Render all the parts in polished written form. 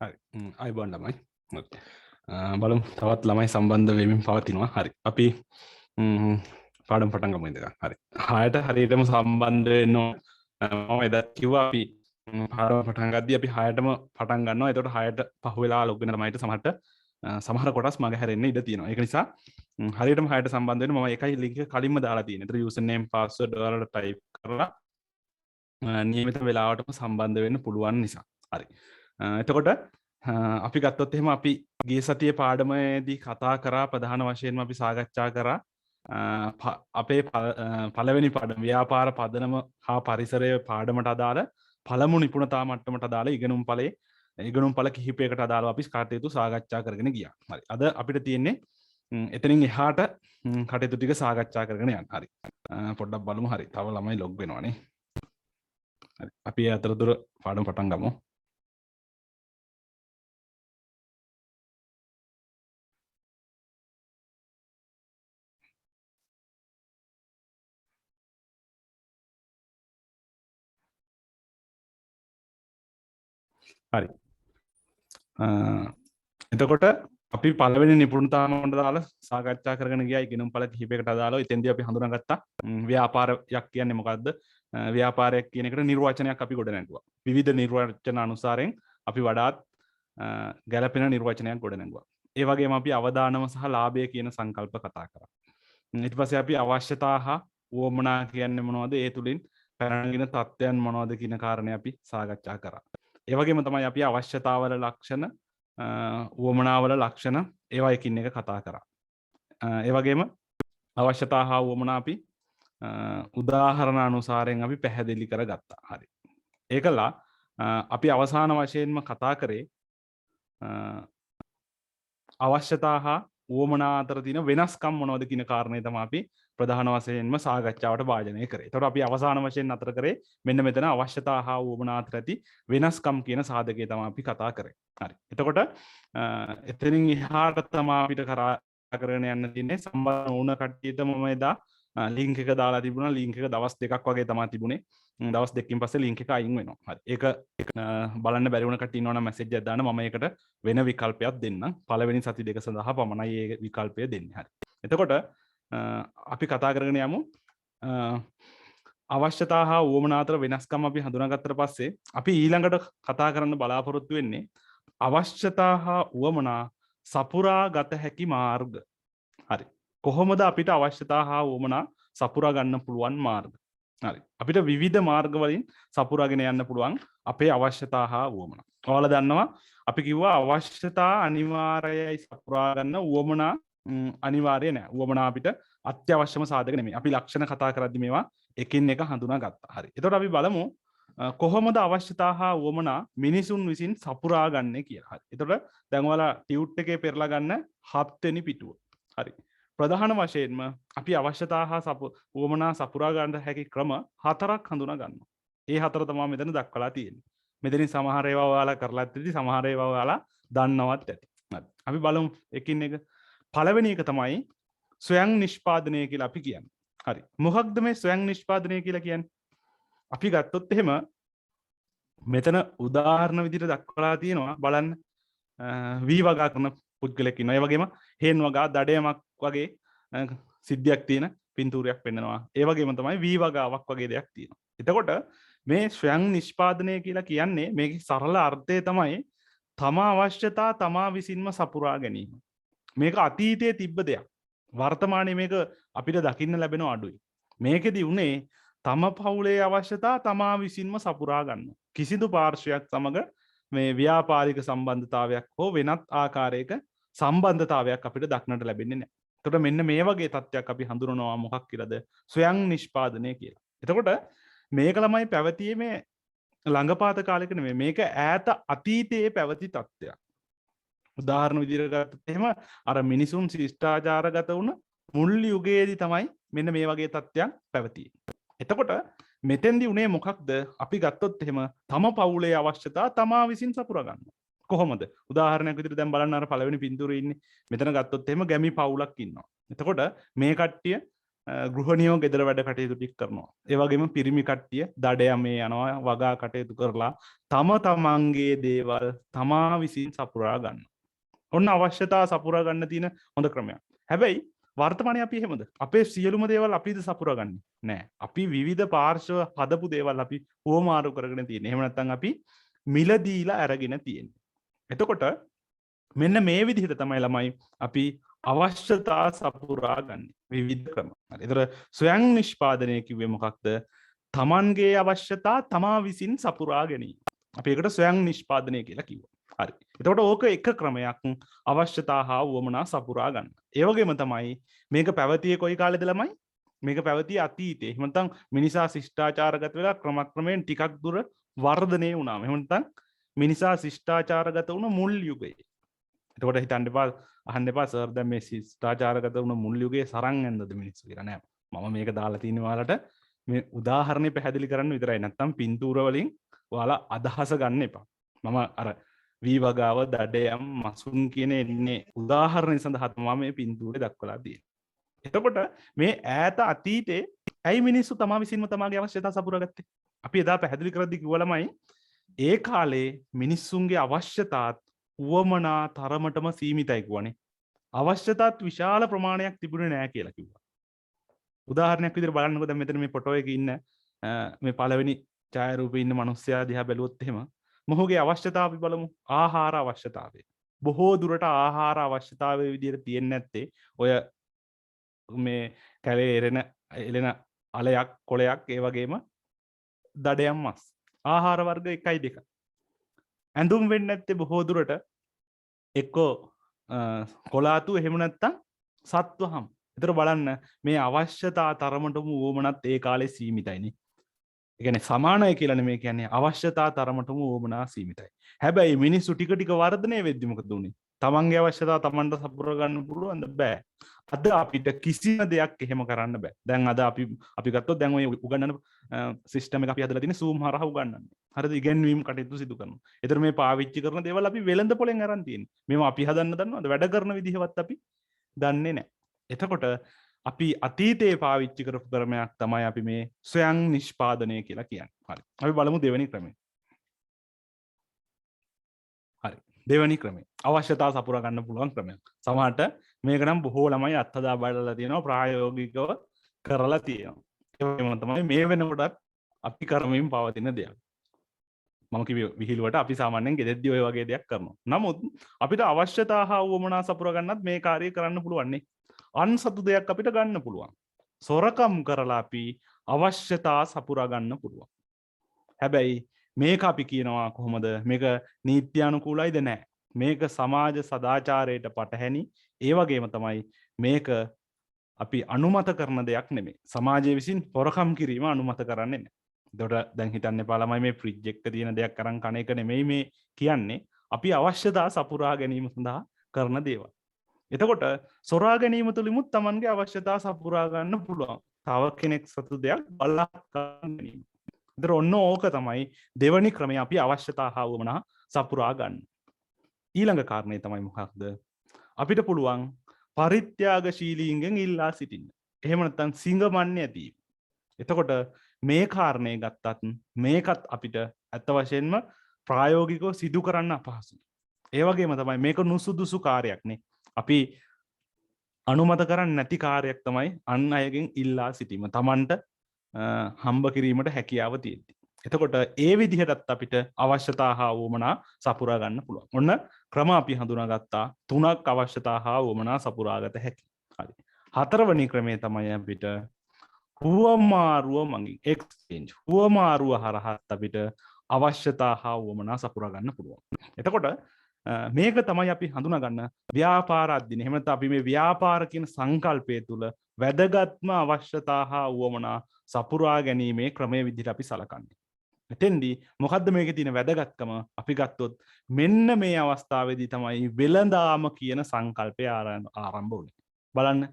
හරි. අයබෝන් ළමයි. හරි. බලමු තවත් ළමයි සම්බන්ධ වෙමින් පවතිනවා. හරි. අපි පාඩම් පටන් ගමු ඉඳලා. හරි. 6ට හරියටම සම්බන්ධ වෙන්න ඕන. මම එදා කිව්වා අපි පාඩම පටන් ගද්දී අපි 6ටම පටන් ගන්නවා. එතකොට 6ට පහ වෙලා ලොග් වෙන ළමයිට සමහර කොටස් මග හැරෙන්න ඉඩ තියෙනවා. ඒක නිසා හරියටම 6ට සම්බන්ධ වෙන්න මම එකයි ලින්ක් එක කලින්ම දාලා තියෙනවා. ඒතර යූසර් නේම් පාස්වර්ඩ් ඔයාලට ටයිප් කරලා නියමිත වෙලාවටම සම්බන්ධ වෙන්න පුළුවන් නිසා. හරි. එතකොට අපි ගත්තොත් එහෙම අපි ගිය සතියේ පාඩමේදී කතා කරා ප්‍රධාන වශයෙන්ම අපි සාකච්ඡා කරා අපේ පළවෙනි පාඩම ව්‍යාපාර පදනම හා පරිසරය පාඩමට අදාළ පළමු නිපුණතා මට්ටමට අදාළ ඉගෙනුම් පළ කිහිපයකට අදාළව අපි කටයුතු සාකච්ඡා කරගෙන ගියා. හරි. අද අපිට තියෙන්නේ එතනින් එහාට කටයුතු ටික සාකච්ඡා කරගෙන යන්න. හරි. පොඩ්ඩක් බලමු. හරි. තව ළමයි ලොග් වෙනවානේ. හරි. අපි අතරතුර පාඩම පටන් ගමු. හරි. එතකොට අපි පළවෙනි නිපුණතාවකට දාලා සාකච්ඡා කරගෙන ගියා ඉගෙනුම් පළ කිහිපයකට අදාළව. එතෙන්දී අපි හඳුනාගත්තා ව්‍යාපාරයක් කියන්නේ මොකද්ද? ව්‍යාපාරයක් කියන එකට නිර්වචනයක් අපි ගොඩනැගුවා. විවිධ නිර්වචන අනුසාරයෙන් අපි වඩාත් ගැළපෙන නිර්වචනයක් ගොඩනැගුවා. ඒ වගේම අපි අවදානම සහ ලාභය කියන සංකල්ප කතා කරා. ඊට පස්සේ අපි අවශ්‍යතා හා උවමනා කියන්නේ මොනවද? ඒ තුලින් පැනනගෙන තත්ත්වයන් මොනවද කියන කාරණේ අපි සාකච්ඡා කරා. ඒ වගේම තමයි අපි අවශ්‍යතාවල ලක්ෂණ උවමනාවල ලක්ෂණ ඒවා එකින් එක කතා කරා. ඒ වගේම අවශ්‍යතා හා උවමනා අපි උදාහරණ අනුසාරයෙන් අපි පැහැදිලි කරගත්තා. හරි. ඒකලා අපි අවසාන වශයෙන්ම කතා කරේ අවශ්‍යතා හා උවමනා අතර තියෙන වෙනස්කම් මොනවද කියන කාරණේ තමයි අපි ප්‍රධාන වශයෙන්ම සාකච්ඡාවට භාජනය කරේ. ඒතකොට අපි අවසාන වශයෙන් අතර කරේ මෙන්න මෙතන අවශ්‍යතා හා උවමනා අතර ඇති වෙනස්කම් කියන සාධකය තමයි අපි කතා කරේ. හරි. එතකොට එතනින් එහාට තමයි අපිට කරගෙන යන්න තියෙන්නේ සම්බන්ධ වුණ කට්ටියට මම එදා ලින්ක් එක දාලා තිබුණා. ලින්ක් එක දවස් දෙකක් වගේ තමයි තිබුණේ. දවස් දෙකකින් පස්සේ ලින්ක් එක අයින් වෙනවා. හරි. ඒක බලන්න බැරි වුණ කට්ටිය ඉන්නවනම් මැසේජ් එකක් දාන්න මම ඒකට වෙන විකල්පයක් දෙන්නම්. පළවෙනි සති දෙක සඳහා පමණයි මේ විකල්පය දෙන්නේ. හරි. එතකොට අපි කතා කරගෙන යමු අවශ්‍යතා හා උවමනා අතර වෙනස්කම් අපි හඳුනාගත්තට පස්සේ අපි ඊළඟට කතා කරන්න බලාපොරොත්තු වෙන්නේ අවශ්‍යතා හා උවමනා සපුරා ගත හැකි මාර්ග. හරි. කොහොමද අපිට අවශ්‍යතා හා උවමනා සපුරා ගන්න පුළුවන් මාර්ග? හරි. අපිට විවිධ මාර්ග වලින් සපුරාගෙන යන්න පුළුවන් අපේ අවශ්‍යතා හා උවමනා. ඔයාලා දන්නවා අපි කිව්වා අවශ්‍යතා අනිවාර්යයි සපුරා ගන්න උවමනා අනිවාර්ය නෑ. උවමනා අපිට අත්‍යවශ්‍යම සාධක නෙමෙයි. අපි ලක්ෂණ කතා කරද්දි මේවා එකින් එක හඳුනා ගත්තා. හරි. එතකොට අපි බලමු කොහොමද අවශ්‍යතා හා උවමනා මිනිසුන් විසින් සපුරා ගන්නේ කියලා. හරි. එතකොට දැන් ඔයාලා ටියුට් එකේ පෙරලා ගන්න 7 වෙනි පිටුව. හරි. ප්‍රධාන වශයෙන්ම අපි අවශ්‍යතා හා උවමනා සපුරා ගන්න හැකි ක්‍රම 4ක් හඳුනා ගන්නවා. ඒ 4 තමයි මෙතන දක්වලා තියෙන්නේ. මෙතනින් සමහර ඒවා ඔයාලා කරලා ඇති, සමහර ඒවා ඔයාලා දන්නවත් ඇති. හරි. අපි බලමු එකින් එක. පළවෙනි එක තමයි ස්වයං නිෂ්පාදනය කියලා අපි කියන්නේ. හරි. මොකක්ද මේ ස්වයං නිෂ්පාදනය කියලා කියන්නේ? අපි ගත්තොත් එහෙම මෙතන උදාහරණ විදිහට දක්වලා තියෙනවා බලන්න. වී වගා කරන පුද්ගලෙක් ඉන්නවා. ඒ වගේම හේන් වගා දඩයමක් වගේ සිද්ධියක් තියෙන පින්තූරයක් පෙන්නනවා. ඒ වගේම තමයි වී වගාවක් වගේ දෙයක් තියෙනවා. එතකොට මේ ස්වයං නිෂ්පාදනය කියලා කියන්නේ මේකේ සරල අර්ථය තමයි තමා අවශ්‍යතා තමා විසින්ම සපුරා ගැනීම. මේක අතීතයේ තිබ්බ දෙයක්. වර්තමානයේ මේක අපිට දකින්න ලැබෙන අඩුයි. මේකෙදි උනේ තම පවුලේ අවශ්‍යතා තමා විසින්ම සපුරා ගන්න. කිසිදු පාර්ශ්වයක් සමග මේ ව්‍යාපාරික සම්බන්ධතාවයක් හෝ වෙනත් ආකාරයක සම්බන්ධතාවයක් අපිට දක්නට ලැබෙන්නේ නැහැ. එතකොට මෙන්න මේ වගේ තත්ත්වයක් අපි හඳුනනවා මොකක් කියලාද? ස්වයං නිෂ්පාදනය කියලා. එතකොට මේක ළමයි පැවතියේ මේ ළඟපාත කාලෙක නෙමෙයි. මේක ඈත අතීතයේ පැවති තත්ත්වයක්. උදාහරණ විදිහට ගත්තොත් එහෙම අර මිනිසුන් ශිෂ්ටාචාරගත වුණ මුල් යුගයේදී තමයි මෙන්න මේ වගේ තත්ත්වයක් පැවතියේ. එතකොට මෙතෙන්දී උනේ මොකක්ද? අපි ගත්තොත් එහෙම තම පවුලේ අවශ්‍යතා තමා විසින් සපුරා ගන්නවා. කොහොමද? උදාහරණයක් විදිහට දැන් බලන්න අර පළවෙනි පින්තූරේ ඉන්නේ. මෙතන ගත්තොත් එහෙම ගැමි පවුලක් ඉන්නවා. එතකොට මේ කට්ටිය ගෘහණියෝ ගෙදර වැඩ කටයුතු ටික කරනවා. ඒ වගේම පිරිමි කට්ටිය දඩයමේ යනවා වගා කටයුතු කරලා තම තමන්ගේ දේවල් තමා විසින් සපුරා ගන්න. ඔන්න අවශ්‍යතා සපුරා ගන්න තියෙන හොඳ ක්‍රමයක්. හැබැයි වර්තමානයේ අපි එහෙමද? අපේ සියලුම දේවල් අපිද සපුරාගන්නේ නෑ. අපි විවිධ පාර්ශ්ව හදපු දේවල් අපි හුවමාරු කරගෙන තියෙන්නේ. එහෙම නැත්නම් අපි මිලදීලා අරගෙන තියෙන්නේ. එතකොට මෙන්න මේ විදිහට තමයි ළමයි අපි අවශ්‍යතා සපුරා ගන්න විවිධ ක්‍රම. හරි. ඒතර ස්වයං නිෂ්පාදනය කිව්වේ මොකක්ද? තමන්ගේ අවශ්‍යතා තමා විසින් සපුරා ගැනීම. අපි ඒකට ස්වයං නිෂ්පාදනය කියලා කිව්වා. හරි. එතකොට ඕක එක ක්‍රමයක් අවශ්‍යතා හා වුවමනා සපුරා ගන්න. ඒ වගේම තමයි මේක පැවතියේ කොයි කාලෙද ළමයි? මේක පැවතියේ අතීතේ. එහෙම නැත්නම් මිනිසා ශිෂ්ටාචාරගත වෙලා ක්‍රමක්‍රමයෙන් ටිකක් දුර වර්ධනය වුණාම. එහෙම නැත්නම් මිනිසා ශිෂ්ටාචාරගත වුණ මුල් යුගයේ. එතකොට හිතන්න එපා අහන්න එපා සර් දැන් මේ ශිෂ්ටාචාරගත වුණ මුල් යුගයේ සරන් ඇන්දද මිනිස්සු කියලා නෑ. මම මේක දාලා තියෙන්නේ ඔයාලට මේ උදාහරණේ පැහැදිලි කරන්න විතරයි. නැත්නම් පින්තූර වලින් ඔයාලා අදහස ගන්න එපා. මම අර වී වගාව දඩයම් මසුන් කියන එන්නේ උදාහරණ සඳහා තමයි මේ පින්තූරේ දක්වලා තියෙන්නේ. එතකොට මේ ඈත අතීතේ ඇයි මිනිස්සු තමා විසින්ම තමාගේ අවශ්‍යතා සපුරාගත්තේ? අපි එදා පැහැදිලි කරද්දී කිව්වා ළමයි ඒ කාලේ මිනිස්සුන්ගේ අවශ්‍යතාත් උවමනා තරමටම සීමිතයි කිව්වනේ. අවශ්‍යතාත් විශාල ප්‍රමාණයක් තිබුණේ නැහැ කියලා කිව්වා. උදාහරණයක් විදිහට බලන්නකෝ දැන් මෙතන මේ ෆොටෝ එකේ ඉන්න මේ පළවෙනි ඡායාරූපේ ඉන්න මිනිස්සයා දිහා බැලුවොත් එහෙම මොහුගේ අවශ්‍යතාව අපි බලමු. ආහාර අවශ්‍යතාවය. බොහෝ දුරට ආහාර අවශ්‍යතාවයේ විදිහට තියෙන්නේ නැත්තේ ඔය මේ කැලේ එළෙන අලයක් කොළයක් ඒ වගේම දඩයම් මස්. ආහාර වර්ග 1යි 2යි. ඇඳුම් වෙන්නේ නැත්තේ බොහෝ දුරට එක්කෝ කොලාතු එහෙම නැත්තම් සත්වහම්. ඒතර බලන්න මේ අවශ්‍යතා තරමටම වුවමනත් ඒ කාලේ සීමිතයිනේ. ඒ කියන්නේ සමානයි කියලානේ මේ කියන්නේ අවශ්‍යතා තරමටම වුවමනා සීමිතයි. හැබැයි මිනිස්සු ටික ටික වර්ධනය වෙද්දි මොකද උනේ? තමන්ගේ අවශ්‍යතා තමන්ට සපුරා ගන්න පුළුවන්ද? බෑ. අද අපිට කිසිම දෙයක් එහෙම කරන්න බෑ. දැන් අද අපි ගත්තොත් දැන් ඔය උගන්වන සිස්ටම් එක අපි හදලා තියෙන්නේ Zoom හරහා උගන්වන්නේ. හරිද? ඉගෙනීම් කටයුතු සිදු කරනවා. ඒතර මේ පාවිච්චි කරන දේවල් අපි වෙළඳ පොලෙන් අරන් තියෙන්නේ. මේවා අපි හදන්න දන්නවද? වැඩ කරන විදිහවත් අපි දන්නේ නැහැ. එතකොට අපි අතීතයේ පාවිච්චි කරපු ක්‍රමයක් තමයි අපි මේ ස්වයං නිෂ්පාදනය කියලා කියන්නේ. හරි. අපි බලමු දෙවෙනි ක්‍රමය. හරි. දෙවෙනි ක්‍රමය. අවශ්‍යතා සපුරා ගන්න පුළුවන් ක්‍රමයක්. සමහරට මේක නම් බොහෝ ළමයි අත්හදා බලලා තියෙනවා ප්‍රායෝගිකව කරලා තියෙනවා. ඒ වගේම තමයි මේ වෙනකොටත් අපි කරමින් පවතින දෙයක්. මම කිව්වේ විහිළුවට අපි සාමාන්‍යයෙන් ගෙදෙද්දී ඔය වගේ දෙයක් කරනවා. නමුත් අපිට අවශ්‍යතා හා වුවමනා සපුරා ගන්නත් මේ කාර්යය කරන්න පුළුවන් නේ. අන්සතු දෙයක් අපිට ගන්න පුළුවන්. සොරකම් කරලා අපි අවශ්‍යතා සපුරා ගන්න පුළුවන්. හැබැයි මේක අපි කියනවා කොහොමද? මේක නීත්‍යානුකූලයිද නැහැ. මේක සමාජ සදාචාරයට පටහැනි. ඒ වගේම තමයි මේක අපි අනුමත කරන දෙයක් නෙමෙයි. සමාජය විසින් හොරකම් කිරීම අනුමත කරන්නේ නැහැ. එතකොට දැන් හිතන්න එපා ළමයි මේ ෆ්‍රිජ් එක තියෙන දෙයක් අරන් කන එක නෙමෙයි මේ කියන්නේ. අපි අවශ්‍යතා සපුරා ගැනීම සඳහා කරන දේවල්. එතකොට සොරා ගැනීම තුලිමුත් Tamanගේ අවශ්‍යතා සපුරා ගන්න පුළුවන්. තව කෙනෙක් සතු දෙයක් බලාපොරොත්තු ගැනීම. ඒතර ඔන්න ඕක තමයි දෙවැනි ක්‍රමය අපි අවශ්‍යතා හා වුවමනා සපුරා ගන්න. ඊළඟ කාරණේ තමයි මොකක්ද? අපිට පුළුවන් පරිත්‍යාගශීලීන්ගෙන් ඉල්ලා සිටින්න. එහෙම නැත්නම් සිඟමන්නේ ඇති. එතකොට මේ කාරණේ ගත්තත් මේකත් අපිට අත්ත වශයෙන්ම ප්‍රායෝගිකව සිදු කරන්න අපහසුයි. ඒ වගේම තමයි මේක නුසුදුසු කාර්යයක් නේ. අපි අනුමත කරන්නේ නැති කාර්යයක් තමයි අන් අයගෙන් ඉල්ලා සිටීම. Tamanට හම්බ කිරීමට හැකියාව තියෙද්දි. එතකොට ඒ විදිහටත් අපිට අවශ්‍යතා හා වුවමනා සපුරා ගන්න පුළුවන්. ඔන්න ක්‍රම අපි හඳුනාගත්තා 3ක් අවශ්‍යතා හා වුවමනා සපුරාගත හැකි. හරි. හතරවෙනි ක්‍රමය තමයි අපිට හුවමාරුව මගින් එක්ස්චේන්ජ්. හුවමාරුව හරහාත් අපිට අවශ්‍යතා හා වුවමනා සපුරා ගන්න පුළුවන්. එතකොට මේක තමයි අපි හඳුනාගන්න ව්‍යාපාර අධ්‍යයනය. එහෙම නැත්නම් අපි මේ ව්‍යාපාර කියන සංකල්පය තුළ වැදගත්ම අවශ්‍යතා හා වුවමනා සපුරා ගැනීමේ ක්‍රමයේ විදිහට අපි සලකන්නේ. එතෙන්දී මොකද්ද මේකේ තියෙන වැදගත්කම? අපි ගත්තොත් මෙන්න මේ අවස්ථාවේදී තමයි වෙළඳාම කියන සංකල්පය ආරම්භ වුනේ. බලන්න.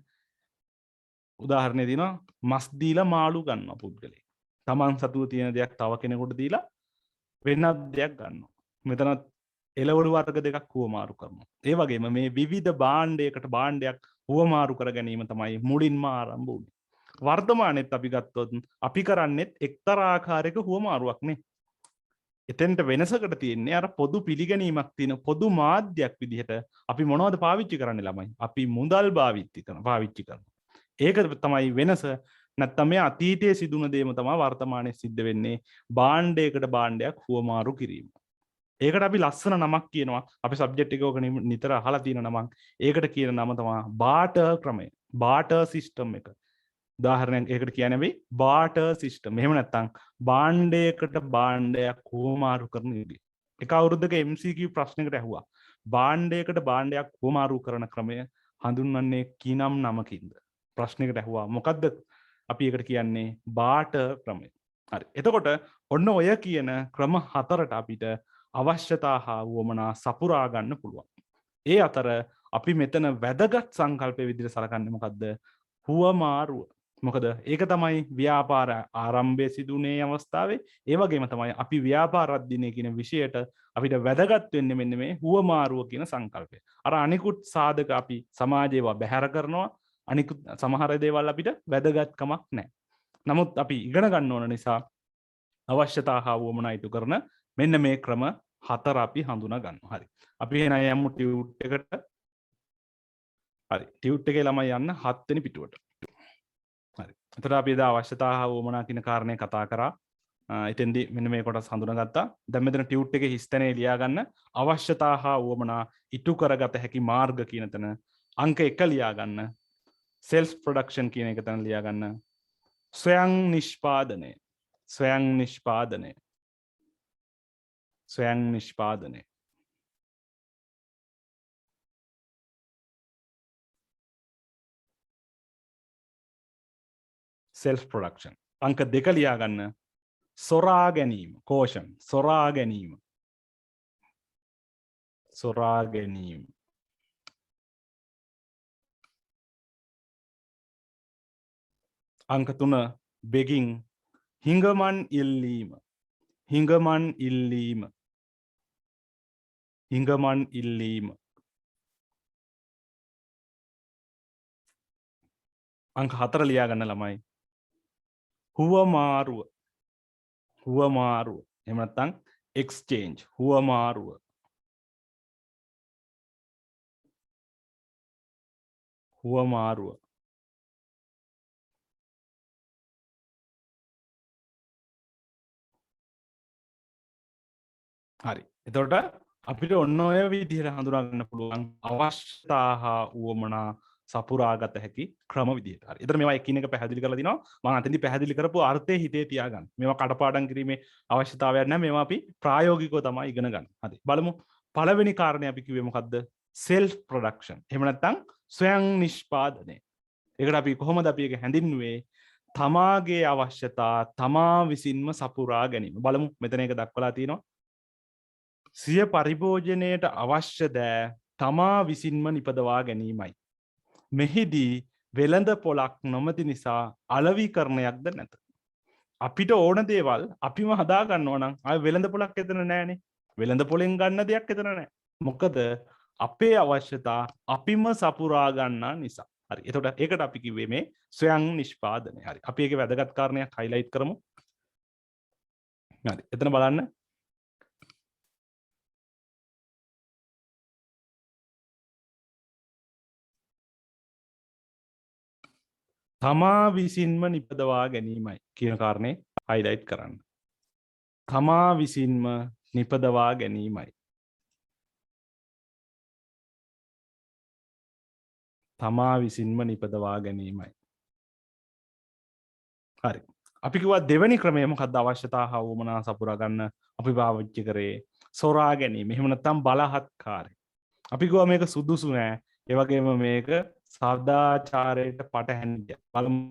උදාහරණයක් දෙනවා මස් දීලා මාළු ගන්නවා පුද්ගලෙක්. Taman සතුව තියෙන දෙයක් තව කෙනෙකුට දීලා වෙනත් දෙයක් ගන්නවා. මෙතනත් එළවලු වර්ග දෙකක් හුවමාරු කරනවා. ඒ වගේම මේ විවිධ භාණ්ඩයකට භාණ්ඩයක් හුවමාරු කර ගැනීම තමයි මුලින්ම ආරම්භ වුනේ. වර්තමානෙත් අපි ගත්තොත් අපි කරන්නෙත් එක්තරා ආකාරයක හුවමාරුවක් නේ. එතෙන්ට වෙනසකට තියෙන්නේ අර පොදු පිළිගැනීමක් තියෙන පොදු මාධ්‍යයක් විදිහට අපි මොනවද පාවිච්චි කරන්නේ ළමයි? අපි මුදල් පාවිච්චි කරනවා. ඒක තමයි වෙනස. නැත්තම් මේ අතීතයේ සිදුන දේම තමයි වර්තමානයේ සිද්ධ වෙන්නේ. භාණ්ඩයකට භාණ්ඩයක් හුවමාරු කිරීම. ඒකට අපි ලස්සන නමක් කියනවා. අපි සබ්ජෙක්ට් එක ඕක නිතර අහලා තියෙන නමක්. ඒකට කියන නම තමයි බාටර් ක්‍රමය. බාටර් සිස්ටම් එක. උදාහරණයක් ඒකට කියන්නේ අපි බාටර් සිස්ටම්. එහෙම නැත්නම් භාණ්ඩයකට භාණ්ඩයක් හුවමාරු කරන විදිහ. එක අවුරුද්දක MCQ ප්‍රශ්නයකට ඇහුවා. භාණ්ඩයකට භාණ්ඩයක් හුවමාරු කරන ක්‍රමය හඳුන්වන්නේ කිනම් නමකින්ද? ප්‍රශ්නයකට ඇහුවා. මොකද්ද අපි ඒකට කියන්නේ බාටර් ක්‍රමය. හරි. එතකොට ඔන්න ඔය කියන ක්‍රම හතරට අපිට අවශ්‍යතා හා වුවමනා සපුරා ගන්න පුළුවන්. ඒ අතර අපි මෙතන වැදගත් සංකල්පය විදිහට සලකන්නේ මොකද්ද? හුවමාරුව. මොකද ඒක තමයි ව්‍යාපාර ආරම්භයේ සිදුනේ අවස්ථාවේ. ඒ වගේම තමයි අපි ව්‍යාපාර අධ්‍යයනය කියන විෂයට අපිට වැදගත් වෙන්නේ මෙන්න මේ හුවමාරුව කියන සංකල්පය. අර අනිකුත් සාධක අපි සමාජයේව බැහැර කරනවා. අනිකුත් සමහර දේවල් අපිට වැදගත්කමක් නැහැ. නමුත් අපි ඉගෙන ගන්න ඕන නිසා අවශ්‍යතා හා වුවමනා ඉටු කරන මෙන්න මේ ක්‍රම හතර අපි හඳුනා ගන්නවා. හරි. අපි එන යමු ටියුට් එකට. හරි. ටියුට් එකේ ළමයි යන්න 7 වෙනි පිටුවට. හරි. එතකොට අපි එදා අවශ්‍යතා හා වුවමනා කියන කාරණේ කතා කරා. එතෙන්දී මෙන්න මේ කොටස් හඳුනාගත්තා. දැන් මෙතන ටියුට් එකේ හිස්තැනේ ලියා ගන්න අවශ්‍යතා හා වුවමනා ඉටු කරගත හැකි මාර්ග කියන තැන අංක 1 ලියා ගන්න. self production කියන එක තැන ලියා ගන්න. ස්වයං නිෂ්පාදනය. ස්වයං නිෂ්පාදනය. ස්වයං නිෂ්පාදනය. self production. අංක 2 ලියා ගන්න. සොරා ගැනීම. කෝෂන්. සොරා ගැනීම. සොරා ගැනීම. අංක 3 begging. හිඟමන් ඉල්ලීම. හිඟමන් ඉල්ලීම. හිඟමන් ඉල්ලීම. අංක 4 ලියා ගන්න ළමයි. හුවමාරුව. හුවමාරුව. එහෙම නැත්නම් exchange. හුවමාරුව. හුවමාරුව. හරි. එතකොට අපිට ඔන්න ඔය විදිහට හඳුනා ගන්න පුළුවන් අවශ්‍යතා හා උවමනා සපුරාගත හැකි ක්‍රම විදිහට. හරි. එතන මේවා එකින් එක පැහැදිලි කරලා දිනවා. මම අතෙන්දි පැහැදිලි කරපු අර්ථය හිතේ තියාගන්න. මේවා කඩපාඩම් කිරීමේ අවශ්‍යතාවයක් නැහැ. මේවා අපි ප්‍රායෝගිකව තමයි ඉගෙන ගන්න. හරි. බලමු. පළවෙනි කාරණේ අපි කිව්වේ මොකද්ද? self production. එහෙම නැත්නම් ස්වයං නිෂ්පාදනය. ඒකට අපි කොහොමද අපි ඒක හැඳින්වුවේ? තමාගේ අවශ්‍යතා තමා විසින්ම සපුරා ගැනීම. බලමු. මෙතන ඒක දක්වලා තියෙනවා. සිය පරිභෝජනයට අවශ්‍ය දෑ තමා විසින්ම නිපදවා ගැනීමයි. මෙහිදී වෙළඳ පොලක් නොමැති නිසා අලෙවිකරණයක්ද නැත. අපිට ඕන දේවල් අපිම හදා ගන්නවා නම් ආය වෙළඳ පොලක් එතන නැහැනේ. වෙළඳ පොලෙන් ගන්න දෙයක් එතන නැහැ. මොකද අපේ අවශ්‍යතා අපිම සපුරා ගන්නා නිසා. හරි. එතකොට ඒකට අපි කිව්වේ මේ ස්වයං නිෂ්පාදනය. හරි. අපි ඒකේ වැදගත් කාරණයක් highlight කරමු. හරි. එතන බලන්න. තමා විසින්ම නිපදවා ගැනීමයි කියන කාරණේ highlight කරන්න. තමා විසින්ම නිපදවා ගැනීමයි. තමා විසින්ම නිපදවා ගැනීමයි. හරි. අපි කිව්වා දෙවෙනි ක්‍රමය මොකක්ද? අවශ්‍යතා හා වුවමනා සපුරා ගන්න අපි පාවිච්චි කරේ සොරා ගැනීම. එහෙම නැත්නම් බලහත්කාරය. අපි කිව්වා මේක සුදුසු නෑ. ඒ වගේම මේක සදාචාරයට පටහැනිය. බලමු.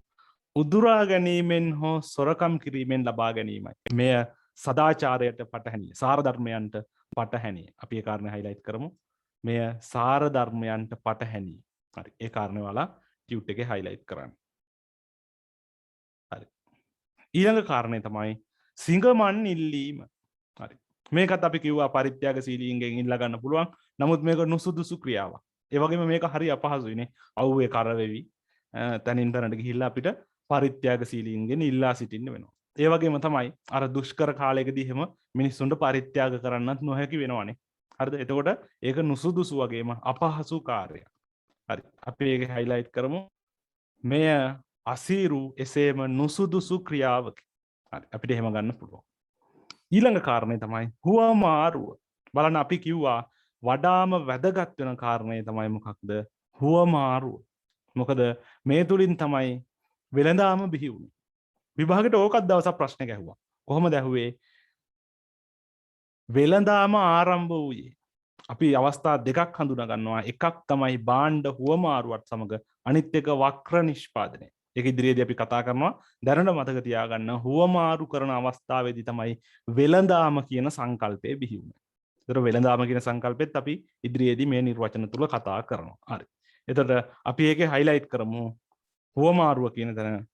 උදුරා ගැනීමෙන් හෝ සොරකම් කිරීමෙන් ලබා ගැනීමයි. මෙය සදාචාරයට පටහැනිය. සාර ධර්මයන්ට පටහැනිය. අපි ඒ කාරණේ highlight කරමු. මෙය සාර ධර්මයන්ට පටහැනිය. හරි. ඒ කාරණේ වල ටියුට් එකේ highlight කරන්න. හරි. ඊළඟ කාරණේ තමයි සිඟමන් ඉල්ලීම. හරි. මේකත් අපි කිව්වා පරිත්‍යාගශීලීන්ගෙන් ඉල්ලා ගන්න පුළුවන්. නමුත් මේක නුසුදුසු ක්‍රියාවක්. ඒ වගේම මේක හරි අපහසුයිනේ. අවුවේ කරවෙවි තනින් තනට ගිහිල්ලා අපිට පරිත්‍යාගශීලීන්ගෙන් ඉල්ලා සිටින්න වෙනවා. ඒ වගේම තමයි අර දුෂ්කර කාලයකදී එහෙම මිනිස්සුන්ට පරිත්‍යාග කරන්නත් නොහැකි වෙනවනේ. හරිද? එතකොට ඒක නුසුදුසු වගේම අපහසු කාර්යයක්. හරි. අපි ඒක highlight කරමු. මෙය අසීරු එසේම නුසුදුසු ක්‍රියාවකි. හරි. අපිට එහෙම ගන්න පුළුවන්. ඊළඟ කාරණේ තමයි හුවමාරුව. බලන්න අපි කිව්වා වඩාම වැදගත් වෙන කාරණේ තමයි මොකක්ද? හුවමාරුව. මොකද මේ තුලින් තමයි වෙළඳාම බිහි වුනේ. විභාගෙට ඕකත් දවසක් ප්‍රශ්නයක් ඇහුවා. කොහොමද ඇහුවේ? වෙළඳාම ආරම්භ වූයේ. අපි අවස්ථා දෙකක් හඳුනා ගන්නවා. එකක් තමයි භාණ්ඩ හුවමාරුවත් සමග, අනිත් එක වක්‍ර නිෂ්පාදනය. ඒක ඉදිරියේදී අපි කතා කරනවා. දැනට මතක තියාගන්න හුවමාරු කරන අවස්ථාවේදී තමයි වෙළඳාම කියන සංකල්පය බිහි වුනේ. ඒතර වෙළඳාම කියන සංකල්පෙත් අපි ඉදිරියේදී මේ නිර්වචන තුල කතා කරනවා. හරි. එතකොට අපි ඒකේ highlight කරමු. හුවමාරුව කියන තැන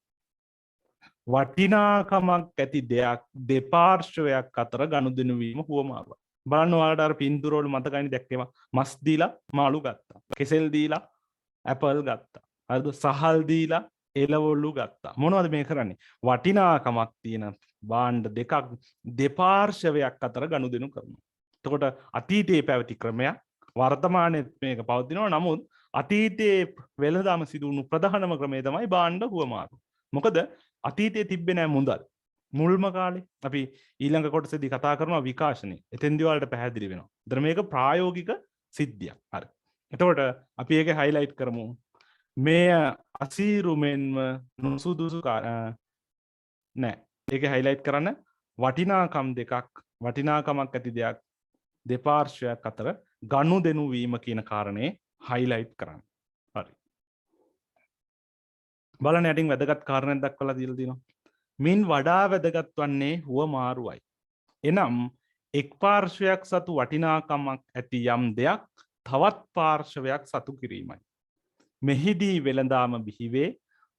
වටිනාකමක් ඇති දෙයක් දෙපාර්ශ්වයක් අතර ගනුදෙනු වීම හුවමාරුව. බලන්න ඔයාලට අර පින්තූර වල මතකයිනේ දැක්කේම මස් දීලා මාළු ගත්තා. කෙසෙල් දීලා ඇපල් ගත්තා. හරිද? සහල් දීලා එළවලු ගත්තා. මොනවද මේ කරන්නේ? වටිනාකමක් තියෙන භාණ්ඩ දෙකක් දෙපාර්ශ්වයක් අතර ගනුදෙනු කරනවා. එතකොට අතීතයේ පැවති ක්‍රමයක් වර්තමානයේ මේක පවතිනවා. නමුත් අතීතයේ වෙළඳාම සිදු වුණු ප්‍රධානම ක්‍රමය තමයි භාණ්ඩ හුවමාරු. මොකද අතීතයේ තිබ්බේ නැහැ මුදල්. මුල්ම කාලේ අපි ඊළඟ කොටසේදී කතා කරනවා විකාශනය. එතෙන්දී වලට පැහැදිලි වෙනවා. ඒතර මේක ප්‍රායෝගික සිද්ධියක්. හරි. එතකොට අපි ඒක highlight කරමු. මේ අසීරු මෙන්ම නුසුදුසු නෑ. ඒක highlight කරන්න වටිනාකම් දෙකක් වටිනාකමක් ඇති දෙයක් දෙපාර්ශ්වයක් අතර ගනුදෙනු වීම කියන කාරණේ highlight කරන්න. හරි. බලන්න යටින් වැදගත් කාරණයක් දක්වලා දීලා තියෙනවා. මින් වඩා වැදගත් වන්නේ හුවමාරුවයි. එනම් එක් පාර්ශ්වයක් සතු වටිනාකමක් ඇති යම් දෙයක් තවත් පාර්ශ්වයක් සතු කිරීමයි. මෙහිදී වෙළඳාම බිහිවේ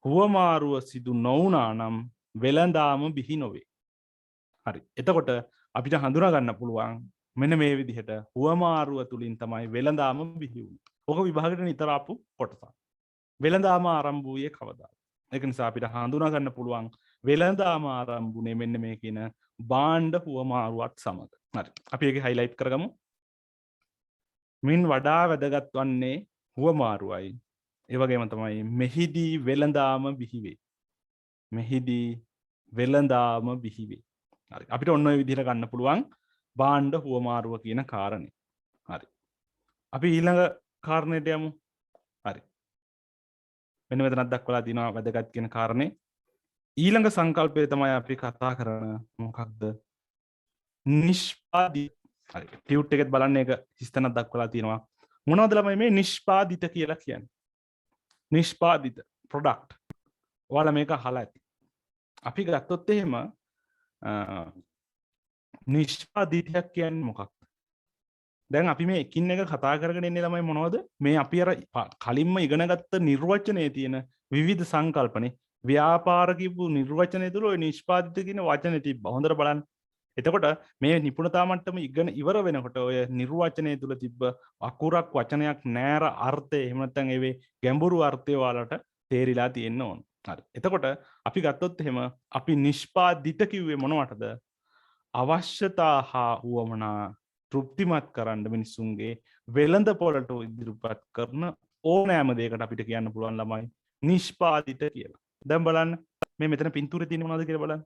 හුවමාරුව සිදු නොවුනා නම් වෙළඳාම බිහි නොවේ. හරි. එතකොට අපිට හඳුනා ගන්න පුළුවන් මෙන්න මේ විදිහට හුවමාරුව තුලින් තමයි වෙළඳාම බිහි වුනේ. ඔක විභාගයට නිතර ආපු කොටසක්. වෙළඳාම ආරම්භ වූයේ කවදාද? ඒක නිසා අපිට හඳුනා ගන්න පුළුවන් වෙළඳාම ආරම්භ වුනේ මෙන්න මේ කියන භාණ්ඩ හුවමාරුවත් සමග. හරි. අපි ඒක highlight කරගමු. මින් වඩා වැදගත් වන්නේ හුවමාරුවයි. ඒ වගේම තමයි මෙහිදී වෙළඳාම බිහි වේ. මෙහිදී වෙළඳාම බිහි වේ. හරි. අපිට ඔන්න ඔය විදිහට ගන්න පුළුවන් භාණ්ඩ හුවමාරුව කියන කාරණේ. හරි. අපි ඊළඟ කාරණේට යමු. හරි. මෙන්න මෙතනක් දක්වලා තියෙනවා වැදගත් කියන කාරණේ. ඊළඟ සංකල්පය තමයි අපි කතා කරන මොකක්ද? නිෂ්පාදිත. හරි. ටියුට් එකෙත් බලන්න ඒක හිස්තැනක් දක්වලා තියෙනවා. මොනවද ළමයි මේ නිෂ්පාදිත කියලා කියන්නේ? නිෂ්පාදිත ප්‍රොඩක්ට්. ඔයාලා මේක අහලා ඇති. අපි ගත්තොත් එහෙම නිෂ්පාදිතයක් කියන්නේ මොකක්ද? දැන් අපි මේ එකින් එක කතා කරගෙන ඉන්නේ ළමයි මොනවද? මේ අපි අර කලින්ම ඉගෙනගත්ත නිර්වචනයේ තියෙන විවිධ සංකල්පනේ ව්‍යාපාර කියපු නිර්වචනය තුළ ওই නිෂ්පාදිත කියන වචනේ තිබ්බා. හොඳට බලන්න. එතකොට මේ නිපුණතා මට්ටම ඉගෙන ඉවර වෙනකොට ඔය නිර්වචනයේ තුල තිබ්බ අකුරක් වචනයක් නෑර අර්ථය එහෙම නැත්නම් ඒවේ ගැඹුරු අර්ථය ඔයාලට තේරිලා තියෙන්න ඕන. හරි. එතකොට අපි ගත්තොත් එහෙම අපි නිෂ්පාදිත කිව්වේ මොනවටද? අවශ්‍යතා හා උවමනා තෘප්තිමත් කරන්න මිනිසුන්ගේ වෙළඳ පොළට ඉදිරිපත් කරන ඕනෑම දෙයකට අපිට කියන්න පුළුවන් ළමයි නිෂ්පාදිත කියලා. දැන් බලන්න මේ මෙතන පින්තූරේ තියෙන මොනවද කියලා බලන්න.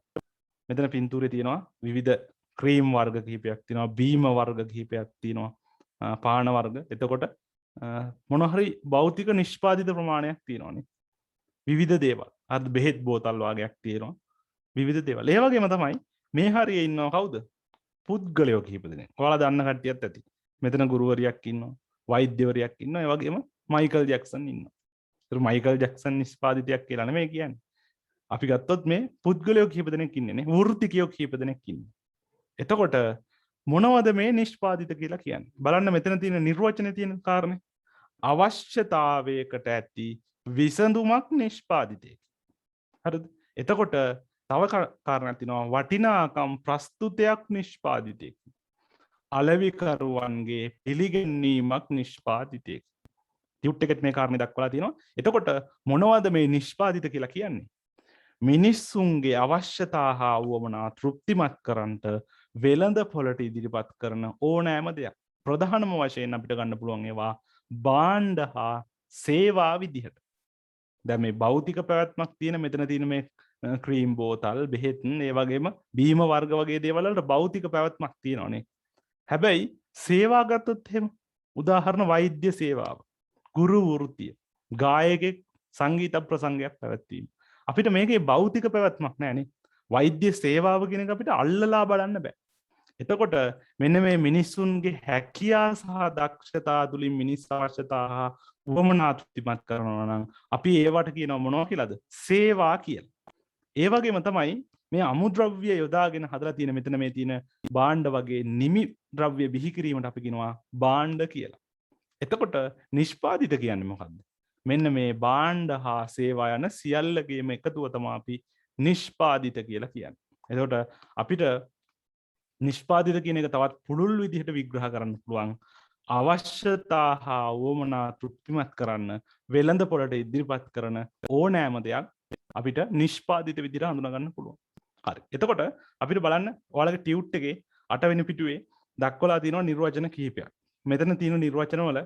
මෙතන පින්තූරේ තියෙනවා විවිධ ක්‍රීම් වර්ග කිහිපයක් තියෙනවා, බීම වර්ග කිහිපයක් තියෙනවා, පාන වර්ග. එතකොට මොන හරි භෞතික නිෂ්පාදිත ප්‍රමාණයක් තියෙනවානේ. විවිධ දේවල්. අර බෙහෙත් බෝතල් වගේක් තියෙනවා. විවිධ දේවල්. ඒ වගේම තමයි මේ හරියේ ඉන්නවා කවුද? පුද්ගලයෝ කිහිප දෙනෙක්. ඔයාලා දන්න කට්ටියත් ඇති. මෙතන ගුරුවරියක් ඉන්නවා, වෛද්‍යවරියක් ඉන්නවා, ඒ වගේම මයිකල් ජැක්සන් ඉන්නවා. ඒක මයිකල් ජැක්සන් නිෂ්පාදිතයක් කියලා නෙමෙයි කියන්නේ. අපි ගත්තොත් මේ පුද්ගලයෝ කිහිප දෙනෙක් ඉන්නේ නේ. වෘත්තිකයෝ කිහිප දෙනෙක් ඉන්නේ. එතකොට මොනවද මේ නිෂ්පාදිත කියලා කියන්නේ? බලන්න මෙතන තියෙන නිර්වචනයේ තියෙන කාරණේ. අවශ්‍යතාවයකට ඇති විසඳුමක් නිෂ්පාදිතය. හරිද? එතකොට තව කාරණයක් තියෙනවා වටිනාකම් ප්‍රස්තුතයක් නිෂ්පාදිතය. අලෙවිකරුවන්ගේ පිළිගැනීමක් නිෂ්පාදිතය. ටියුට් එකෙත් මේ කාරණේ දක්වලා තියෙනවා. එතකොට මොනවද මේ නිෂ්පාදිත කියලා කියන්නේ? මිනිස්සුන්ගේ අවශ්‍යතා හා වුවමනා තෘප්තිමත් කරන්නට වෙළඳ පොළට ඉදිරිපත් කරන ඕනෑම දෙයක්. ප්‍රධානම වශයෙන් අපිට ගන්න පුළුවන් ඒවා භාණ්ඩ හා සේවා විදිහට. දැන් මේ භෞතික පැවැත්මක් තියෙන මෙතන තියෙන මේ ක්‍රීම් බෝතල් බෙහෙත් ඒ වගේම බීම වර්ග වගේ දේවල් වලට භෞතික පැවැත්මක් තියෙනවානේ. හැබැයි සේවා ගත්තොත් එහෙම උදාහරණ වෛද්‍ය සේවාව, ගුරු වෘත්තිය, ගායකෙක් සංගීත ප්‍රසංගයක් පැවැත්වීම. අපිට මේකේ භෞතික පැවැත්මක් නැහැනේ. වෛද්‍ය සේවාව කියන එක අපිට අල්ලලා බලන්න බෑ. එතකොට මෙන්න මේ මිනිස්සුන්ගේ හැකියා සහ දක්ෂතා තුලින් මිනිස් අවශ්‍යතා හා උවමනා තෘප්තිමත් කරනවා නම් අපි ඒවට කියනවා මොනවා කියලාද? සේවා කියලා. ඒ වගේම තමයි මේ අමුද්‍රව්‍ය යොදාගෙන හදලා තියෙන මෙතන මේ තියෙන භාණ්ඩ වගේ නිමි ද්‍රව්‍ය බිහි කිරීමට අපි කියනවා භාණ්ඩ කියලා. එතකොට නිෂ්පාදිත කියන්නේ මොකද්ද? මෙන්න මේ භාණ්ඩ හා සේවා යන සියල්ලගේම එකතුව තමයි අපි නිෂ්පාදිත කියලා කියන්නේ. එතකොට අපිට නිෂ්පාදිත කියන එක තවත් පුළුල් විදිහට විග්‍රහ කරන්න පුළුවන්. අවශ්‍යතා හා වුවමනා තෘප්තිමත් කරන්න වෙළඳ පොළට ඉදිරිපත් කරන ඕනෑම දෙයක් අපිට නිෂ්පාදිත විදිහට හඳුනා ගන්න පුළුවන්. හරි. එතකොට අපිට බලන්න ඔයාලගේ ටියුට් එකේ 8 වෙනි පිටුවේ දක්වලා තියෙනවා නිර්වචන කිහිපයක්. මෙතන තියෙන නිර්වචන වල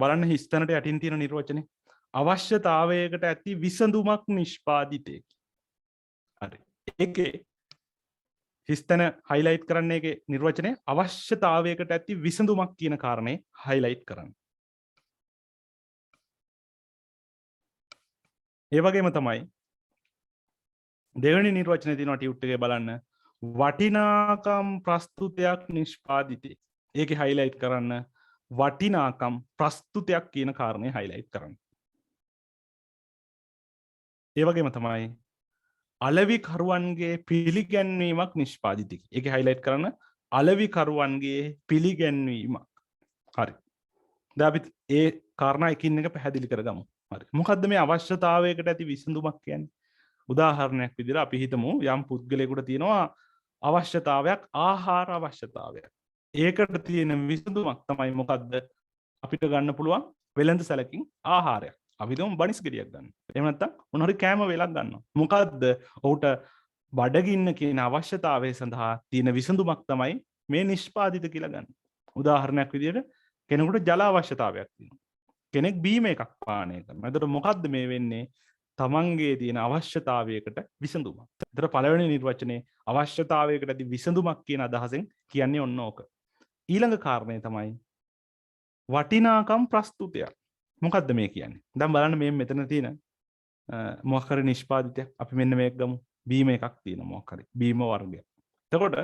බලන්න හිස්තැනට යටින් තියෙන නිර්වචනේ අවශ්‍යතාවයකට ඇති විසඳුමක් නිෂ්පාදිතේ. හරි. ඒකේ හිස්තැන හයිලයිට් කරන්නේ ඒකේ නිර්වචනයේ අවශ්‍යතාවයකට ඇති විසඳුමක් කියන කාරණේ හයිලයිට් කරන්න. ඒ වගේම තමයි දෙවෙනි නිර්වචනයේ තියෙනවා ටියුට් එකේ බලන්න වටිනාකම් ප්‍රස්තුතයක් නිෂ්පාදිතේ. ඒකේ හයිලයිට් කරන්න වටිනාකම් ප්‍රස්තුතයක් කියන කාරණේ හයිලයිට් කරන්න. ඒ වගේම තමයි අලෙවිකරුවන්ගේ පිළිගැන්වීමක් නිෂ්පාදිතයි. ඒකේ හයිලයිට් කරන්න අලෙවිකරුවන්ගේ පිළිගැන්වීමක්. හරි. දැන් අපි ඒ කාරණා එකින් එක පැහැදිලි කරගමු. හරි. මොකද්ද මේ අවශ්‍යතාවයකට ඇති විසඳුමක් කියන්නේ? උදාහරණයක් විදිහට අපි හිතමු යම් පුද්ගලයෙකුට තියෙනවා අවශ්‍යතාවයක් ආහාර අවශ්‍යතාවයක්. ඒකට තියෙන විසඳුමක් තමයි මොකද්ද? අපිට ගන්න පුළුවන් වෙළඳ සැලකින් ආහාරයක්. අපි හිතමු බනිස් ගෙඩියක් ගන්න. එහෙම නැත්නම් මොන හරි කෑම වේලක් ගන්නවා. මොකද්ද? ඔහුට බඩගින්න කියන අවශ්‍යතාවය සඳහා තියෙන විසඳුමක් තමයි මේ නිෂ්පාදිත කියලා ගන්න. උදාහරණයක් විදිහට කෙනෙකුට ජල අවශ්‍යතාවයක් තියෙනවා. කෙනෙක් බීම එකක් පානය කරනවා. එතකොට මොකද්ද මේ වෙන්නේ? තමන්ගේ තියෙන අවශ්‍යතාවයකට විසඳුමක්. එතකොට පළවෙනි නිර්වචනයේ අවශ්‍යතාවයකට ඇති විසඳුමක් කියන අදහසෙන් කියන්නේ ඔන්න ඕක. ඊළඟ කාරණය තමයි වටිනාකම් ප්‍රස්තුතයක්. මොකද්ද මේ කියන්නේ? දැන් බලන්න මේ මෙතන තියෙන මොකක් හරි නිෂ්පාදිතයක් අපි මෙන්න මේක ගමු. බීම එකක් තියෙනවා මොකක් හරි. බීම වර්ගයක්. එතකොට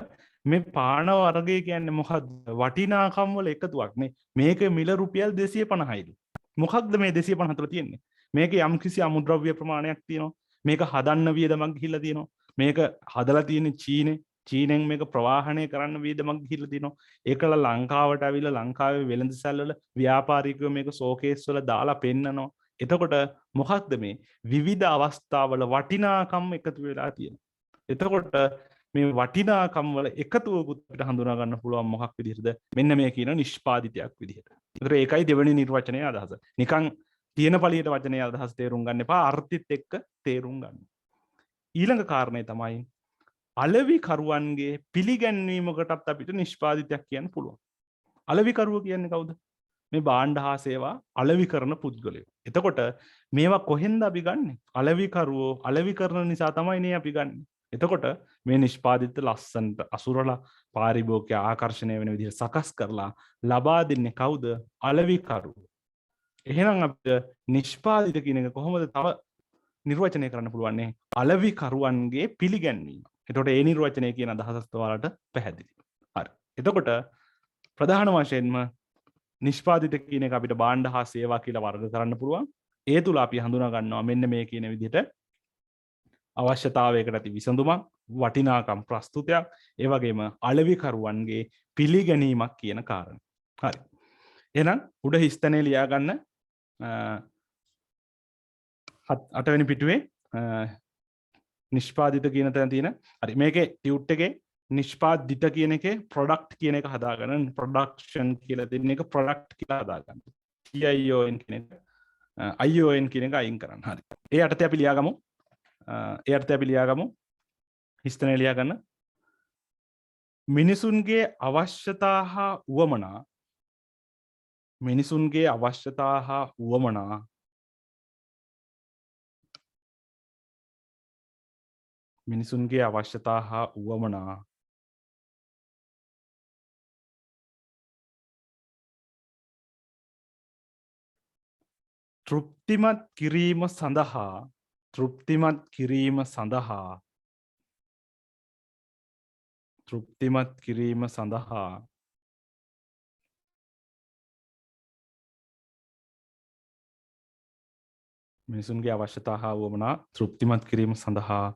මේ පාන වර්ගය කියන්නේ මොකද්ද? වටිනාකම් වල එකතුවක් නේ. මේක මිල රුපියල් 250යිලු. මොකක්ද මේ 250 තුළ තියෙන්නේ? මේකේ යම්කිසි අමුද්‍රව්‍ය ප්‍රමාණයක් තියෙනවා. මේක හදන්න වියදමක් ගිහිල්ලා තියෙනවා. මේක හදලා තියෙන්නේ චීනෙන් මේක ප්‍රවාහණය කරන්න වියදමක් ගිහිල්ලා තියෙනවා. ඒකල ලංකාවට ඇවිල්ලා ලංකාවේ වෙළඳ සැල්වල ව්‍යාපාරිකයෝ මේක ෂෝකේස් වල දාලා පෙන්නනවා. එතකොට මොකක්ද මේ විවිධ අවස්ථාවල වටිනාකම් එකතු වෙලා තියෙනවා. එතකොට මේ වටිනාකම් වල එකතුවකුත් අපිට හඳුනා ගන්න පුළුවන් මොකක් විදිහටද? මෙන්න මේ කියන නිෂ්පාදිතයක් විදිහට. ඒතර ඒකයි දෙවෙනි නිර්වචනයේ අදහස. නිකන් තියෙන පළියට වචනේ අදහස් තේරුම් ගන්න එපා, අර්ථිත් එක්ක තේරුම් ගන්න. ඊළඟ කාරණේ තමයි අලෙවිකරුවන්ගේ පිළිගැන්වීමකටත් අපිට නිෂ්පාදිතයක් කියන්න පුළුවන්. අලෙවිකරුව කියන්නේ කවුද? මේ භාණ්ඩ හා සේවා අලෙවි කරන පුද්ගලයෝ. එතකොට මේවා කොහෙන්ද අපි ගන්නෙ? අලෙවිකරුවෝ අලෙවි කරන නිසා තමයි නේ අපි ගන්නෙ. එතකොට මේ නිෂ්පාදිත ලස්සනට අසුරලා පාරිභෝගික ආකර්ෂණය වෙන විදිහට සකස් කරලා ලබා දෙන්නේ කවුද? අලෙවිකරුවෝ. එහෙනම් අපිට නිෂ්පාදිත කියන එක කොහොමද තව නිර්වචනය කරන්න පුළුවන්? අලෙවිකරුවන්ගේ පිළිගැන්වීම. එතකොට ඒ නිර්වචනය කියන අදහසත් ඔයාලට පැහැදිලි. හරි. එතකොට ප්‍රධාන වශයෙන්ම නිෂ්පාදිත කියන එක අපිට භාණ්ඩ හා සේවා කියලා වර්ග කරන්න පුළුවන්. ඒ තුල අපි හඳුනා ගන්නවා මෙන්න මේ කියන විදිහට අවශ්‍යතාවයකට ඇති විසඳුමක්, වටිනාකම් ප්‍රස්තුතයක්, ඒ වගේම අලෙවිකරුවන්ගේ පිළිගැනීමක් කියන කාරණා. හරි. එහෙනම් උඩ හිස්තැනේ ලියා ගන්න 8 වෙනි පිටුවේ නිෂ්පාදිත කියන තැන තියෙන. හරි. මේකේ ටියුට් එකේ නිෂ්පාදිත කියන එකේ ප්‍රොඩක්ට් කියන එක හදාගන්න. ප්‍රොඩක්ෂන් කියලා දෙන එක ප්‍රොඩක්ට් කියලා හදාගන්න. TION කියන එක ION කියන එක අයින් කරන්න. හරි. ඒ යටතේ අපි ලියාගමු ඒ අර්ථය අපි ලියා ගමු. හිස්තැනේ ලියා ගන්න. මිනිසුන්ගේ අවශ්‍යතා හා උවමනා මිනිසුන්ගේ අවශ්‍යතා හා උවමනා මිනිසුන්ගේ අවශ්‍යතා හා උවමනා තෘප්තිමත් කිරීම සඳහා තෘප්තිමත් කිරීම සඳහා තෘප්තිමත් කිරීම සඳහා මිනිසුන්ගේ අවශ්‍යතා හා වුවමනා තෘප්තිමත් කිරීම සඳහා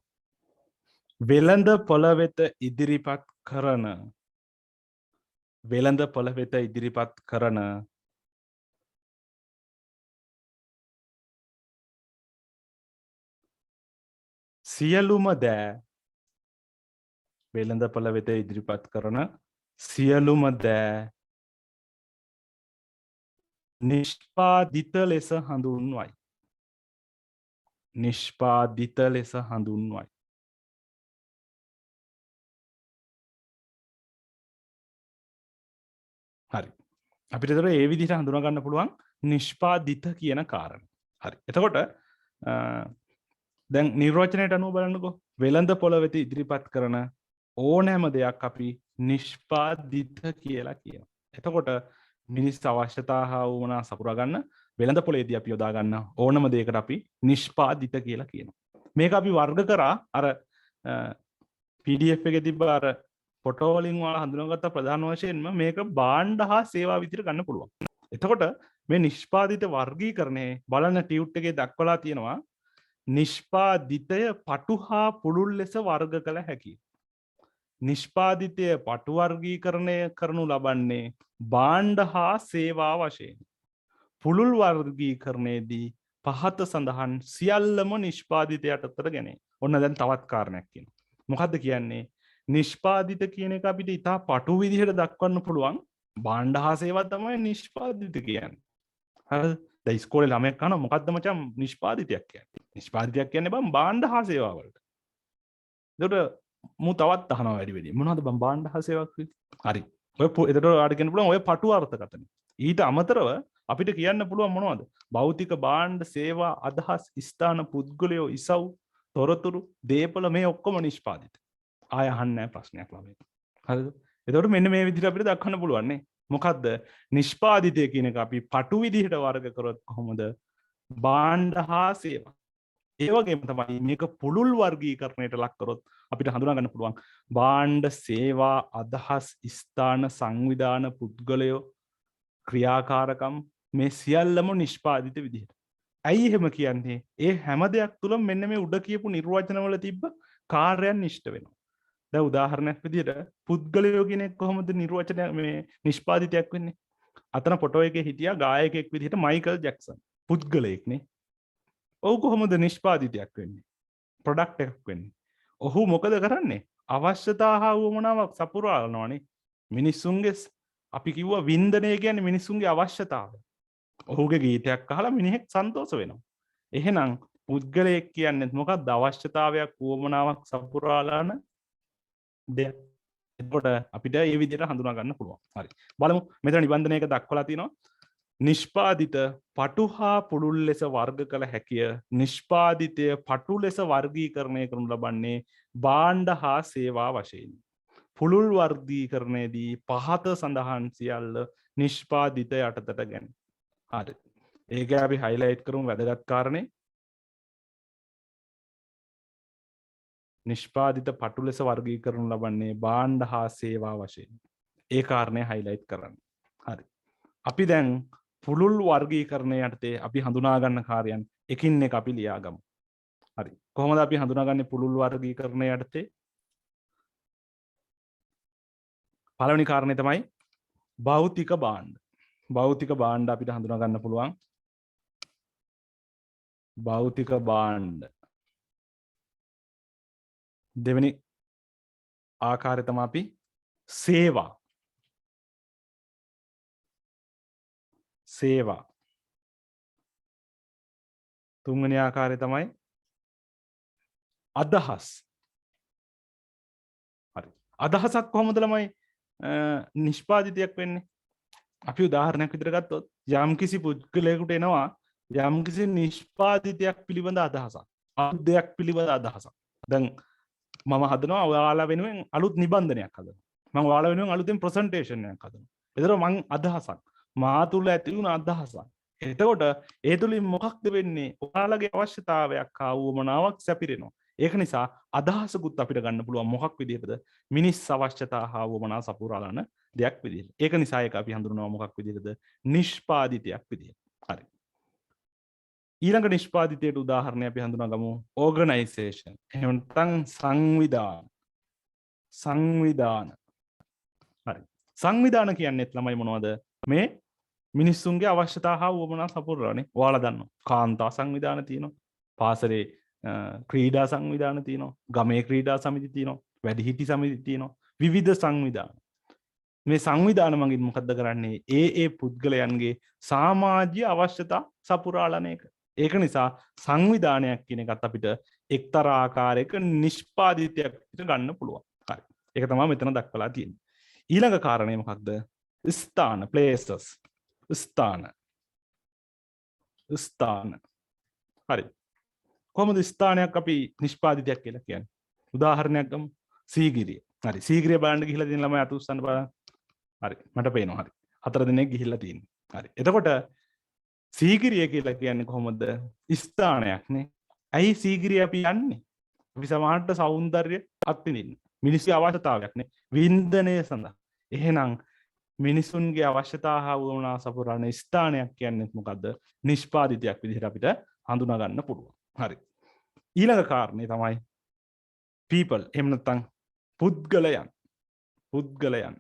වෙළඳ පොළ වෙත ඉදිරිපත් කරන වෙළඳ පොළ වෙත ඉදිරිපත් කරන සියලුම දෑ වෙළඳ පොළ වෙත ඉදිරිපත් කරන සියලුම දෑ නිෂ්පාදිත ලෙස හඳුන්වයි. නිෂ්පාදිත ලෙස හඳුන්වයි. හරි. අපිට ඒතර ඒ විදිහට හඳුනා ගන්න පුළුවන් නිෂ්පාදිත කියන කාරණය. හරි. එතකොට දැන් නිර්වචනයට අනුව බලන්නකෝ. වෙළඳ පොළ වෙත ඉදිරිපත් කරන ඕනෑම දෙයක් අපි නිෂ්පාදිත කියලා කියනවා. එතකොට මිනිස් අවශ්‍යතා හා වුණා සපුරා ගන්න වෙළඳ පොළේදී අපි යොදා ගන්න ඕනම දෙයකට අපි නිෂ්පාදිත කියලා කියනවා. මේක අපි වර්ග කරා අර PDF එකේ තිබ්බ අර ෆොටෝ වලින් ඔයාලා හඳුනාගත්ත ප්‍රධාන වශයෙන්ම මේක භාණ්ඩ හා සේවා විදිහට ගන්න පුළුවන්. එතකොට මේ නිෂ්පාදිත වර්ගීකරණය බලන ටියුට් එකේ දක්වලා තියෙනවා නිෂ්පාදිතය පටු හා පුළුල් ලෙස වර්ග කළ හැකියි. නිෂ්පාදිතය පටු වර්ගීකරණය කරනු ලබන්නේ භාණ්ඩ හා සේවා වශයෙන්. පුළුල් වර්ගීකරණයේදී පහත සඳහන් සියල්ලම නිෂ්පාදිතය යටතට ගැනේ. ඔන්න දැන් තවත් කාරණයක් කියනවා. මොකද්ද කියන්නේ? නිෂ්පාදිත කියන එක අපිට ඉතා පටු විදිහට දක්වන්න පුළුවන්. භාණ්ඩ හා සේවා තමයි නිෂ්පාදිත කියන්නේ. හරිද? දැන් ඉස්කෝලේ ළමයෙක් අහනවා මොකද්ද මචං නිෂ්පාදිතයක් කියන්නේ? නිෂ්පාදිතයක් කියන්නේ බං භාණ්ඩ හා සේවා වලට. එතකොට මු තවත් අහනවා වැඩි වැඩි. මොනවද බං භාණ්ඩ හා සේවා කියන්නේ? හරි. ඔය එතකොට ඔයාලට කියන්න පුළුවන් ඔය පටු අර්ථකථන. ඊට අමතරව අපිට කියන්න පුළුවන් මොනවද? භෞතික භාණ්ඩ සේවා අදහස් ස්ථාන පුද්ගලයෝ ඉසව් තොරතුරු දීපල මේ ඔක්කොම නිෂ්පාදිත. ආය අහන්නේ නැහැ ප්‍රශ්නයක් ළමයි. හරිද? එතකොට මෙන්න මේ විදිහට අපිට දක්වන්න පුළුවන් නේ. මොකද්ද? නිෂ්පාදිතය කියන එක අපි පටු විදිහට වර්ග කරොත් කොහොමද? භාණ්ඩ හා සේවා. ඒ වගේම තමයි මේක පුළුල් වර්ගීකරණයට ලක් කරොත් අපිට හඳුනා ගන්න පුළුවන් භාණ්ඩ සේවා අදහස් ස්ථාන සංවිධාන පුද්ගලයෝ ක්‍රියාකාරකම් මේ සියල්ලම නිෂ්පාදිත විදිහට. ඇයි එහෙම කියන්නේ? ඒ හැම දෙයක් තුලම මෙන්න මේ උඩ කියපු නිර්වචනවල තිබ්බ කාර්යයන් නිෂ්ට වෙනවා. දැන් උදාහරණයක් විදිහට පුද්ගලයෝ කියන එක කොහොමද නිර්වචන මේ නිෂ්පාදිතයක් වෙන්නේ? අතන ෆොටෝ එකේ හිටියා ගායකයෙක් විදිහට මයිකල් ජැක්සන්. පුද්ගලයෙක් නේ. ඔහු කොහොමද නිෂ්පාදිතයක් වෙන්නේ? ප්‍රොඩක්ට් එකක් වෙන්නේ. ඔහු මොකද කරන්නේ? අවශ්‍යතා හා වුවමනාවක් සපුරාලනවානේ. මිනිස්සුන්ගේ අපි කිව්වා වින්දනය කියන්නේ මිනිස්සුන්ගේ අවශ්‍යතාව. ඔහුගේ ගීතයක් අහලා මිනිහෙක් සන්තෝෂ වෙනවා. එහෙනම් පුද්ගලයෙක් කියන්නේ මොකක්ද? අවශ්‍යතාවයක් වුවමනාවක් සපුරාලන දෙයක්. එතකොට අපිට මේ විදිහට හඳුනා ගන්න පුළුවන්. හරි. බලමු මෙතන නිබන්ධනයක දක්වලා තියෙනවා නිෂ්පාදිත පටු හා පුළුල් ලෙස වර්ග කළ හැකිය. නිෂ්පාදිතය පටු ලෙස වර්ගීකරණය කරනු ලබන්නේ භාණ්ඩ හා සේවා වශයෙන්. පුළුල් වර්ගීකරණයේදී පහත සඳහන් සියල්ල නිෂ්පාදිත යටතට ගැනේ. හරි. ඒක අපි හයිලයිට් කරමු වැදගත් කාරණේ. නිෂ්පාදිත පටු ලෙස වර්ගීකරනු ලබන්නේ භාණ්ඩ හා සේවා වශයෙන්. ඒ කාරණය හයිලයිට් කරන්න. හරි. අපි දැන් පුළුල් වර්ගීකරණය යටතේ අපි හඳුනා ගන්න කාර්යයන් එකින් එක අපි ලියා ගමු. හරි. කොහොමද අපි හඳුනාගන්නේ පුළුල් වර්ගීකරණය යටතේ? පළවෙනි කාරණේ තමයි භෞතික භාණ්ඩ. භෞතික භාණ්ඩ අපිට හඳුනා ගන්න පුළුවන්. භෞතික භාණ්ඩ. දෙවෙනි ආකාරය තමයි අපි සේවා. සේවා. තුන්වෙනි ආකාරය තමයි අදහස්. හරි. අදහසක් කොහොමද ළමයි නිෂ්පාදිතයක් වෙන්නේ? අපි උදාහරණයක් විදිහට ගත්තොත් යම්කිසි පුද්ගලයෙකුට එනවා යම්කිසි නිෂ්පාදිතයක් පිළිබඳ අදහසක්. අලුත් දෙයක් පිළිබඳ අදහසක්. දැන් මම හදනවා ඔයාලා වෙනුවෙන් අලුත් නිබන්ධනයක් හදනවා. මම ඔයාලා වෙනුවෙන් අලුතෙන් ප්‍රසන්ටේෂන් එකක් හදනවා. ඒතර මං අදහසක්. මා තුල ඇති වුණ අදහසක්. එතකොට ඒ තුලින් මොකක්ද වෙන්නේ? ඔයාලගේ අවශ්‍යතාවයක් හා වුවමනාවක් සැපිරෙනවා. ඒක නිසා අදහසකුත් අපිට ගන්න පුළුවන් මොකක් විදිහටද? මිනිස් අවශ්‍යතා හා වුවමනා සපුරාලන දෙයක් විදිහට. ඒක නිසා ඒක අපි හඳුනනවා මොකක් විදිහටද? නිෂ්පාදිතයක් විදිහට. හරි. ඊළඟ නිෂ්පාදිතයට උදාහරණයක් අපි හඳුනාගමු ඕගනයිසේෂන්. එහෙම නැත්නම් සංවිධාන. සංවිධාන. හරි. සංවිධාන කියන්නේත් ළමයි මොනවද? මේ මිනිස්සුන්ගේ අවශ්‍යතා හා වුවමනා සපුරාලනේ. ඔයාලා දන්නවා. කාන්තා සංවිධාන තියෙනවා. පාසලේ ක්‍රීඩා සංවිධාන තියෙනවා. ගමේ ක්‍රීඩා සමිති තියෙනවා. වැඩිහිටි සමිති තියෙනවා. විවිධ සංවිධාන. මේ සංවිධාන මගින් මොකද්ද කරන්නේ? ඒ පුද්ගලයන්ගේ සමාජීය අවශ්‍යතා සපුරාලන එක. ඒක නිසා සංවිධානයක් කියන එකත් අපිට එක්තරා ආකාරයක නිෂ්පාදිතයක් විදිහට ගන්න පුළුවන්. හරි. ඒක තමයි මෙතන දක්වලා තියෙන්නේ. ඊළඟ කාරණය මොකක්ද? ස්ථාන, places. ස්ථාන. ස්ථාන. හරි. කොහොමද ස්ථානයක් අපි නිෂ්පාදිතයක් කියලා කියන්නේ? උදාහරණයක් ගමු. සීගිරිය. හරි. සීගිරිය බලන්න ගිහිල්ලා තියෙන ළමයි අත උස්සන්න බලන්න. හරි. මට පේනවා. හරි. 4 දිනක් ගිහිල්ලා තියෙනවා. හරි. එතකොට සීගිරිය කියලා කියන්නේ කොහොමද? ස්ථානයක් නේ. ඇයි සීගිරිය අපි යන්නේ? අපි සමහරට సౌందර්ය අත්විඳින්න. මිනිස්සුගේ අවශ්‍යතාවයක් නේ. වින්දනය සඳහා. එහෙනම් මිනිසුන්ගේ අවශ්‍යතා හා වුවමනා සපුරාලන ස්ථානයක් කියන්නේ මොකද්ද? නිෂ්පාදිතයක් විදිහට අපිට හඳුනා ගන්න පුළුවන්. හරි. ඊළඟ කාරණේ තමයි people. එහෙම නැත්නම් පුද්ගලයන්. පුද්ගලයන්.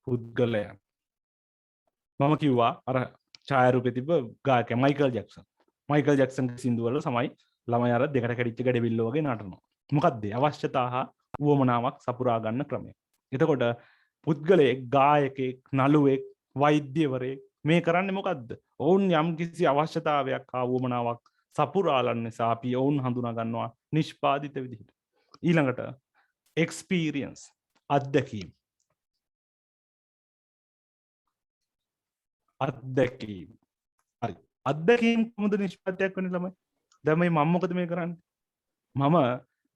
පුද්ගලයන්. මම කිව්වා අර ඡායාරූපේ තිබ්බ ගායකයා මයිකල් ජැක්සන්. මයිකල් ජැක්සන්ගේ සින්දු වල තමයි ළමයි අර දෙකට කැඩිච්ච ගැඩවිල්ල වගේ නටනවා. මොකද්ද? අවශ්‍යතා හා වුවමනාවක් සපුරා ගන්න ක්‍රමය. එතකොට පුද්ගලයෙක්, ගායකයෙක්, නළුවෙක්, වෛද්‍යවරයෙක් මේ කරන්නේ මොකද්ද? ඔවුන් යම්කිසි අවශ්‍යතාවයක් හා වුවමනාවක් සපුරාලන නිසා අපි ඔවුන් හඳුනා ගන්නවා නිෂ්පාදිත විදිහට. ඊළඟට experience, අත්දැකීම්. අත්දැකීම්. හරි. අත්දැකීම් කොහොමද නිෂ්පාදයක් වෙන්නේ ළමයි? දැන් මම මොකද මේ කරන්නේ?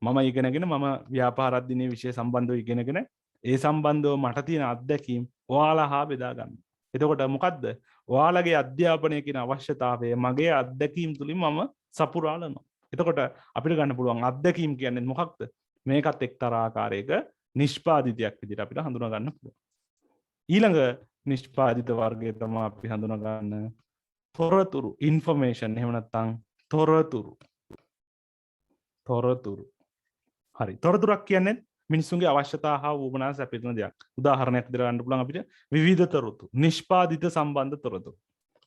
මම ඉගෙනගෙන මම ව්‍යාපාර අධ්‍යයනයේ විෂය සම්බන්ධව ඉගෙනගෙන ඒ සම්බන්ධව මට තියෙන අත්දැකීම් ඔයාලා හා බෙදා ගන්න. එතකොට මොකද්ද? ඔයාලගේ අධ්‍යාපනය කියන අවශ්‍යතාවය මගේ අත්දැකීම් තුලින් මම සපුරාලනවා. එතකොට අපිට ගන්න පුළුවන් අත්දැකීම් කියන්නේ මොකක්ද? මේකත් එක්තරා ආකාරයක නිෂ්පාදිතයක් විදිහට අපිට හඳුනා ගන්න පුළුවන්. ඊළඟ නිෂ්පාදිත වර්ගය තමයි අපි හඳුනා ගන්න තොරතුරු, information. එහෙම නැත්නම් තොරතුරු. තොරතුරු. හරි. තොරතුරක් කියන්නේ මිනිස්සුන්ගේ අවශ්‍යතා හා වුවමනා සැපිරෙන දෙයක්. උදාහරණයක් විදිහට ගන්න පුළුවන් අපිට විවිධ තොරතුරු, නිෂ්පාදිත සම්බන්ධ තොරතුරු.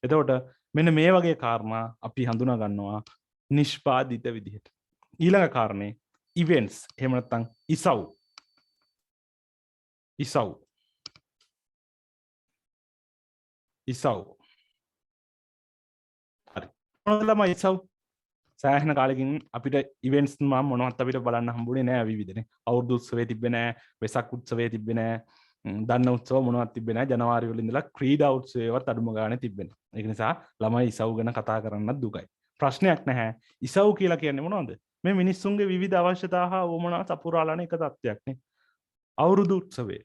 එතකොට මෙන්න මේ වගේ කාරණා අපි හඳුනා ගන්නවා නිෂ්පාදිත විදිහට. ඊළඟ කාරණේ events. එහෙම නැත්නම් ඉසව්. ඉසව්. ඉසව්. හරි. මොනවද ළමයි ඉසව්? සෑහෙන කාලෙකින් අපිට ඉවෙන්ට්ස් මොනවත් අපිට බලන්න හම්බුනේ නෑ විවිධනේ. අවුරුදු උත්සවය තිබ්බේ නෑ, වෙසක් උත්සවය තිබ්බේ නෑ, දන්න උත්සව මොනවත් තිබ්බේ නෑ. ජනවාරි වල ඉඳලා ක්‍රීඩා උත්සවයවත් අඩුම ගානේ තිබ්බේ නෑ. ඒක නිසා ළමයි ඉසව් ගැන කතා කරන්නත් දුකයි. ප්‍රශ්නයක් නැහැ. ඉසව් කියලා කියන්නේ මොනවද? මේ මිනිස්සුන්ගේ විවිධ අවශ්‍යතා හා වුවමනා සපුරාලන එක තත්ත්වයක් නේ. අවුරුදු උත්සවය.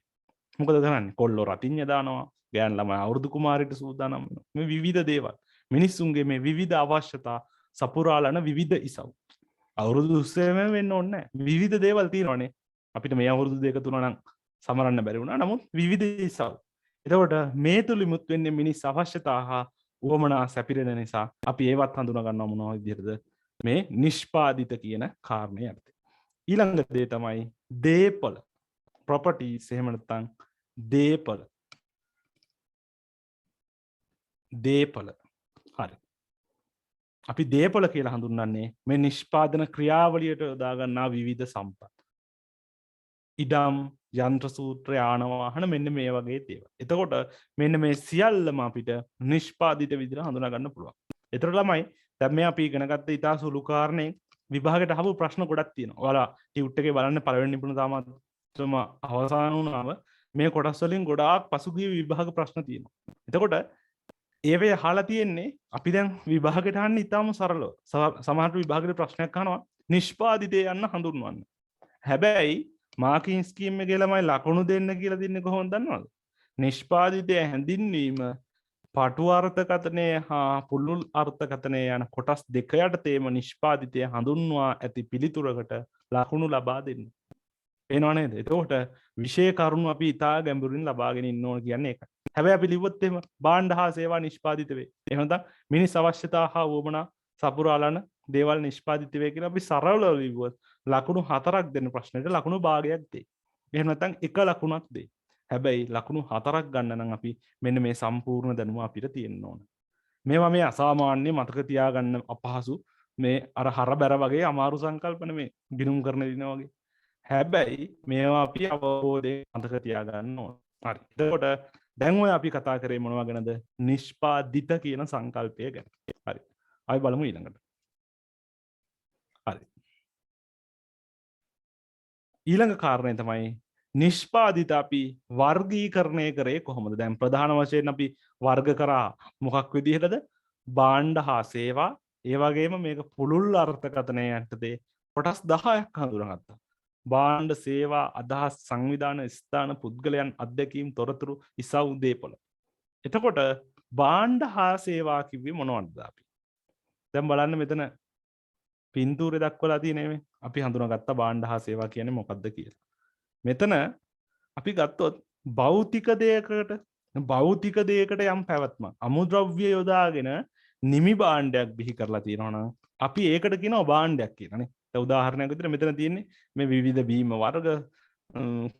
මොකද කරන්නේ? කොල්ලෝ රතින් යදානවා. ගෑන් ළමයි අවුරුදු කුමාරයට සූදානම් වෙනවා. මේ විවිධ දේවල්. මිනිස්සුන්ගේ මේ විවිධ අවශ්‍යතා සපුරාලන විවිධ ඉසව්. අවුරුදු උත්සවයම වෙන්න ඕනේ නැහැ. විවිධ දේවල් තියෙනවානේ. අපිට මේ අවුරුදු දෙක තුන නම් සමරන්න බැරි වුණා. නමුත් විවිධ ඉසව්. එතකොට මේ තුලිමුත් වෙන්නේ මිනිස් අවශ්‍යතා හා උවමනා සැපිරෙන නිසා අපි ඒවත් හඳුනා ගන්නවා මොනවා විදිහටද? මේ නිෂ්පාදිත කියන කාරණේ යටතේ. ඊළඟ දේ තමයි දේපල. properties. එහෙම නැත්නම් දේපල. දේපල. හරි. අපි දේපල කියලා හඳුන්වන්නේ මේ නිෂ්පාදන ක්‍රියාවලියට යොදා ගන්නා විවිධ සම්පත්. ඉඩම්, යන්ත්‍ර සූත්‍ර, යාන වාහන මෙන්න මේ වගේ දේවල්. එතකොට මෙන්න මේ සියල්ලම අපිට නිෂ්පාදිත විදිහට හඳුනා ගන්න පුළුවන්. ඒතර ළමයි දැන් මේ අපි ඉගෙන ගත්ත ඉතා සුළු කාරණේ විභාගයට අහපු ප්‍රශ්න ගොඩක් තියෙනවා. ඔයාලා ටියුට් එකේ බලන්න පළවෙනි නිපුණ තාමත්ම අවසන් වුණාම මේ කොටස් වලින් ගොඩාක් පසුගිය විභාග ප්‍රශ්න තියෙනවා. එතකොට ඒවේ අහලා තියෙන්නේ අපි දැන් විභාගයට අහන්න ඉතාම සරලව. සමහර විභාගයේ ප්‍රශ්නයක් අහනවා නිෂ්පාදිතය යන්න හඳුන්වන්න. හැබැයි මාකින් ස්කීම් එකේ ළමයි ලකුණු දෙන්න කියලා දෙන්නේ කොහොමද දන්නවද? නිෂ්පාදිතය හැඳින්වීම පටු අර්ථකථනය හා පුළුල් අර්ථකථනය යන කොටස් දෙක යටතේම නිෂ්පාදිතය හඳුන්වා ඇති පිළිතුරකට ලකුණු ලබා දෙන්න. පේනව නේද? එතකොට විෂය කරුණු අපි ඉතා ගැඹුරින් ලබාගෙන ඉන්න ඕන කියන්නේ ඒකයි. හැබැයි අපි ලිව්වොත් එහෙම භාණ්ඩ හා සේවා නිෂ්පාදිත වේ. එහෙම නැත්නම් මිනිස් අවශ්‍යතා හා වුවමනා සපුරාලන දේවල් නිෂ්පාදිත වේ කියලා අපි සරලව ලිව්වොත් ලකුණු 4ක් දෙන ප්‍රශ්නෙට ලකුණු භාගයක් දෙයි. එහෙම නැත්නම් එක ලකුණක් දෙයි. හැබැයි ලකුණු 4ක් ගන්න නම් අපි මෙන්න මේ සම්පූර්ණ දැනුම අපිට තියෙන්න ඕන. මේවා මේ අසාමාන්‍ය මතක තියාගන්න අපහසු මේ අර හරබැර වගේ අමාරු සංකල්පන මේ ගිනුම් කරන දින වගේ. හැබැයි මේවා අපි අවබෝධයෙන් මතක තියාගන්න ඕන. හරි. එතකොට දැන් ඔය අපි කතා කරේ මොනවා ගැනද? නිෂ්පාදිත කියන සංකල්පය ගැන. හරි. අපි බලමු ඊළඟට. හරි. ඊළඟ කාරණය තමයි නිෂ්පාදිත අපි වර්ගීකරණය කරේ කොහොමද? දැන් ප්‍රධාන වශයෙන් අපි වර්ග කරා මොකක් විදිහටද? භාණ්ඩ හා සේවා, ඒ වගේම මේක පුළුල් අර්ථකථනය යටතේ කොටස් 10ක් හඳුනාගත්තා. භාණ්ඩ, සේවා, අදහස්, සංවිධාන, ස්ථාන, පුද්ගලයන්, අත්දැකීම්, තොරතුරු, ඉසව්, දේපොළ. එතකොට භාණ්ඩ හා සේවා කිව්වේ මොනවද අපි? දැන් බලන්න මෙතන පින්තූරේ දක්වලා තියෙන්නේ මේ. අපි හඳුනාගත්ත භාණ්ඩ හා සේවා කියන්නේ මොකක්ද කියලා. මෙතන අපි ගත්තොත් භෞතික දෙයකට යම් පැවැත්මක් අමුද්‍රව්‍ය යොදාගෙන නිමි භාණ්ඩයක් බිහි කරලා තියෙනවා නම් අපි ඒකට කියනවා භාණ්ඩයක් කියලානේ. දැන් උදාහරණයක් විදිහට මෙතන තියෙන්නේ මේ විවිධ බීම වර්ග,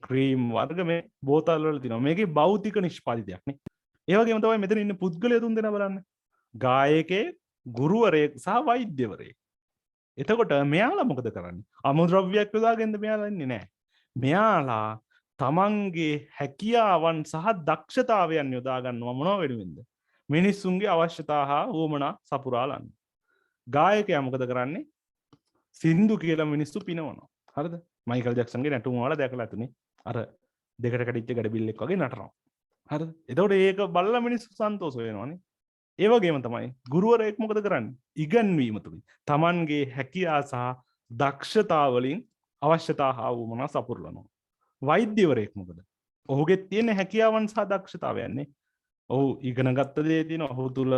ක්‍රීම් වර්ග මේ බෝතල් වල තියෙනවා. මේකේ භෞතික නිෂ්පාදිතයක් නේ. ඒ වගේම තමයි මෙතන ඉන්න පුද්ගලයා තුන් දෙනා බලන්න. ගායකයෙක්, ගුරුවරයෙක් සහ වෛද්‍යවරයෙක්. එතකොට මෙයාලා මොකද කරන්නේ? අමුද්‍රව්‍යයක් යොදාගෙනද මෙයාලා ඉන්නේ නැහැ. මෙයාලා තමන්ගේ හැකියාවන් සහ දක්ෂතාවයන් යොදා ගන්නවා මොනව වෙනුවෙන්ද? මිනිස්සුන්ගේ අවශ්‍යතා හා වුවමනා සපුරාලන්න. ගායකයා මොකද කරන්නේ? සින්දු කියලා මිනිස්සු පිනවනවා. හරිද? මයිකල් ජැක්සන්ගේ නැටුම් වල දැකලා ඇතුනේ. අර දෙකට කැඩිච්ච ගඩබිල්ලෙක් වගේ නටනවා. හරිද? එතකොට ඒක බලලා මිනිස්සු සන්තෝෂ වෙනවානේ. ඒ වගේම තමයි ගුරුවරයෙක් මොකද කරන්නේ? ඉගන්වීම තුලින් තමන්ගේ හැකියාව සහ දක්ෂතා වලින් අවශ්‍යතා හා වුවමනා සපුරලනවා. වෛද්‍යවරයෙක් මොකද? ඔහුගේ තියෙන හැකියාවන් සහ දක්ෂතාවයන්නේ. ඔහු ඉගෙන ගත්ත දේ තියෙනවා. ඔහු තුල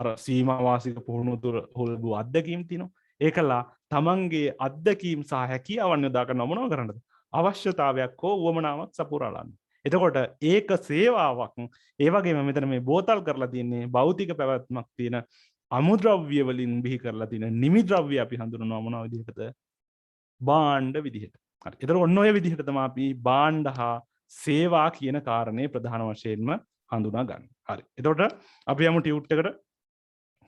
අර සීමා වාසික පුහුණුව තුල ඔහු ලැබුව අත්දැකීම් තියෙනවා. ඒකලා තමන්ගේ අත්දැකීම් සහ හැකියාවන් යොදා ගන්න මොනව කරන්නද? අවශ්‍යතාවයක් හෝ වුවමනාවක් සපුරාලන්න. එතකොට ඒක සේවාවක්. ඒ වගේම මෙතන මේ බෝතල් කරලා තියෙන්නේ භෞතික පැවැත්මක් තියෙන අමුද්‍රව්‍ය වලින් බිහි කරලා තියෙන නිමි ද්‍රව්‍ය අපි හඳුනනවා මොන විදිහටද? භාණ්ඩ විදිහට. හරි. එතකොට ඔන්න ඔය විදිහට තමයි අපි භාණ්ඩ හා සේවා කියන කාරණේ ප්‍රධාන වශයෙන්ම හඳුනා ගන්න. හරි. එතකොට අපි යමු ටියුට් එකට.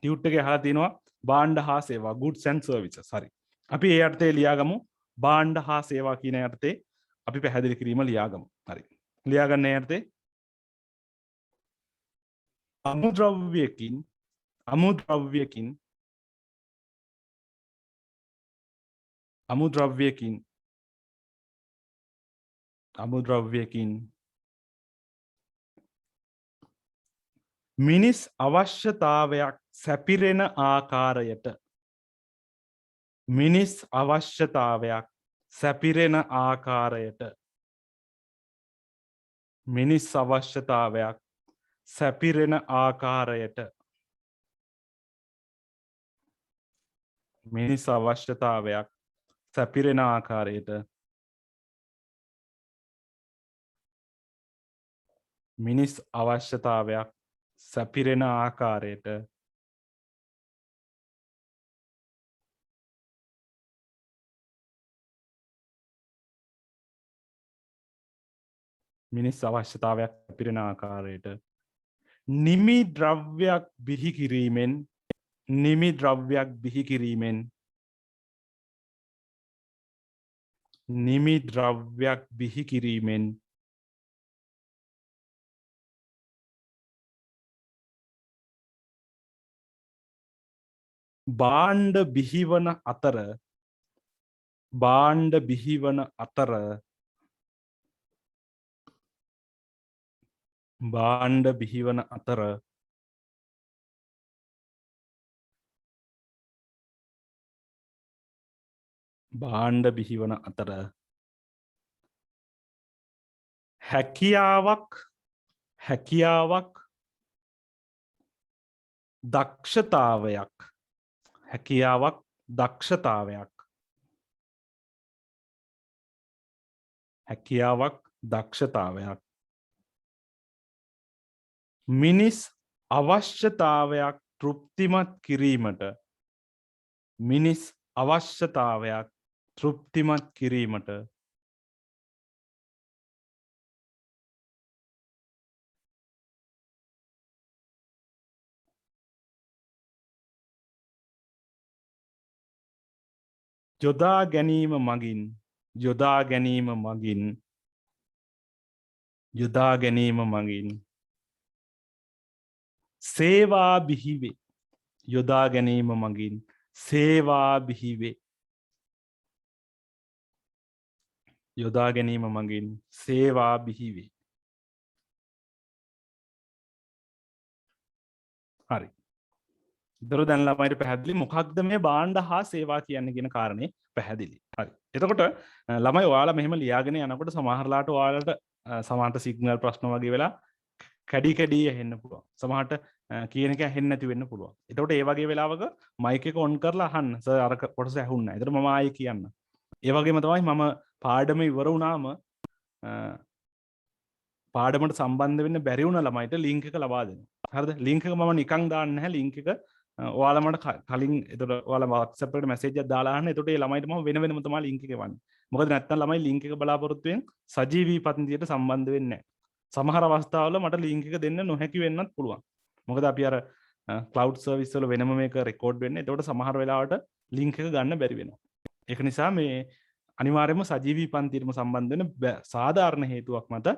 ටියුට් එකේ අහලා තියෙනවා භාණ්ඩ හා සේවා goods and services. හරි. අපි ඒ අර්ථය ලියාගමු. භාණ්ඩ හා සේවා කියන අර්ථේ අපි පැහැදිලි කිරීම ලියාගමු. හරි. ලියාගන්න යටතේ අමුද්‍රව්‍යකින් මිනිස් අවශ්‍යතාවයක් සැපිරෙන ආකාරයට නිමි ද්‍රව්‍යයක් බිහි කිරීමෙන් බාණ්ඩ බිහිවන අතර බාණ්ඩ බිහිවන අතර බාණ්ඩ බිහිවන අතර බාණ්ඩ බිහිවන අතර හැකියාවක් දක්ෂතාවයක් හැකියාවක් දක්ෂතාවයක් හැකියාවක් දක්ෂතාවයක් මිනිස් අවශ්‍යතාවයක් තෘප්තිමත් කිරීමට මිනිස් අවශ්‍යතාවයක් තෘප්තිමත් කිරීමට යොදා ගැනීම මගින් යොදා ගැනීම මගින් යොදා ගැනීම මගින් සේවා බිහිවේ යොදා ගැනීම මගින් සේවා බිහිවේ යොදා ගැනීම මගින් සේවා බිහිවේ හරි දර දැන් ළමයිට පැහැදිලි මොකක්ද මේ බාණ්ඩ හා සේවා කියන්නේ කියන කාරණේ පැහැදිලි. හරි. එතකොට ළමයි ඔයාලා මෙහෙම ලියාගෙන යනකොට සමහරලාට ඔයාලට සමහරට සිග්නල් ප්‍රශ්න වගේ වෙලා කැඩි කැඩි ඇහෙන්න පුළුවන්. සමහරට කියන එක ඇහෙන්නේ නැති වෙන්න පුළුවන්. එතකොට ඒ වගේ වෙලාවක මයික් එක ඔන් කරලා අහන්න. සර් අර කොටස ඇහුන්නේ නැහැ. එතකොට මම ආයේ කියන්න. ඒ වගේම තමයි මම පාඩම ඉවර වුණාම පාඩමට සම්බන්ධ වෙන්න බැරි වුණ ළමයිට ලින්ක් එක ලබා දෙනවා. හරිද? ලින්ක් එක මම නිකන් දාන්නේ නැහැ. ලින්ක් එක ඔයාලා මට කලින් එතකොට ඔයාලා WhatsApp එකට මැසේජ් එකක් දාලා අහන්න. එතකොට ඒ ළමයිට මම වෙන වෙනම තමයි ලින්ක් එක එවන්නේ. මොකද නැත්තම් ළමයි ලින්ක් එක බලාපොරොත්තු වෙන සජීවී පන්තියට සම්බන්ධ වෙන්නේ නැහැ. සමහර අවස්ථාවල මට ලින්ක් එක දෙන්න නොහැකි වෙන්නත් පුළුවන්. මොකද අපි අර ක්ලවුඩ් සර්විස් වල වෙනම මේක රෙකෝඩ් වෙන්නේ. එතකොට සමහර වෙලාවට ලින්ක් එක ගන්න බැරි වෙනවා. ඒක නිසා මේ අනිවාර්යයෙන්ම සජීවී පන්තියටම සම්බන්ධ වෙන සාධාරණ හේතුවක් මත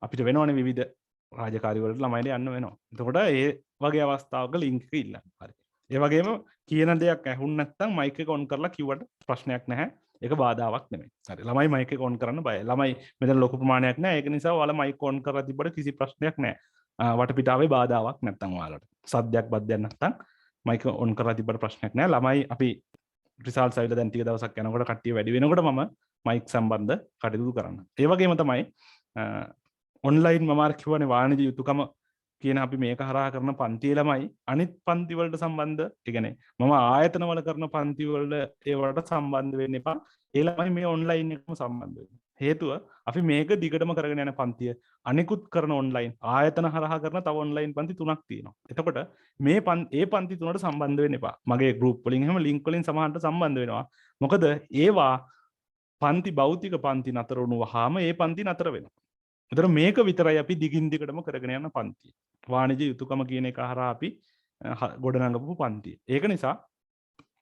අපිට වෙනවනේ විවිධ රාජකාරි වලට ළමයිට යන්න වෙනවා. එතකොට ඒ වගේ අවස්ථාවක ලින්ක් එක ඉල්ලන්න. හරි. ඒ වගේම කියන දෙයක් ඇහුන්නේ නැත්නම් මයික් එක ඔන් කරලා කිව්වට ප්‍රශ්නයක් නැහැ. ඒක බාධාවක් නෙමෙයි. හරි. ළමයි මයික් එක ඔන් කරන්න බයයි. ළමයි මෙතන ලොකු ප්‍රමාණයක් නැහැ. ඒක නිසා ඔයාලා මයික් ඔන් කරලා තිබ්බට කිසි ප්‍රශ්නයක් නැහැ. වටපිටාවේ බාධාවක් නැත්නම් ඔයාලට. සද්දයක් බද්දයක් නැත්නම් මයික් ඔන් කරලා තිබ්බට ප්‍රශ්නයක් නැහැ. ළමයි අපි රිසල්ට්ස් ආවිලා දැන් ටික දවසක් යනකොට කට්ටිය වැඩි වෙනකොට මම මයික් සම්බන්ධ කටයුතු කරන්න. ඒ වගේම තමයි ඔන්ලයින් මම අර කියවනේ වාණිජ යුතුයකම කියන අපි මේක හරහා කරන පන්තියේ ළමයි අනිත් පන්ති වලට සම්බන්ධ ඒ කියන්නේ මම ආයතන වල කරන පන්ති වල ඒවට සම්බන්ධ වෙන්න එපා. ඒ ළමයි මේ ඔන්ලයින් එකම සම්බන්ධ වෙන්න. හේතුව අපි මේක දිගටම කරගෙන යන පන්තිය අනිකුත් කරන ඔන්ලයින් ආයතන හරහා කරන තව ඔන්ලයින් පන්ති 3ක් තියෙනවා. එතකොට මේ ඒ පන්ති තුනට සම්බන්ධ වෙන්න එපා. මගේ ගෲප් වලින් එහෙම ලින්ක් වලින් සමහරට සම්බන්ධ වෙනවා. මොකද ඒවා පන්ති භෞතික පන්ති නතර වුණාම ඒ පන්ති නතර වෙනවා. එතන මේක විතරයි අපි දිගින් දිගටම කරගෙන යන පන්තිය. වාණිජ යුතුයකම කියන එක හරහා අපි ගොඩනගපු පන්තිය. ඒක නිසා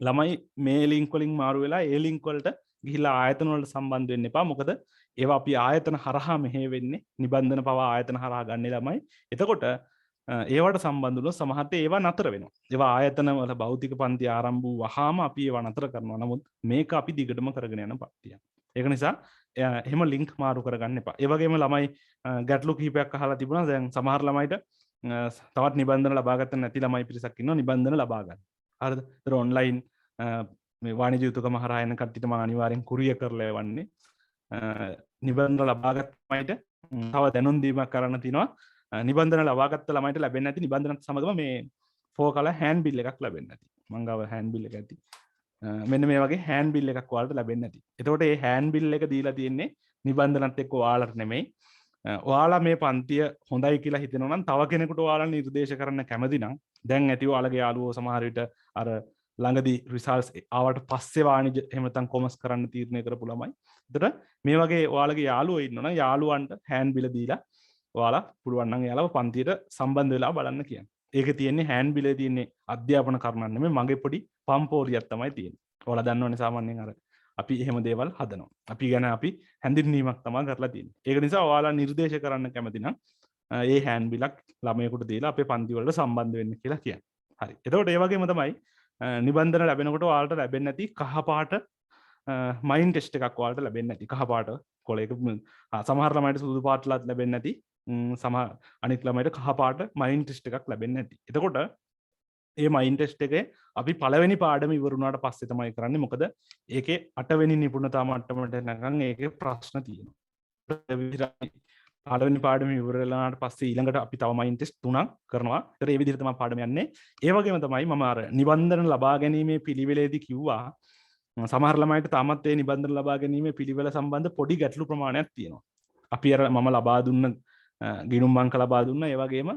ළමයි මේ ලින්ක් වලින් මාරු වෙලා ඒ ලින්ක් වලට ගිහිලා ආයතන වලට සම්බන්ධ වෙන්න එපා. මොකද ඒවා අපි ආයතන හරහා මෙහෙ වෙන්නේ. නිබන්ධන පවා ආයතන හරහා ගන්න ළමයි. එතකොට ඒවට සම්බන්ධ වුණොත් සමහරට ඒවා නතර වෙනවා. ඒවා ආයතන වල භෞතික පන්ති ආරම්භ වුවාම අපි ඒවා නතර කරනවා. නමුත් මේක අපි දිගටම කරගෙන යන පන්තියක්. ඒක නිසා එහෙම ලින්ක් මාරු කරගන්න එපා. ඒ වගේම ළමයි ගැටලු කිහිපයක් අහලා තිබුණා. දැන් සමහර ළමයිට තවත් නිබන්ධන ලබා ගන්න නැති ළමයි පිරිසක් ඉන්නවා නිබන්ධන ලබා ගන්න. හරිද? ඒතර ඔන්ලයින් මේ වාණිජ යුතුයකම හරහා එන කට්ටියට මම අනිවාර්යෙන් කුරියර් කරලා එවන්නේ. නිබන්ධන ලබාගත් ළමයිට තව දැනුම් දීමක් කරන්න තියෙනවා. නිබන්ධන ලබාගත් ළමයිට ලැබෙන්නේ නැති නිබන්ධනත් සමගම මේ 4 කලර් හෑන්ඩ් බිල් එකක් ලැබෙන්නේ නැති. මං ගාව හෑන්ඩ් බිල් එක ඇති. මෙන්න මේ වගේ හෑන්ඩ් බිල් එකක් ඔයාලට ලැබෙන්නේ නැති. එතකොට මේ හෑන්ඩ් බිල් එක දීලා තියෙන්නේ නිබන්ධනත් එක්ක ඔයාලට නෙමෙයි. ඔයාලා මේ පන්තිය හොඳයි කියලා හිතෙනවා නම් තව කෙනෙකුට ඔයාලා නිර්දේශ කරන්න කැමති නම් දැන් ඇති ඔයාලගේ යාළුවෝ සමහර විට අර ළඟදී රිසල්ට්ස් ආවට පස්සේ වාණිජ එහෙම නැත්නම් කොමර්ස් කරන්න තීරණය කරපු ළමයි. එතකොට මේ වගේ ඔයාලගේ යාළුවෝ ඉන්නවනම් යාළුවන්ට හෑන්ඩ් බිල දීලා ඔයාලා පුළුවන් නම් එයාලව පන්තියට සම්බන්ධ වෙලා බලන්න කියන්න. ඒක තියෙන්නේ හෑන්ඩ් බිලේ තියෙන්නේ අධ්‍යාපන කරුණක් නෙමෙයි මගේ පොඩි පම්පෝරියක් තමයි තියෙන්නේ. ඔයාලා දන්නවනේ සාමාන්‍යයෙන් අර අපි එහෙම දේවල් හදනවා. අපි ගැන අපි හැඳින්වීමක් තමයි කරලා තියෙන්නේ. ඒක නිසා ඔයාලා නිර්දේශ කරන්න කැමති නම් ඒ හෑන්ඩ් බිලක් ළමයෙකුට දීලා අපේ පන්ති වලට සම්බන්ධ වෙන්න කියලා කියන්නේ. හරි. එතකොට ඒ වගේම තමයි නිබන්ධන ලැබෙනකොට ඔයාලට ලැබෙන්නේ නැති කහ පාට මයින් ටෙස්ට් එකක් ඔයාලට ලැබෙන්නේ නැති කහ පාට කොලයක සමහර ළමයිට සුදු පාටලත් ලැබෙන්නේ නැති සමහර අනිත් ළමයිට කහ පාට මයින් ටෙස්ට් එකක් ලැබෙන්නේ නැති. එතකොට ඒ මයින් ටෙස්ට් එකේ අපි පළවෙනි පාඩම ඉවර වුණාට පස්සේ තමයි කරන්නේ. මොකද ඒකේ 8 වෙනි නිපුණතා මට්ටමට එනකන් ඒකේ ප්‍රශ්න තියෙනවා. පළවෙනි පාඩම ඉවර වෙලාට පස්සේ ඊළඟට අපි තව මයින් ටෙස්ට් 3ක් කරනවා. ඒතර ඒ විදිහට තමයි පාඩම යන්නේ. ඒ වගේම තමයි මම අර නිබන්ධන ලබා ගැනීමේ පිළිවෙලේදී කිව්වා සමහර ළමයිට තාමත් ඒ නිබන්ධන ලබා ගැනීමේ පිළිවෙල සම්බන්ධ පොඩි ගැටලු ප්‍රමාණයක් තියෙනවා. අපි අර මම ලබා දුන්න ගිණුම් අංක ලබා දුන්නා. ඒ වගේම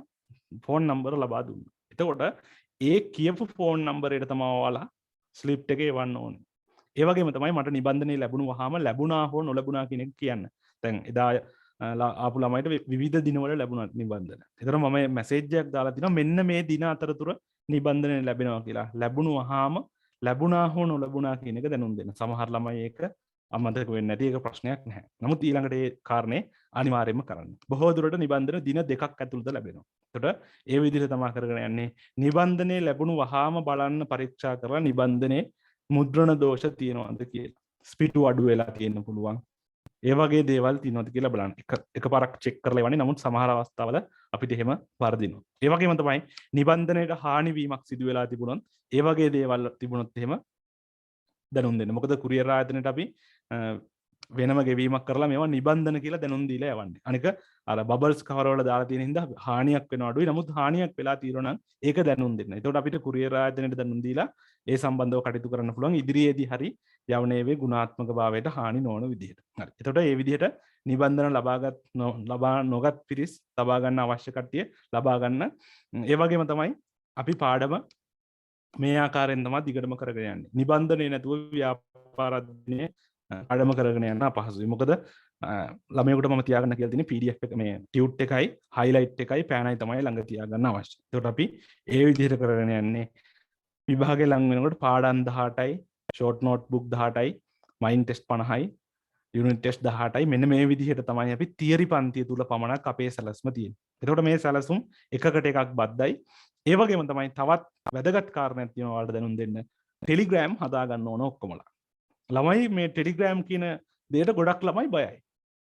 ෆෝන් නම්බර ලබා දුන්නා. එතකොට ඒ කියපු ෆෝන් නම්බරයට තමයි ඔයාලා ස්ලිප් එකේ එවන්න ඕනේ. ඒ වගේම තමයි මට නිබන්ධනේ ලැබුණු වහාම ලැබුණා හෝ නොලැබුණා කියන එක කියන්න. දැන් එදා ආපු ළමයිට විවිධ දිනවල ලැබුණා නිබන්ධන. ඒතර මම මැසේජ් එකක් දාලා තිනවා මෙන්න මේ දින අතරතුර නිබන්ධන ලැබෙනවා කියලා. ලැබුණු වහාම ලැබුණා හෝ නොලැබුණා කියන එක දැනුම් දෙන්න. සමහර ළමයි ඒක අමතක වෙන්නේ නැති ඒක ප්‍රශ්නයක් නැහැ. නමුත් ඊළඟට ඒ කාරණේ අනිවාර්යයෙන්ම කරන්න. බොහෝ දුරට නිබන්ධන දින 2ක් ඇතුළත ලැබෙනවා. එතකොට ඒ විදිහට තමයි කරගෙන යන්නේ. නිබන්ධනේ ලැබුණු වහාම බලන්න පරීක්ෂා කරලා නිබන්ධනේ මුද්‍රණ දෝෂ තියෙනවද කියලා. ස්පීඩ් අඩු වෙලා තියෙන්න පුළුවන්. ඒ වගේ දේවල් තියෙනවද කියලා බලන්න. එකපාරක් චෙක් කරලා ඉවන්නේ. නමුත් සමහර අවස්ථාවල අපිට එහෙම වර්ධිනවා. ඒ වගේම තමයි නිබන්ධනයට හානි වීමක් සිදු වෙලා තිබුණොත් ඒ වගේ දේවල් තිබුණොත් එහෙම දැනුම් දෙන්න. මොකද කුරියර් ආයතනයට අපි වෙනම ගෙවීමක් කරලා මේවා නිබන්ධන කියලා දැනුම් දීලා යවන්නේ. අනික අර බබල්ස් කවර වල දාලා තියෙන හින්දා හානියක් වෙනව අඩුයි. නමුත් හානියක් වෙලා තියෙනවා නම් ඒක දැනුම් දෙන්න. එතකොට අපිට කුරියර් ආයතනයට දැනුම් දීලා ඒ සම්බන්ධව කටයුතු කරන්න පුළුවන්. ඉදිරියේදී හරි යවණේවේ ගුණාත්මක භාවයට හානි නොවන විදිහට. හරි. එතකොට මේ විදිහට නිබන්ධන ලබා නොගත් පිරිස් ලබා ගන්න අවශ්‍ය කට්ටිය ලබා ගන්න. ඒ වගේම තමයි අපි පාඩම මේ ආකාරයෙන් තමයි දිගටම කරගෙන යන්නේ. නිබන්ධනේ නැතුව ව්‍යාපාරඥය පාඩම කරගෙන යන්න අපහසුයි. මොකද ළමයෙකුට මම තියාගන්න කියලා තියෙන්නේ PDF එක මේ ටියුට් එකයි highlight එකයි පෑනයි තමයි ළඟ තියාගන්න අවශ්‍ය. ඒකට අපි ඒ විදිහට කරගෙන යන්නේ. විභාගේ ලඟ වෙනකොට පාඩම් 18යි, short notebook 18යි, mind test 50යි, unit test 18යි. මෙන්න මේ විදිහට තමයි අපි theory පන්තිය තුල පමණක් අපේ සැලැස්ම තියෙන්නේ. එතකොට මේ සැලසුම් එකකට එකක් බද්ධයි. ඒ වගේම තමයි තවත් වැදගත් කාරණයක් තියෙනවා ඔයාලට දැනුම් දෙන්න. Telegram හදා ගන්න ඕන ඔක්කොමලා. ළමයි මේ ටෙලිග්‍රෑම් කියන දෙයට ගොඩක් ළමයි බයයි.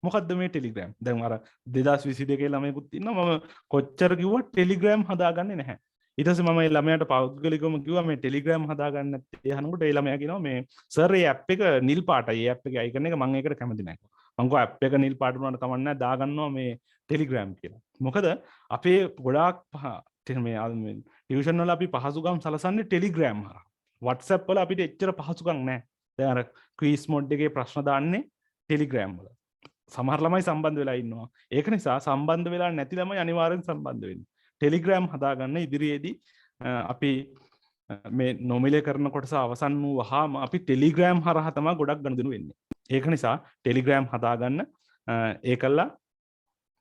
මොකද්ද මේ ටෙලිග්‍රෑම්? දැන් අර 2022 ළමයෙකුත් ඉන්නවා මම කොච්චර කිව්වත් ටෙලිග්‍රෑම් හදාගන්නේ නැහැ. ඊට පස්සේ මම ඒ ළමයාට පෞද්ගලිකවම කිව්වා මේ ටෙලිග්‍රෑම් හදාගන්න නැත්තේ අහනකොට ඒ ළමයා කියනවා මේ සර් ඒ ඇප් එක නිල් පාටයි. ඒ ඇප් එක අයිකන් එක මම ඒකට කැමති නැහැ. මම කිව්වා ඇප් එක නිල් පාට වුණාට කමක් නැහැ දාගන්නවා මේ ටෙලිග්‍රෑම් කියලා. මොකද අපේ ගොඩාක් මේ ටියුෂන් වල අපි පහසුකම් සලසන්නේ ටෙලිග්‍රෑම් හරහා. WhatsApp වල අපිට එච්චර පහසුකම් නැහැ. දැන් අර ක්වීස් මොඩ් එකේ ප්‍රශ්න දාන්නේ ටෙලිග්‍රෑම් වල. සමහර ළමයි සම්බන්ධ වෙලා ඉන්නවා. ඒක නිසා සම්බන්ධ වෙලා නැති ළමයි අනිවාර්යෙන් සම්බන්ධ වෙන්න. ටෙලිග්‍රෑම් හදාගන්න ඉදිරියේදී අපි මේ නොමිලේ කරන කොටස අවසන් වූ වහාම අපි ටෙලිග්‍රෑම් හරහා තමයි ගොඩක් ගනුදෙනු වෙන්නේ. ඒක නිසා ටෙලිග්‍රෑම් හදාගන්න ඒකල්ලා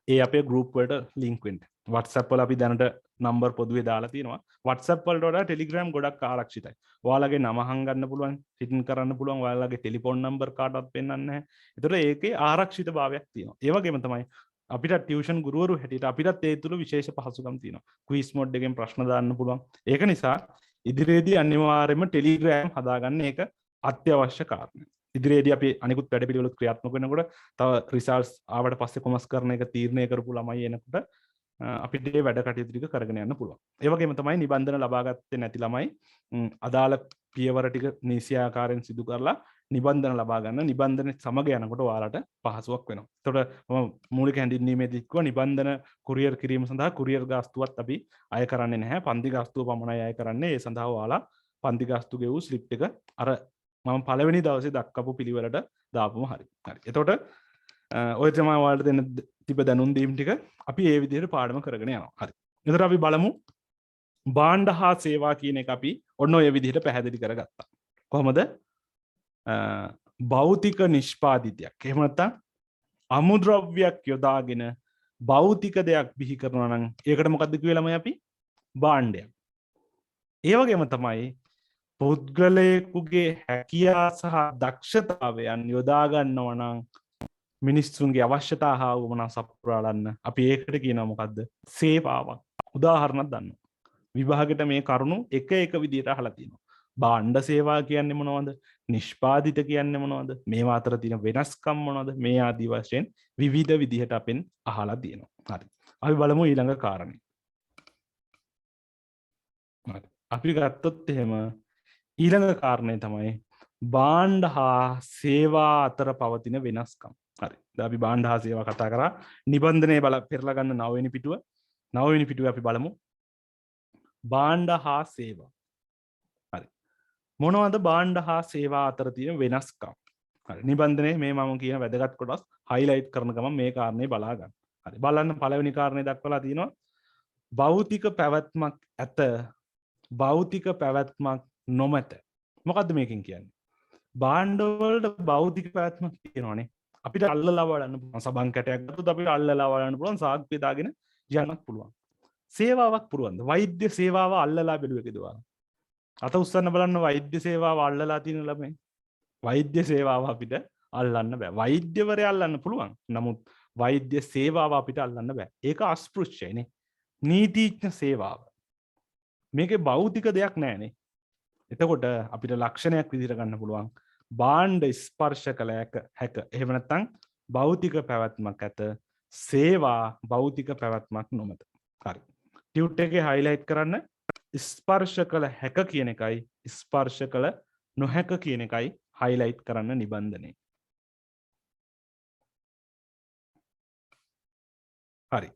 ඒ අපේ ගෲප් වලට ලින්ක් වෙන්න. WhatsApp වල අපි දැනට නම්බර් පොදුවේ දාලා තියෙනවා. WhatsApp වලට වඩා Telegram ගොඩක් ආරක්ෂිතයි. ඔයාලගේ නම හංගන්න පුළුවන්, හිටින් කරන්න පුළුවන්, ඔයාලගේ ටෙලිෆෝන් නම්බර් කාටවත් පෙන්වන්නේ නැහැ. ඒතර ඒකේ ආරක්ෂිත භාවයක් තියෙනවා. ඒ වගේම තමයි අපිට ටියුෂන් ගුරුවරු හැටියට අපිටත් ඒ තුල විශේෂ පහසුකම් තියෙනවා. ක්විස් මොඩ් එකෙන් ප්‍රශ්න දාන්න පුළුවන්. ඒක නිසා ඉදිරියේදී අනිවාර්යයෙන්ම Telegram හදාගන්න ඒක අත්‍යවශ්‍ය කාරණයක්. ඉදිරියේදී අපි අනිකුත් වැඩ පිළිවෙල ක්‍රියාත්මක වෙනකොට තව රිසල්ට්ස් ආවට පස්සේ කොමස් කරන එක තීරණය කරපු ළමයි එනකොට අපිට මේ වැඩ කටයුතු ටික කරගෙන යන්න පුළුවන්. ඒ වගේම තමයි නිබන්ධන ලබා ගත්තේ නැති ළමයි අදාළ පියවර ටික නිසියාකාරයෙන් සිදු කරලා නිබන්ධන ලබා ගන්න. නිබන්ධන සමග යනකොට ඔයාලට පහසුවක් වෙනවා. එතකොට මම මූලික හැඳින්වීමේදී කිව්වා නිබන්ධන කුරියර් කිරීම සඳහා කුරියර් ගාස්තුවත් අපි අය කරන්නේ නැහැ. පන්ති ගාස්තුව පමණයි අය කරන්නේ. ඒ සඳහා ඔයාලා පන්ති ගාස්තු ගෙවූ ස්ලිප් එක අර මම පළවෙනි දවසේ දක්වපු පිළිවෙලට දාපුම හරි. හරි. එතකොට ඔය තමයි ඔයාලට දෙන්න තිබ දැනුම් දීම් ටික අපි ඒ විදිහට පාඩම කරගෙන යනවා. හරි. එතකොට අපි බලමු භාණ්ඩ හා සේවා කියන එක අපි ඔන්න ඔය විදිහට පැහැදිලි කරගත්තා. කොහොමද? භෞතික නිෂ්පාදිතයක්. එහෙම නැත්නම් අමුද්‍රව්‍යයක් යොදාගෙන භෞතික දෙයක් බිහි කරනවා නම් ඒකට මොකද්ද කිව්වේ ළමයි අපි? භාණ්ඩයක්. ඒ වගේම තමයි පුද්ගලයෙකුගේ හැකියාව සහ දක්ෂතාවයන් යොදා ගන්නවා නම් මිනිස්සුන්ගේ අවශ්‍යතා හා වමනා සපුරාලන්න අපි ඒකට කියනවා මොකද්ද? සේවාවක්. උදාහරණයක් ගන්න. විභාගෙට මේ කරුණු එක එක විදිහට අහලා තියෙනවා. භාණ්ඩ සේවා කියන්නේ මොනවද? නිෂ්පාදිත කියන්නේ මොනවද? මේවා අතර තියෙන වෙනස්කම් මොනවද? මේ ආදී වශයෙන් විවිධ විදිහට අපෙන් අහලා තියෙනවා. හරි. අපි බලමු ඊළඟ කාරණේ. හරි. අපි ගත්තොත් එහෙම ඊළඟ කාරණය තමයි භාණ්ඩ හා සේවා අතර පවතින වෙනස්කම්. හරි. දැන් අපි භාණ්ඩ හා සේවා කතා කරා. නිබන්ධනයේ බල පෙරලා ගන්න 9 වෙනි පිටුව. 9 වෙනි පිටුවේ අපි බලමු භාණ්ඩ හා සේවා. හරි. මොනවද භාණ්ඩ හා සේවා අතර තියෙන වෙනස්කම්? හරි. නිබන්ධනයේ මේ මම කියන වැදගත් කොටස් highlight කරන ගමන් මේ කාරණේ බලා ගන්න. හරි. බලන්න පළවෙනි කාරණේ දක්වලා තියෙනවා භෞතික පැවැත්මක් ඇත භෞතික පැවැත්මක් නොමැත. මොකද්ද මේකෙන් කියන්නේ? භාණ්ඩ වලට භෞතික පැවැත්මක් තියෙනවානේ. අපිට අල්ලලා බලන්න පුළුවන්. සබන් කැටයක් ගත්තොත් අපිට අල්ලලා බලන්න පුළුවන්. සාක්කුවේ දාගෙන යන්නත් පුළුවන්. සේවාවක් පුරවන්න. වෛද්‍ය සේවාව අල්ලලා බැලුවේකද ඔයාලා? අත උස්සන්න බලන්න වෛද්‍ය සේවාව අල්ලලා තියෙන ළමයි. වෛද්‍ය සේවාව අපිට අල්ලන්න බෑ. වෛද්‍යවරයා අල්ලන්න පුළුවන්. නමුත් වෛද්‍ය සේවාව අපිට අල්ලන්න බෑ. ඒක අස්පෘශ්‍යයිනේ. නීතිඥ සේවාව. මේකේ භෞතික දෙයක් නැහැනේ. එතකොට අපිට ලක්ෂණයක් විදිහට ගන්න පුළුවන්. භාණ්ඩ ස්පර්ශ කළ හැක. එහෙම නැත්නම් භෞතික පැවැත්මක් ඇත. සේවා භෞතික පැවැත්මක් නොමැත. හරි. ටියුට් එකේ highlight කරන්න ස්පර්ශ කළ හැක කියන එකයි ස්පර්ශ කළ නොහැක කියන එකයි highlight කරන්න නිබන්ධනේ. හරි.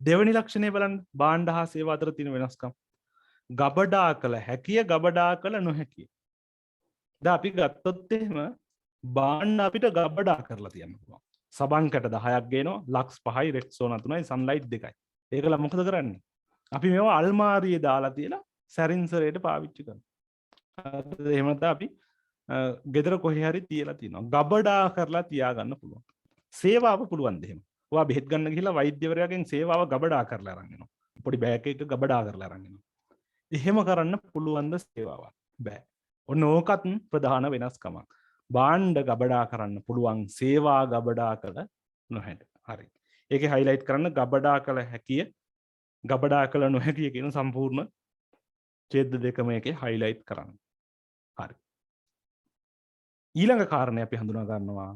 දෙවෙනි ලක්ෂණය බලන්න භාණ්ඩ හා සේවා අතර තියෙන වෙනස්කම්. ගබඩා කළ හැකිය ගබඩා කළ නොහැකිය. දැන් අපි ගත්තොත් එහෙම භාණ්ඩ අපිට ගබඩා කරලා තියන්න පුළුවන්. සබන් කැට 10ක් ගේනවා ලක්ස් 5යි රෙක්සෝනා 3යි සන්ලයිට් 2යි. ඒකලා මොකද කරන්නේ? අපි මේවා අල්මාරියේ දාලා තියලා සැරින්සරේට පාවිච්චි කරනවා. එහෙම නැත්නම් අපි ගෙදර කොහේ හරි තියලා තිනවා. ගබඩා කරලා තියාගන්න පුළුවන්. සේවාව පුළුවන් දෙහෙම. ඔයා බෙහෙත් ගන්න ගිහලා වෛද්‍යවරයාගෙන් සේවාව ගබඩා කරලා අරන් එනවා. පොඩි බෑග් එකක ගබඩා කරලා අරන් එනවා. එහෙම කරන්න පුළුවන් ද සේවාවක්? බෑ. ඔන්න ඕකත් ප්‍රධාන වෙනස්කමක්. භාණ්ඩ ගබඩා කරන්න පුළුවන් සේවා ගබඩා කළ නොහැක. හරි. ඒකේ highlight කරන්න ගබඩා කළ හැකිය ගබඩා කළ නොහැකිය කියන සම්පූර්ණ ඡේද දෙකම එකේ highlight කරන්න. හරි. ඊළඟ කාරණේ අපි හඳුනා ගන්නවා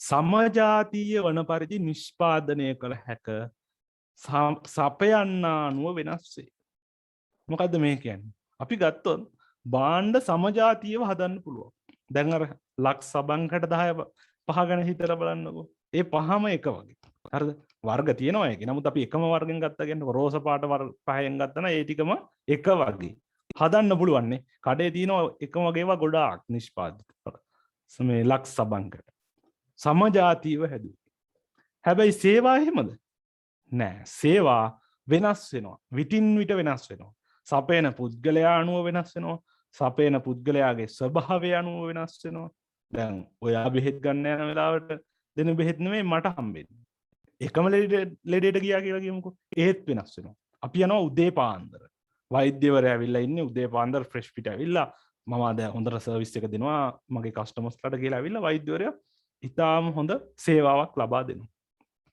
සමජාතීය වන පරිදි නිෂ්පාදනය කළ හැක සපයන්නා අනුව වෙනස් වේ. මොකද්ද මේ කියන්නේ? අපි ගත්තොත් භාණ්ඩ සමජාතීයව හදන්න පුළුවන්. දැන් අර ලක්ස් සබන්කට 10 පහ ගැන හිතලා බලන්නකෝ. ඒ පහම එක වගේ. හරිද? වර්ග තියෙනවා ඒකේ. නමුත් අපි එකම වර්ගෙන් ගත්තා කියන්නේ රෝස පාට පහෙන් ගත්තා නම් ඒ ටිකම එක වගේ. හදන්න පුළුවන් නේ. කඩේ තියෙනවා එකම වගේ ඒවා ගොඩාක් නිෂ්පාදිත. මේ ලක්ස් සබන්කට. සමජාතීයව හැදුවේ. හැබැයි සේවා එහෙමද? නෑ. සේවා වෙනස් වෙනවා. විටින් විට වෙනස් වෙනවා. සපයන පුද්ගලයා අනුව වෙනස් වෙනවා. සපයන පුද්ගලයාගේ ස්වභාවය අනුව වෙනස් වෙනවා. දැන් ඔයා බෙහෙත් ගන්න යන වෙලාවට දෙන බෙහෙත් නෙමෙයි මට හම්බෙන්නේ. එකම ලෙඩේට ගියා කියලා කියමුකෝ. ඒත් වෙනස් වෙනවා. අපි යනවා උදේ පාන්දර. වෛද්‍යවරයා ඇවිල්ලා ඉන්නේ උදේ පාන්දර ෆ්‍රෙෂ් පිට ඇවිල්ලා මම අද හොඳට සර්විස් එක දෙනවා මගේ කස්ටමර්ස්ලාට කියලා ඇවිල්ලා වෛද්‍යවරයා ඉතාම හොඳ සේවාවක් ලබා දෙනවා.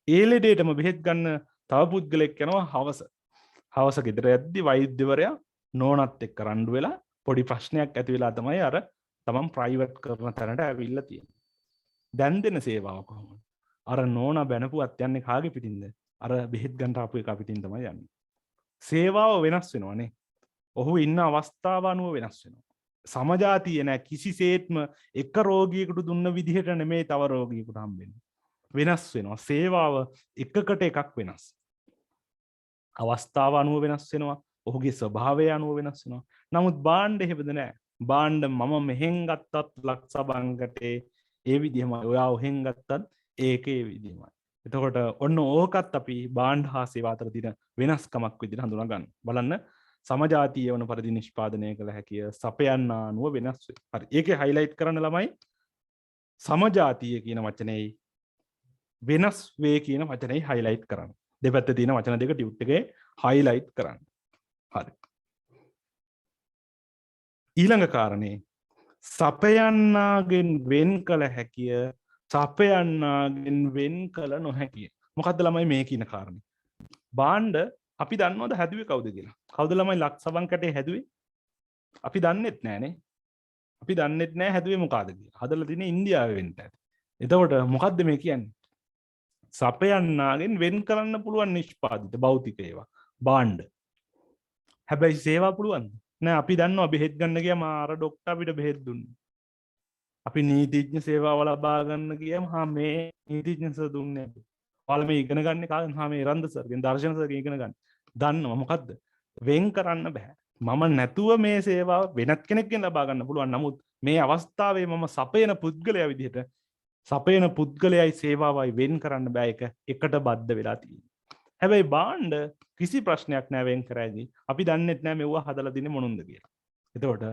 ඒ ලෙඩේටම බෙහෙත් ගන්න තව පුද්ගලෙක් යනවා හවස. හවස ගෙදර යද්දි වෛද්‍යවරයා නෝනත් එක්ක රණ්ඩු වෙලා පොඩි ප්‍රශ්නයක් ඇති වෙලා තමයි අර තමන් ප්‍රයිවට් කරන තැනට ඇවිල්ලා තියෙන්නේ. දැන් දෙන සේවාව කොහොමද? අර නෝනා බැනපුවත් යන්නේ කාගේ පිටින්ද? අර බෙහෙත් ගන්න ආපු එක පිටින් තමයි යන්නේ. සේවාව වෙනස් වෙනවනේ. ඔහු ඉන්න අවස්ථාව අනුව වෙනස් වෙනවා. සමජාතීය නෑ කිසිසේත්ම එක රෝගියෙකුට දුන්න විදිහට නෙමෙයි තව රෝගියෙකුට හම්බෙන්නේ. වෙනස් වෙනවා. සේවාව එකකට එකක් වෙනස්. අවස්ථාව අනුව වෙනස් වෙනවා. ඔහුගේ ස්වභාවය අනුව වෙනස් වෙනවා. නමුත් භාණ්ඩ එහෙමද නෑ. භාණ්ඩ මම මෙහෙන් ගත්තත් ලක්ෂ බංගටේ ඒ විදිහමයි. ඔයා ඔහෙන් ගත්තත් ඒක ඒ විදිහමයි. එතකොට ඔන්න ඕකත් අපි භාණ්ඩ හා සේවා අතර තියෙන වෙනස්කමක් විදිහට හඳුනා ගන්න. බලන්න සමජාතීය වන පරිදි නිෂ්පාදනය කළ හැකිය සපයන්නා අනුව වෙනස් වේ. හරි. ඒකේ highlight කරන්න ළමයි සමජාතීය කියන වචනේ වෙනස් වේ කියන වචනේ highlight කරන්න. දෙපැත්තේ තියෙන වචන දෙක ටියුට් එකේ highlight කරන්න. හරි. ඊළඟ කාරණේ සපයන්නාගෙන් වෙන් කළ හැකිය සපයන්නාගෙන් වෙන් කළ නොහැකිය. මොකද්ද ළමයි මේ කියන කාරණේ? භාණ්ඩ අපි දන්නවද හැදුවේ කවුද කියලා? කවුද ළමයි ලක්සබන් කැටේ හැදුවේ? අපි දන්නෙත් නෑනේ. අපි දන්නෙත් නෑ හැදුවේ මොකද්ද කියලා. හදලා තියෙන්නේ ඉන්දියාවේ වෙන්න ඇති. එතකොට මොකද්ද මේ කියන්නේ? සපයන්නාගෙන් වෙන් කරන්න පුළුවන් නිෂ්පාදිත භෞතික ඒවා. භාණ්ඩ. හැබැයි සේවා පුළුවන්ද? නෑ අපි දන්නවා බෙහෙත් ගන්න ගියාම අර ડોක්ටර් අපිට බෙහෙත් දුන්නේ. අපි නීතිඥ සේවාව ලබා ගන්න ගියාම මේ නීතිඥ සර් දුන්නේ නැහැ. ඔයාලා මේ ඉගෙන ගන්න කාගෙන්? මේ රන්ද සර්ගෙන් දර්ශන සර්ගෙන් ඉගෙන ගන්න. දන්නවා මොකද්ද? වෙන් කරන්න බෑ. මම නැතුව මේ සේවාව වෙනත් කෙනෙක්ගෙන් ලබා ගන්න පුළුවන්. නමුත් මේ අවස්ථාවේ මම සපයන පුද්ගලයා විදිහට සපයන පුද්ගලයයි සේවාවයි වෙන් කරන්න බෑ. එක එකට බද්ධ වෙලා තියෙනවා. හැබැයි භාණ්ඩ කිසි ප්‍රශ්නයක් නෑ වෙන් කරෑදී. අපි දන්නෙත් නෑ මෙවුවා හදලා දින්නේ මොනුන්ද කියලා. එතකොට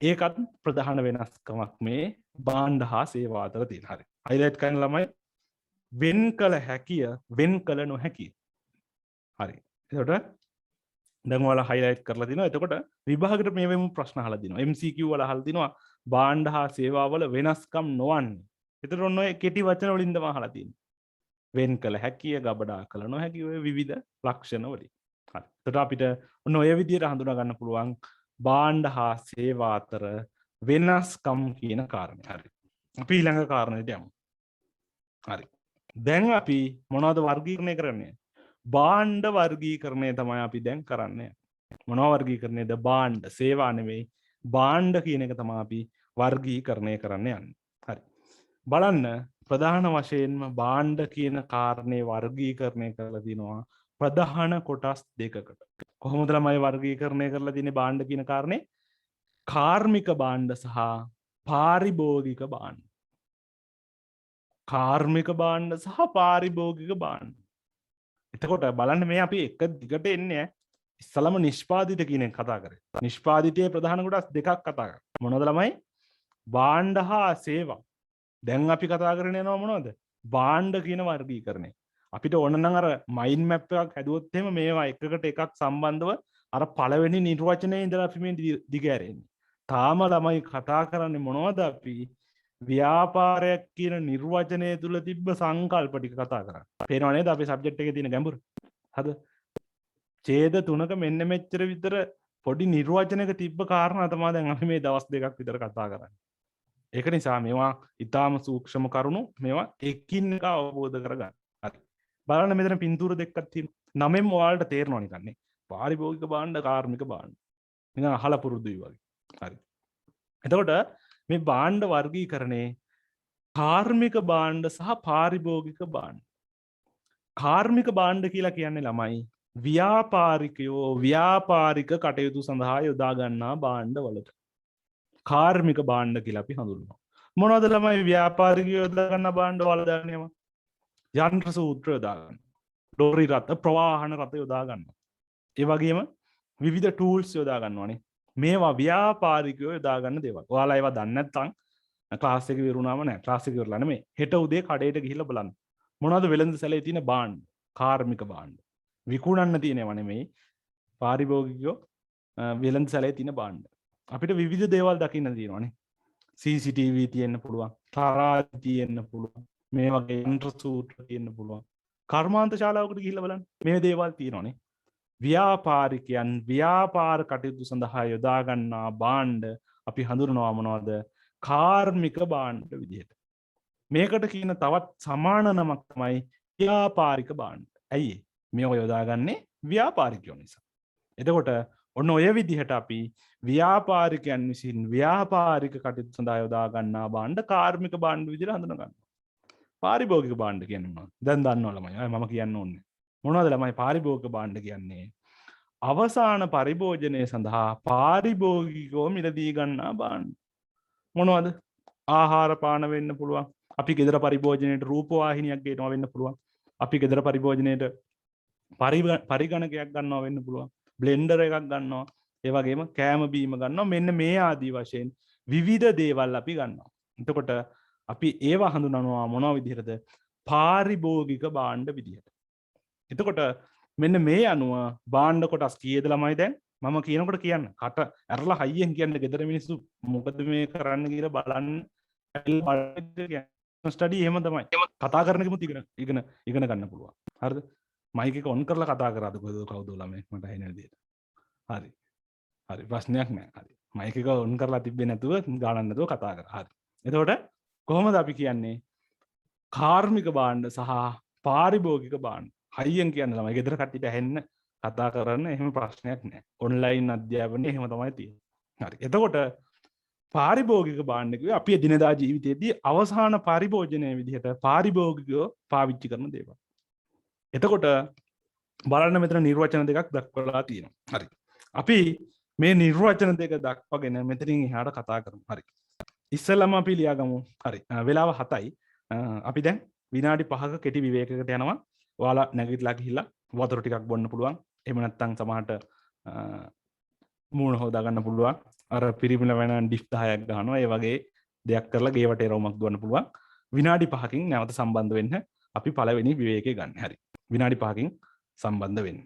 ඒකත් ප්‍රධාන වෙනස්කමක් මේ භාණ්ඩ හා සේවා අතර තියෙන. හරි. හයිලයිට් කරන ළමයි වෙන් කළ හැකිය වෙන් කළ නොහැකිය. හරි. එතකොට දැන් ඔයාලා හයිලයිට් කරලා දිනවා. එතකොට විභාගෙට මේ වෙමු ප්‍රශ්න අහලා දිනවා. MCQ වල අහලා දිනවා භාණ්ඩ හා සේවා වල වෙනස්කම් නොවන්නේ. එතකොට ඔන්න ඔය කෙටි වචන වලින් තමයි අහලා තියෙන්නේ. වෙන් කළ හැකිය, ගබඩා කළ නොහැකි ඔය විවිධ ලක්ෂණ වලින්. හරි. එතකොට අපිට ඔන්න ඔය විදිහට හඳුනා ගන්න පුළුවන් භාණ්ඩ හා සේවා අතර වෙනස්කම් කියන කාරණේ. හරි. අපි ඊළඟ කාරණේට යමු. හරි. දැන් අපි මොනවද වර්ගීකරණය කරන්නේ? භාණ්ඩ වර්ගීකරණය තමයි අපි දැන් කරන්නේ. මොනවා වර්ගීකරණයද? භාණ්ඩ, සේවා නෙවෙයි. භාණ්ඩ කියන එක තමයි අපි වර්ගීකරණය කරන්න යන්නේ. හරි. බලන්න ප්‍රධාන වශයෙන්ම භාණ්ඩ කියන කාරණේ වර්ගීකරණය කරලා තිනවා ප්‍රධාන කොටස් දෙකකට. කොහොමද ළමයි වර්ගීකරණය කරලා තියෙන්නේ භාණ්ඩ කියන කාරණේ? කාර්මික භාණ්ඩ සහ පාරිභෝගික භාණ්ඩ. කාර්මික භාණ්ඩ සහ පාරිභෝගික භාණ්ඩ. එතකොට බලන්න මේ අපි එක දිගට එන්නේ ඉස්සලම නිෂ්පාදිත කියන එක කතා කරේ. නිෂ්පාදිතයේ ප්‍රධාන කොටස් දෙකක් කතා කරා. මොනවද ළමයි? භාණ්ඩ හා සේවා. දැන් අපි කතා කරගෙන යනවා මොනවද? භාණ්ඩ කියන වර්ගීකරණය. අපිට ඕන නම් අර මයින්ඩ් මැප් එකක් හැදුවොත් එහෙම මේවා එකකට එකක් සම්බන්ධව අර පළවෙනි නිර්වචනයේ ඉඳලා අපි මේ දිගෑරෙන්නේ. තාම ළමයි කතා කරන්නේ මොනවද? අපි ව්‍යාපාරයක් කියන නිර්වචනය තුල තිබ්බ සංකල්ප ටික කතා කරන්නේ. පේනව නේද අපේ සබ්ජෙක්ට් එකේ තියෙන ගැඹුර? හද? ඡේද තුනක මෙන්න මෙච්චර විතර පොඩි නිර්වචනයක තිබ්බ කාරණා තමයි දැන් අපි මේ දවස් දෙකක් විතර කතා කරන්නේ. ඒක නිසා මේවා ඊටාම සූක්ෂම කරුණු මේවා එකින් එක අවබෝධ කරගන්න. හරි. බලන්න මෙතන පින්තූර දෙකක් තියෙනවා. නමෙන් ඔයාලට තේරෙනවා නිකන් නේ. පාරිභෝගික භාණ්ඩ, කාර්මික භාණ්ඩ. නිකන් අහලා පුරුදුයි වගේ. හරි. එතකොට මේ භාණ්ඩ වර්ගීකරණේ කාර්මික භාණ්ඩ සහ පාරිභෝගික භාණ්ඩ. කාර්මික භාණ්ඩ කියලා කියන්නේ ළමයි ව්‍යාපාරිකයෝ ව්‍යාපාරික කටයුතු සඳහා යොදා ගන්නා භාණ්ඩ වලට කාර්මික භාණ්ඩ කියලා අපි හඳුන්වනවා. මොනවද ළමයි ව්‍යාපාරිකයෝ යොදා ගන්න භාණ්ඩ වල දාන්නේම? යන්ත්‍ර සූත්‍ර යොදා ගන්න. ලෝරි රථ, ප්‍රවාහන රථ යොදා ගන්නවා. ඒ වගේම විවිධ ටූල්ස් යොදා ගන්නවානේ. මේවා ව්‍යාපාරිකයෝ යොදා ගන්න දේවල්. ඔයාලා ඒවා දන්නේ නැත්නම් ක්ලාස් එක ඉවරුනාම නෑ. ක්ලාස් එක ඉවරලා නෙමෙයි. හෙට උදේ කඩේට ගිහිල්ලා බලන්න. මොනවද වෙළඳ සැලේ තියෙන භාණ්ඩ? කාර්මික භාණ්ඩ. විකුණන්න තියෙනව නෙමෙයි. පාරිභෝගිකයෝ වෙළඳ සැලේ තියෙන භාණ්ඩ. අපිට විවිධ දේවල් දකින්න තියෙනවානේ. CCTV තියෙන්න පුළුවන්. තරාති තියෙන්න පුළුවන්. මේ වගේ යන්ත්‍ර සූත්‍ර තියෙන්න පුළුවන්. කර්මාන්ත ශාලාවකට ගිහිල්ලා බලන්න. මේ දේවල් තියෙනවානේ. ව්‍යාපාරිකයන් ව්‍යාපාර කටයුතු සඳහා යොදා ගන්නා භාණ්ඩ අපි හඳුනනවා මොනවද? කාර්මික භාණ්ඩ විදිහට. මේකට කියන තවත් සමාන නමක් තමයි ව්‍යාපාරික භාණ්ඩ. ඇයි මේක යොදාගන්නේ? ව්‍යාපාරිකයෝ නිසා. එතකොට ඔන්න ඔය විදිහට අපි ව්‍යාපාරිකයන් විසින් ව්‍යාපාරික කටයුතු සඳහා යොදා ගන්නා භාණ්ඩ කාර්මික භාණ්ඩ විදිහට හඳුනා ගන්නවා. පාරිභෝගික භාණ්ඩ කියන්නේ මොනවද? දැන් දන්නව ළමයි. මම කියන්න ඕනේ. මොනවද ළමයි පාරිභෝගික භාණ්ඩ කියන්නේ? අවසාන පරිභෝජනය සඳහා පාරිභෝගිකව මිලදී ගන්නා භාණ්ඩ. මොනවද? ආහාර පාන වෙන්න පුළුවන්. අපි ගෙදර පරිභෝජනයේට රූපවාහිනියක් ගේනවා වෙන්න පුළුවන්. අපි ගෙදර පරිභෝජනයේට පරිගණකයක් ගන්නවා වෙන්න පුළුවන්. බ්ලෙන්ඩර් එකක් ගන්නවා. ඒ වගේම කෑම බීම ගන්නවා. මෙන්න මේ ආදී වශයෙන් විවිධ දේවල් අපි ගන්නවා. එතකොට අපි ඒවා හඳුනනවා මොනවා විදිහටද? පාරිභෝගික භාණ්ඩ විදිහට. එතකොට මෙන්න මේ අනුව භාණ්ඩ කොටස් කීයද ළමයි දැන්? මම කියනකොට කියන්න. කට ඇරලා හයියෙන් කියන්න. ගෙදර මිනිස්සු මොකද මේ කරන්න කියලා බලන්න. ස්ටඩි එහෙම තමයි. කතා කරනකෙමුත් ඉගෙන ගන්න පුළුවන්. හරිද? මයික් එක ඔන් කරලා කතා කරාද කවුද ළමයි? මට ඇහෙන විදිහට. හරි. හරි ප්‍රශ්නයක් නෑ. හරි. මයික් එක ඔන් කරලා තිබ්බේ නැතුව ගානක් නැතුව කතා කරා. හරි. එතකොට කොහොමද අපි කියන්නේ කාර්මික භාණ්ඩ සහ පාරිභෝගික භාණ්ඩ. හයියෙන් කියන්න ළමයි ගෙදර කට්ටියට ඇහෙන්න කතා කරන්න එහෙම ප්‍රශ්නයක් නෑ. ඔන්ලයින් අධ්‍යාපනයේ එහෙම තමයි තියෙන්නේ. හරි. එතකොට පාරිභෝගික භාණ්ඩ කිව්වේ අපි එදිනදා ජීවිතයේදී අවසාන පරිභෝජනයේ විදිහට පාරිභෝගිකව පාවිච්චි කරන දේවල්. එතකොට බලන්න මෙතන නිර්වචන දෙකක් දක්වලා තියෙනවා. හරි. අපි මේ නිර්වචන දෙක දක්වගෙන මෙතනින් එහාට කතා කරමු. හරි. ඉස්සෙල්ලාම අපි ලියාගමු. හරි. වෙලාව 7යි. අපි දැන් විනාඩි 5ක කෙටි විවේකයකට යනවා. ඔයාලා නැගිටලා ගිහිල්ලා වතුර ටිකක් බොන්න පුළුවන්. එහෙම නැත්නම් සමහරට මූණ හොදා ගන්න පුළුවන්. අර පිරිමිල වෙන ඩිෆ් 10ක් ගන්නවා. ඒ වගේ දෙයක් කරලා ගේවට එරවුමක් දුවන්න පුළුවන්. විනාඩි 5කින් නැවත සම්බන්ධ වෙන්න අපි පළවෙනි විවේකය ගන්න. හරි. විනාඩි 5කින් සම්බන්ධ වෙන්න.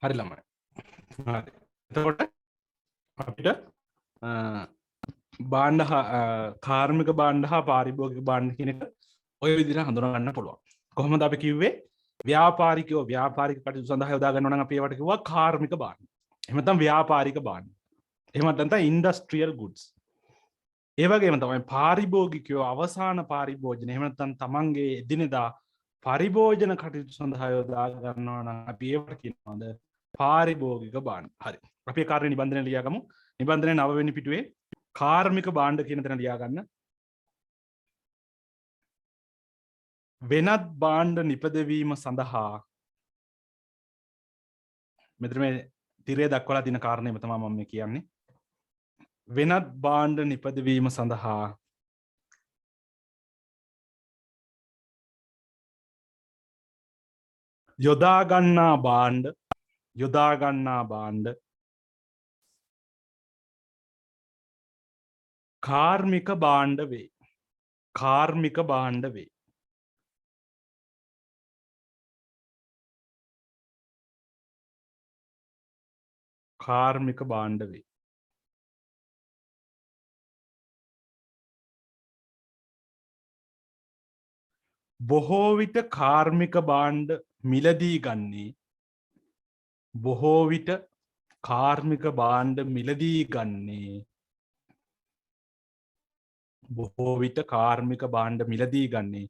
හරි ළමයි. හරි. එතකොට අපිට බාණ්ඩ කාර්මික බාණ්ඩ හා පාරිභෝගික බාණ්ඩ කියන එක ඔය විදිහට හඳුනා ගන්න පුළුවන්. කොහොමද අපි කිව්වේ ව්‍යාපාරිකයෝ ව්‍යාපාරික කටයුතු සඳහා යොදා ගන්නවා නම් අපි ඒවට කිව්වා කාර්මික බාණ්ඩ. එහෙම නැත්නම් ව්‍යාපාරික බාණ්ඩ. එහෙම නැත්නම් ඉන්ඩස්ට්‍රියල් ගුඩ්ස්. ඒ වගේම තමයි පාරිභෝගිකයෝ අවසාන පාරිභෝජන. එහෙම නැත්නම් තමන්ගේ එදිනෙදා පරිභෝජන කටයුතු සඳහා යොදා ගන්නවා නම් අපි ඒවට කියනවාද පාරිභෝගික බාණ්ඩ. හරි. අපි ඒ කාර්ය නිබන්ධනය ලියාගමු. නිබන්ධනය 9 වෙනි පිටුවේ කාර්මික බාණ්ඩ කියන තැන ලියා ගන්න. වෙනත් බාණ්ඩ නිපදවීම සඳහා මෙතන මේ තිරේ දක්වලා තියෙන කාරණේම තමයි මම මේ කියන්නේ. වෙනත් බාණ්ඩ නිපදවීම සඳහා යොදා ගන්නා බාණ්ඩ කාර්මික බාණ්ඩ වේ. කාර්මික බාණ්ඩ වේ. කාර්මික බාණ්ඩ වේ. බොහෝ විට කාර්මික බාණ්ඩ මිලදී ගන්නේ බොහෝ විට කාර්මික බාණ්ඩ මිලදී ගන්නේ බොහෝ විට කාර්මික බාණ්ඩ මිලදී ගන්නේ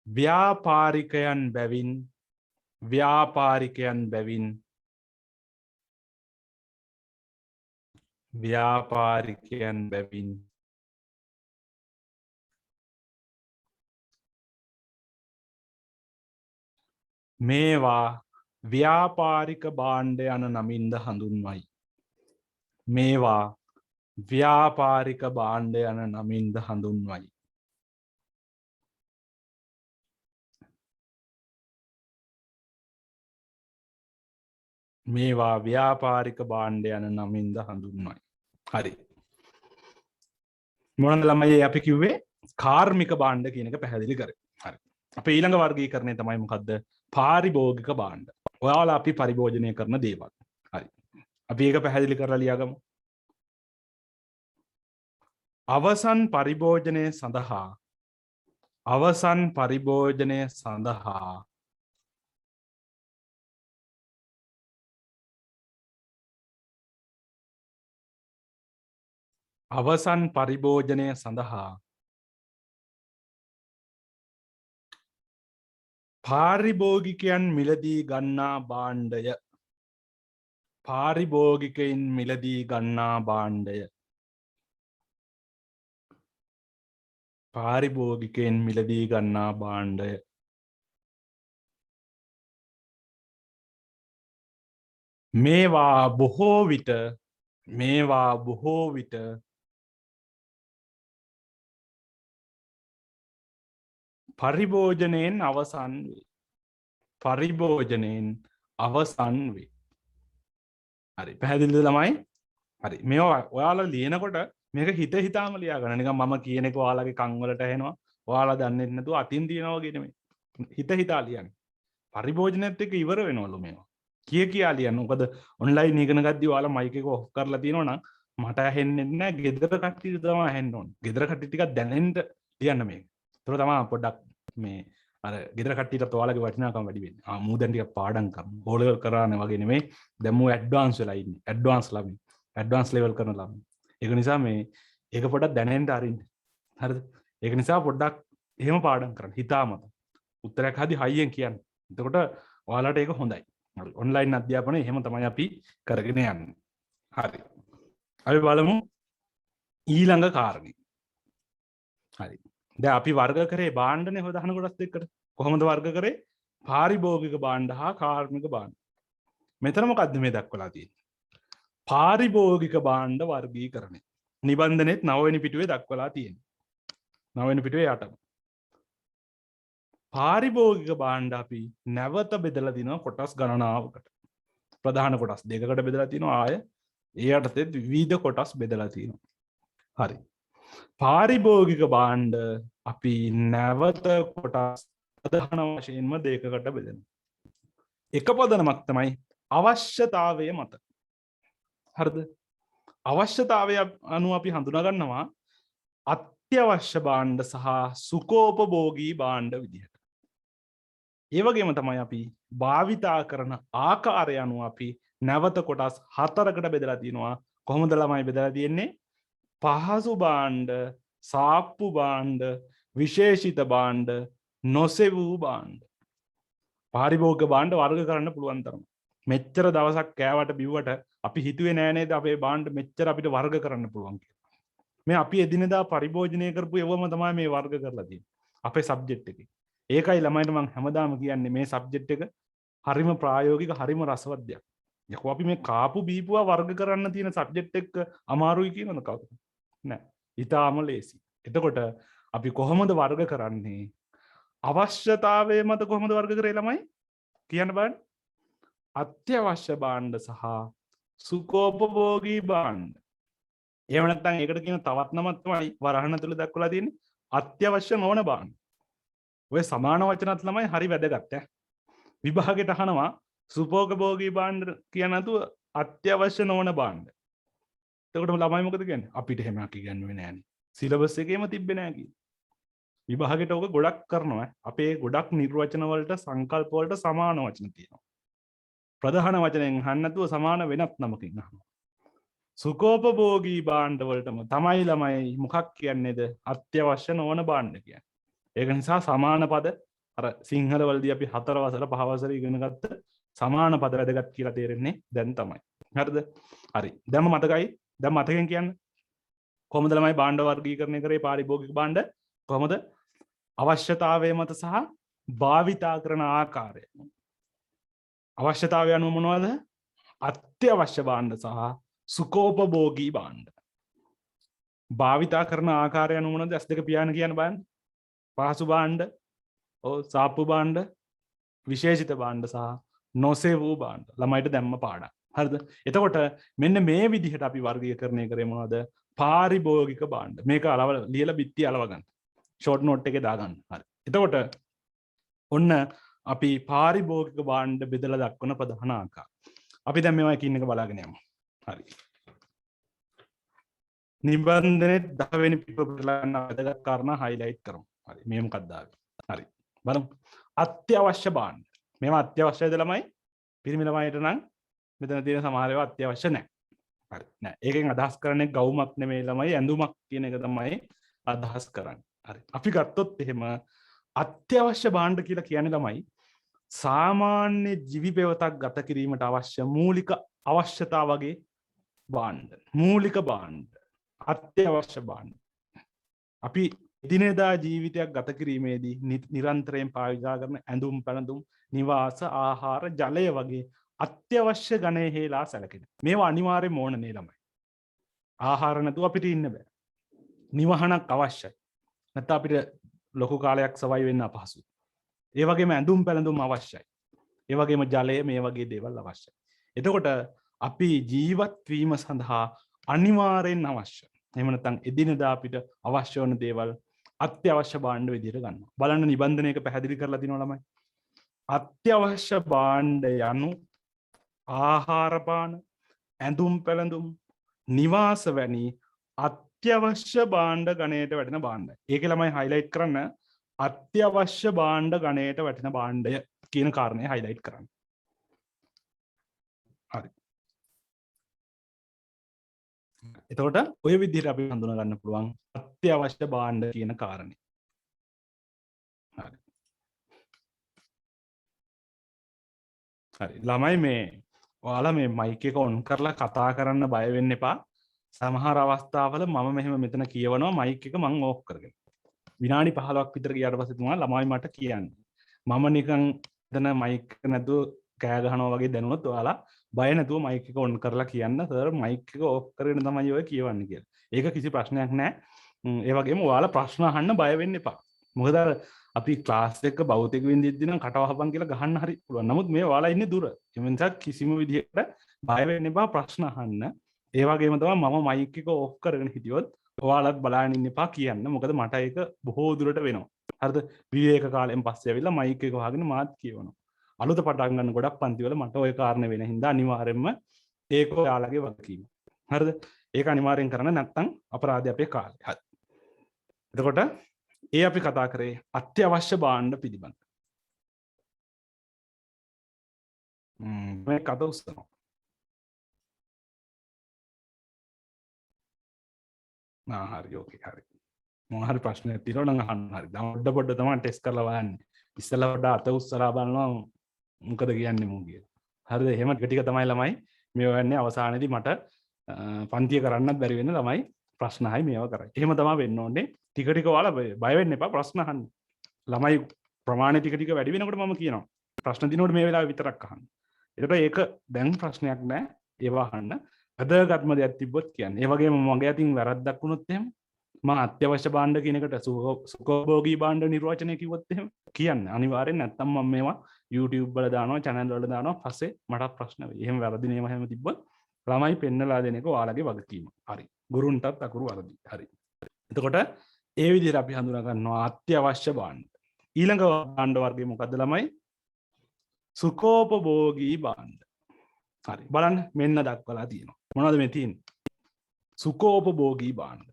ව්‍යාපාරිකයන් බැවින් ව්‍යාපාරිකයන් බැවින් ව්‍යාපාරිකයන් බැවින් මේවා ව්‍යාපාරික බාණ්ඩ යන නමින්ද හඳුන්වයි. මේවා ව්‍යාපාරික බාණ්ඩ යන නමින්ද හඳුන්වයි. මේවා ව්‍යාපාරික බාණ්ඩ යන නමින්ද හඳුන්වයි. හරි. මොනවද ළමයි අපි කිව්වේ කාර්මික බාණ්ඩ කියන එක පැහැදිලි කරේ. හරි. අපේ ඊළඟ වර්ගීකරණය තමයි මොකද්ද? පාරිභෝගික බාණ්ඩ. ඔයාලා අපි පරිභෝජනය කරන දේවල්. හරි. අපි ඒක පැහැදිලි කරලා ලියාගමු. අවසන් පරිභෝජනය සඳහා අවසන් පරිභෝජනය සඳහා අවසන් පරිභෝජනය සඳහා පාරිභෝගිකයන් මිලදී ගන්නා භාණ්ඩය පාරිභෝගිකයින් මිලදී ගන්නා භාණ්ඩය පාරිභෝගිකයන් මිලදී ගන්නා භාණ්ඩය මේවා බොහෝ විට පරිභෝජනයෙන් අවසන් වේ. පරිභෝජනයෙන් අවසන් වේ. හරි පැහැදිලිද ළමයි? හරි මේවා ඔයාලා ලියනකොට මේක හිත හිතාම ලියා ගන්න. නිකන් මම කියන එක ඔයාලගේ කන් වලට ඇහෙනවා. ඔයාලා දන්නේ නැතුව අතින් තියනවා වගේ නෙමෙයි. හිත හිතා ලියන්නේ. පරිභෝජනයත් එක්ක ඉවර වෙනවලු මේවා. කියා ලියන්න. මොකද ඔන්ලයින් ඉගෙන ගද්දී ඔයාලා මයික් එක ඔෆ් කරලා තියෙනවා නම් මට ඇහෙන්නේ නැහැ. ගෙදර කට්ටියට තමයි ඇහෙන්න ඕනේ. ගෙදර කට්ටිය ටිකක් දැනෙන්න ලියන්න මේක. ඒක තමයි පොඩ්ඩක් මේ අර ගෙදර කට්ටියට ඔයාලගේ වටිනාකම වැඩි වෙන්නේ. මූ දැන් ටිකක් පාඩම් කරමු. ඕ ලෙවල් කරානේ වගේ නෙමෙයි. දැන් මූ ඇඩ්වාන්ස් වෙලා ඉන්නේ. ඇඩ්වාන්ස් ළමයි. ඇඩ්වාන්ස් ලෙවල් කරන ළමයි. ඒක නිසා මේ ඒක පොඩ්ඩක් දැනෙන්න අරින්න. හරිද? ඒක නිසා පොඩ්ඩක් එහෙම පාඩම් කරන්න. හිතාමත. උත්තරයක් හදි හයියෙන් කියන්න. එතකොට ඔයාලට ඒක හොඳයි. හරි. ඔන්ලයින් අධ්‍යාපනය එහෙම තමයි අපි කරගෙන යන්නේ. හරි. අපි බලමු ඊළඟ කාරණේ. හරි. දැන් අපි වර්ග කරේ භාණ්ඩනේ ප්‍රධාන කොටස් දෙකකට. කොහොමද වර්ග කරේ? පාරිභෝගික භාණ්ඩ හා කාර්මික භාණ්ඩ. මෙතන මොකද්ද මේ දක්වලා තියෙන්නේ? පාරිභෝගික භාණ්ඩ වර්ගීකරණය. නිබන්ධනෙත් 9 වෙනි පිටුවේ දක්වලා තියෙනවා. 9 වෙනි පිටුවේ යටම. පාරිභෝගික භාණ්ඩ අපි නැවත බෙදලා දිනවා කොටස් ගණනාවකට. ප්‍රධාන කොටස් දෙකකට බෙදලා තිනවා ආය ඒ යටතේ විවිධ කොටස් බෙදලා තියෙනවා. හරි. පාරිභෝගික භාණ්ඩ අපි නැවත කොටස් ප්‍රධාන වශයෙන්ම දෙකකට බෙදෙනවා. එක පදනමක් තමයි අවශ්‍යතාවය මත. හරිද? අවශ්‍යතාවය අනුව අපි හඳුනා ගන්නවා අත්‍යවශ්‍ය භාණ්ඩ සහ සුඛෝපභෝගී භාණ්ඩ විදිහට. ඒ වගේම තමයි අපි භාවිතා කරන ආකාරය අනුව අපි නැවත කොටස් හතරකට බෙදලා තියෙනවා. කොහොමද ළමයි බෙදලා තියෙන්නේ? පහසු භාණ්ඩ, සාප්පු භාණ්ඩ, විශේෂිත භාණ්ඩ, නොසෙවූ භාණ්ඩ. පාරිභෝගික භාණ්ඩ වර්ග කරන්න පුළුවන් තරම. මෙච්චර දවසක් කෑවට බිව්වට අපි හිතුවේ නෑ නේද අපේ භාණ්ඩ මෙච්චර අපිට වර්ග කරන්න පුළුවන් කියලා. මේ අපි එදිනෙදා පරිභෝජනය කරපු ඒවම තමයි මේ වර්ග කරලා තියෙන්නේ අපේ සබ්ජෙක්ට් එකේ. ඒකයි ළමයින්ට මම හැමදාම කියන්නේ මේ සබ්ජෙක්ට් එක හරිම ප්‍රායෝගික හරිම රසවත් දෙයක්. යකෝ අපි මේ කාපු බීපුවා වර්ග කරන්න තියෙන සබ්ජෙක්ට් එක අමාරුයි කියනවද කවුද? නෑ. ඊටාම ලේසි. එතකොට අපි කොහොමද වර්ග කරන්නේ? අවශ්‍යතාවය මත කොහොමද වර්ග කරේ ළමයි? කියන්න බලන්න. අත්‍යවශ්‍ය භාණ්ඩ සහ සුඛෝපභෝගී භාණ්ඩ. එහෙම නැත්නම් ඒකට කියන තවත් නමක් තමයි වරහණ තුල දක්වලා තියෙන්නේ අත්‍යවශ්‍ය නොවන භාණ්ඩ. ඔය සමාන වචනත් ළමයි හරි වැදගත් ඈ. විභාගෙට අහනවා සුඛෝපභෝගී භාණ්ඩ කියන නතුව අත්‍යවශ්‍ය නොවන භාණ්ඩ. එතකොට ළමයි මොකද කියන්නේ? අපිට එහෙම කියන්නේ නෑනේ. සිලබස් එකේම තිබ්බේ නෑ කි. විභාගෙට ඔක ගොඩක් කරනවා. අපේ ගොඩක් නිර්වචන වලට සංකල්ප වලට සමාන වචන තියෙනවා. ප්‍රධාන වචනෙන් අහන්න නැතුව සමාන වෙනත් නමකින් අහනවා. සුඛෝපභෝගී භාණ්ඩ වලටම තමයි ළමයි මොකක් කියන්නේද? අත්‍යවශ්‍ය නොවන භාණ්ඩ කියන්නේ. ඒක නිසා සමාන පද අර සිංහල වලදී අපි 4 වසර 5 වසර ඉගෙන ගත්ත සමාන පද වැදගත් කියලා තේරෙන්නේ දැන් තමයි. හරිද? හරි. දැන් මතකයි? දැන් මතකෙන් කියන්න. කොහොමද ළමයි භාණ්ඩ වර්ගීකරණය කරේ පාරිභෝගික භාණ්ඩ? කොහොමද? අවශ්‍යතාවය මත සහ භාවිතා කරන ආකාරය. අවශ්‍යතාවය අනුව මොනවද? අත්‍යවශ්‍ය භාණ්ඩ සහ සුඛෝපභෝගී භාණ්ඩ. භාවිතා කරන ආකාරය අනුව මොනවද? S2 පියාන කියන්න බලන්න. පහසු භාණ්ඩ, සාප්පු භාණ්ඩ, විශේෂිත භාණ්ඩ සහ නොසෙවූ භාණ්ඩ. ළමයිට දැම්ම පාඩම්. හරිද? එතකොට මෙන්න මේ විදිහට අපි වර්ගීකරණය කරේ මොනවද? පාරිභෝගික භාණ්ඩ. මේක ලියලා බිත්තිය අලව ගන්න. ෂෝට් නෝට් එකේ දාගන්න. හරි. එතකොට ඔන්න අපි පාරිභෝගික භාණ්ඩ බෙදලා දක්වන ප්‍රධාන ආකාර. අපි දැන් මේවා එකින් එක බලාගෙන යමු. හරි. නිබන්ධනේ 10 වෙනි පිටුපතට ගන්න වැදගත් කාරණා highlight කරමු. හරි. මේ මොකක්ද ආවේ? හරි. බලමු. අත්‍යවශ්‍ය භාණ්ඩ. මේවා අත්‍යවශ්‍යද ළමයි? පිරිමි ළමයිට නම් මෙතන තියෙන සමහර ඒවා අත්‍යවශ්‍ය නැහැ. හරි. නෑ. ඒකෙන් අදහස් කරන්නේ ගවුමක් නෙමෙයි ළමයි ඇඳුමක් කියන එක තමයි අදහස් කරන්නේ. හරි. අපි ගත්තොත් එහෙම අත්‍යවශ්‍ය භාණ්ඩ කියලා කියන්නේ ළමයි සාමාන්‍ය ජීවි පෙවතක් ගත කිරීමට අවශ්‍ය මූලික අවශ්‍යතා වගේ භාණ්ඩ. මූලික භාණ්ඩ. අත්‍යවශ්‍ය භාණ්ඩ. අපි දිනදා ජීවිතයක් ගත කිරීමේදී නිරන්තරයෙන් පාවිච්චි කරන ඇඳුම් පැළඳුම් නිවාස ආහාර ජලය වගේ අත්‍යවශ්‍ය ගණයේ හේලා සැලකෙන. මේවා අනිවාර්යයෙන්ම ඕන නේ ළමයි. ආහාර නැතුව අපිට ඉන්න බෑ. නිවහනක් අවශ්‍යයි. නැත්නම් අපිට ලොකු කාලයක් සවයි වෙන්න අපහසුයි. ඒ වගේම ඇඳුම් පැළඳුම් අවශ්‍යයි. ඒ වගේම ජලය මේ වගේ දේවල් අවශ්‍යයි. එතකොට අපි ජීවත් වීම සඳහා අනිවාර්යෙන් අවශ්‍ය. එහෙම නැත්නම් එදිනදා අපිට අවශ්‍ය වන දේවල් අත්‍යවශ්‍ය භාණ්ඩ විදිහට ගන්නවා. බලන්න නිබන්ධනයක පැහැදිලි කරලා දිනවා ළමයි. අත්‍යවශ්‍ය භාණ්ඩ යනු ආහාර පාන, ඇඳුම් පැළඳුම්, නිවාස වැනි අත්‍යවශ්‍ය භාණ්ඩ ගණයට වැටෙන භාණ්ඩ. ඒක ළමයි highlight කරන්න අත්‍යවශ්‍ය භාණ්ඩ ගණයට වැටෙන භාණ්ඩය කියන කාරණය highlight කරන්න. හරි. එතකොට ඔය විදිහට අපි හඳුනා ගන්න පුළුවන් අත්‍යවශ්‍ය භාණ්ඩ කියන කාරණේ. හරි. හරි. ළමයි මේ ඔයාලා මේ මයික් එක ඔන් කරලා කතා කරන්න බය වෙන්න එපා. සමහර අවස්ථාවල මම මෙහෙම මෙතන කියවනවා මයික් එක මම ඕෆ් කරගෙන. විනාඩි 15ක් විතර ගියාට පස්සේ තමයි ළමයි මට කියන්නේ. මම නිකන් එතන මයික් නැතුව කෑ ගහනවා වගේ දැනුනොත් ඔයාලා බය නැතුව මයික් එක ඔන් කරලා කියන්න සර් මයික් එක ඕෆ් කරගෙන තමයි ඔය කියවන්නේ කියලා. ඒක කිසි ප්‍රශ්නයක් නැහැ. ඒ වගේම ඔයාලා ප්‍රශ්න අහන්න බය වෙන්න එපා. මොකද අපි ක්ලාස් එක භෞතික වින්දිද්දී නම් කටවහපන් කියලා ගහන්න හරි පුළුවන්. නමුත් මේ ඔයාලා ඉන්නේ දුර. ඒ නිසා කිසිම විදිහකට බය වෙන්න එපා ප්‍රශ්න අහන්න. ඒ වගේම තමයි මම මයික් එක ඕෆ් කරගෙන හිටියොත් ඔයාලත් බලන්න ඉන්න එපා කියන්න. මොකද මට ඒක බොහෝ දුරට වෙනවා. හරිද? විවේක කාලෙන් පස්සේ ඇවිල්ලා මයික් එක වහගෙන මාත් කියවනවා. අලුත පටන් ගන්න ගොඩක් පන්ති වල මට ওই කාරණේ වෙන හින්දා අනිවාර්යෙන්ම ඒක ඔයාලගේ වගකීම. හරිද? ඒක අනිවාර්යෙන් කරන්න නැත්නම් අපරාධය අපේ කාලේ. හරි. එතකොට ඒ අපි කතා කරේ අත්‍යවශ්‍ය භාණ්ඩ පිළිබඳ. මේ කතා උස්සනවා. හරි ඕකේ හරි. මොන හරි ප්‍රශ්නයක් තියෙනවා නම් අහන්න හරි. දැන් පොඩ තමයි ටෙස්ට් කරලා බලන්නේ. ඉස්සෙල්ලා පොඩ අත උස්සලා බලනවා මොකද කියන්නේ මෝ කියලා. හරිද? එහෙම ටික තමයි ළමයි මේ වෙන්නේ අවසානයේදී මට පන්තිය කරන්නත් බැරි වෙන ළමයි ප්‍රශ්න අහයි මේවා කරයි. එහෙම තමයි වෙන්න ඕනේ. ටික ටික ඔයාලා බය වෙන්න එපා ප්‍රශ්න අහන්න. ළමයි ප්‍රමාණය ටික ටික වැඩි වෙනකොට මම කියනවා. ප්‍රශ්න දිනකොට මේ වෙලාවේ විතරක් අහන්න. ඒකට ඒක දැන් ප්‍රශ්නයක් නෑ. ඒවා අහන්න. වැදගත්ම දෙයක් තිබ්බොත් කියන්නේ. ඒ වගේම මගේ අතින් වැරද්දක් වුණොත් එහෙම මම අත්‍යවශ්‍ය භාණ්ඩ කියන එකට සුඛෝපභෝගී භාණ්ඩ නිර්වචනය කිව්වොත් එහෙම කියන්න. අනිවාර්යෙන් නැත්තම් මම මේවා YouTube වල දානවා, channel වල දානවා. පස්සේ මට ප්‍රශ්න වෙයි. එහෙම වැරදි නේම හැම තිබ්බොත් ළමයි පෙන්නලා දෙන එක ඔයාලගේ වගකීම. හරි. ගුරුන්ටත් අකුරු වරදි. හරි. එතකොට ඒ විදිහට අපි හඳුනා ගන්නවා අත්‍යවශ්‍ය භාණ්ඩ. ඊළඟ භාණ්ඩ වර්ගය මොකද්ද ළමයි? සුඛෝපභෝගී භාණ්ඩ. හරි. බලන්න මෙන්න දක්වලා තියෙනවා. මොනවද මේ තියෙන්නේ? සුඛෝපභෝගී භාණ්ඩ.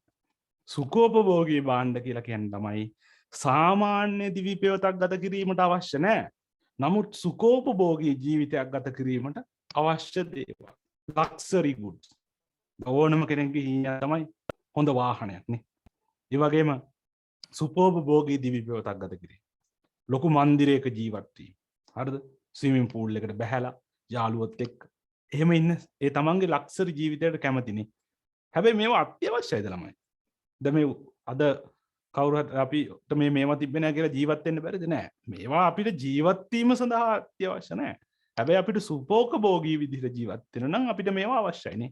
සුඛෝපභෝගී භාණ්ඩ කියලා කියන්නේ තමයි සාමාන්‍ය දිවි පෙවතක් ගත කිරීමට අවශ්‍ය නැහැ. නමුත් සුඛෝපභෝගී ජීවිතයක් ගත කිරීමට අවශ්‍ය දේවල්. ලක්සරි ගුඩ්ස්. ඕනම කෙනෙක්ගේ හිණියා තමයි හොඳ වාහනයක් නේ. ඒ වගේම සුඛෝපභෝගී දිවි පෙවතක් ගත කිරීම. ලොකු මන්දිරයක ජීවත් වීම. හරිද? ස්විමින් පූල් එකට බැහැලා යාළුවොත් එක්ක එහෙම ඉන්න ඒ තමන්ගේ ලක්සරි ජීවිතයට කැමතිනේ. හැබැයි මේවා අත්‍යවශ්‍යයිද ළමයි? දැන් මේ අද කවුරුත් අපිට මේවා තිබ්බේ නැහැ කියලා ජීවත් වෙන්න බැරිද? නෑ. මේවා අපිට ජීවත් වීම සඳහා අත්‍යවශ්‍ය නෑ. හැබැයි අපිට සුඛෝපභෝගී විදිහට ජීවත් වෙන්න නම් අපිට මේවා අවශ්‍යයිනේ.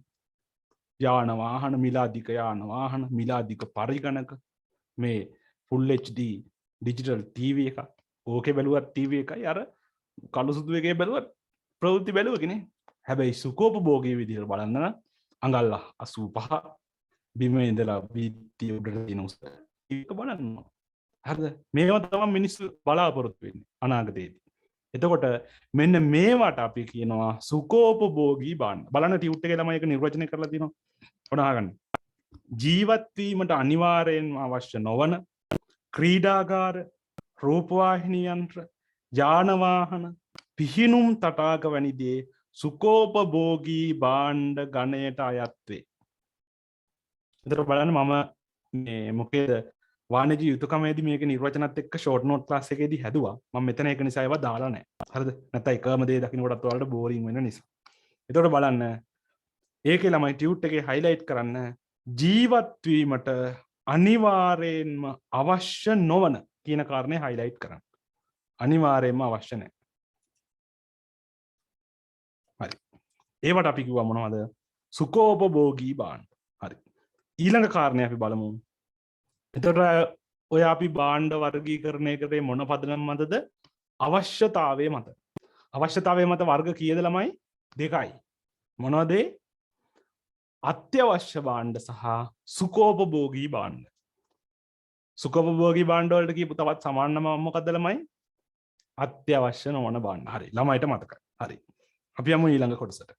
යාන වාහන මිලාදික යාන වාහන මිලාදික පරිගණක මේ full HD digital TV එක ඕකේ බැලුවත් TV එකයි අර කළු සුදු එකේ බැලුවත් ප්‍රවෘත්ති බැලුවකනේ. හැබැයි සුඛෝපභෝගී විදිහට බලන්න නම් අඟල් 85 බිම ඉඳලා බීත්තිය උඩට තියෙන උස ඒක බලන්න. හරිද? මේවා තමයි මිනිස්සු බලාපොරොත්තු වෙන්නේ අනාගතයේදී. එතකොට මෙන්න මේවට අපි කියනවා සුඛෝපභෝගී භාණ්ඩ. බලන්න ටියුට් එකේ ළමයි එක නිර්වචනය කරලා තියෙනවා. ඔන්න අහගන්න. ජීවත් වීමට අනිවාර්යයෙන්ම අවශ්‍ය නොවන ක්‍රීඩාගාර, රූපවාහිනී යන්ත්‍ර, යාන වාහන, පිහිනුම් තටාක වැනි දේ සුඛෝපභෝගී භාණ්ඩ ගණයට අයත් වේ. එතකොට බලන්න මම මේ මොකේද වාණිජ්‍ය යුතුයකමේදී මේක නිර්වචනත් එක්ක ෂෝට් නෝට් ක්ලාස් එකේදී හැදුවා. මම මෙතන ඒක නිසා ඒවා දාලා නැහැ. හරිද? නැත්නම් එකම දේ දකින්නකොටත් ඔයාලට බෝරින් වෙන නිසා. එතකොට බලන්න ඒකේ ළමයි ටියුට් එකේ හයිලයිට් කරන්න ජීවත් වීමට අනිවාර්යයෙන්ම අවශ්‍ය නොවන කියන කාරණේ හයිලයිට් කරන්න. අනිවාර්යයෙන්ම අවශ්‍ය නැහැ. හරි. ඒවට අපි කිව්වා මොනවද? සුඛෝපභෝගී භාණ්ඩ. හරි. ඊළඟ කාරණේ අපි බලමු. එතකොට ඔය අපි භාණ්ඩ වර්ගීකරණය කරේ මොන පදනම මතද? අවශ්‍යතාවයේ මත. අවශ්‍යතාවයේ මත වර්ග කීයද ළමයි? දෙකයි. මොනවද? අත්‍යවශ්‍ය භාණ්ඩ සහ සුඛෝපභෝගී භාණ්ඩ. සුඛෝපභෝගී භාණ්ඩ වලට කියපු තවත් සමාන නම මොකක්ද ළමයි? අත්‍යවශ්‍ය නොවන භාණ්ඩ. හරි. ළමයිට මතකයි. හරි. අපි යමු ඊළඟ කොටසට.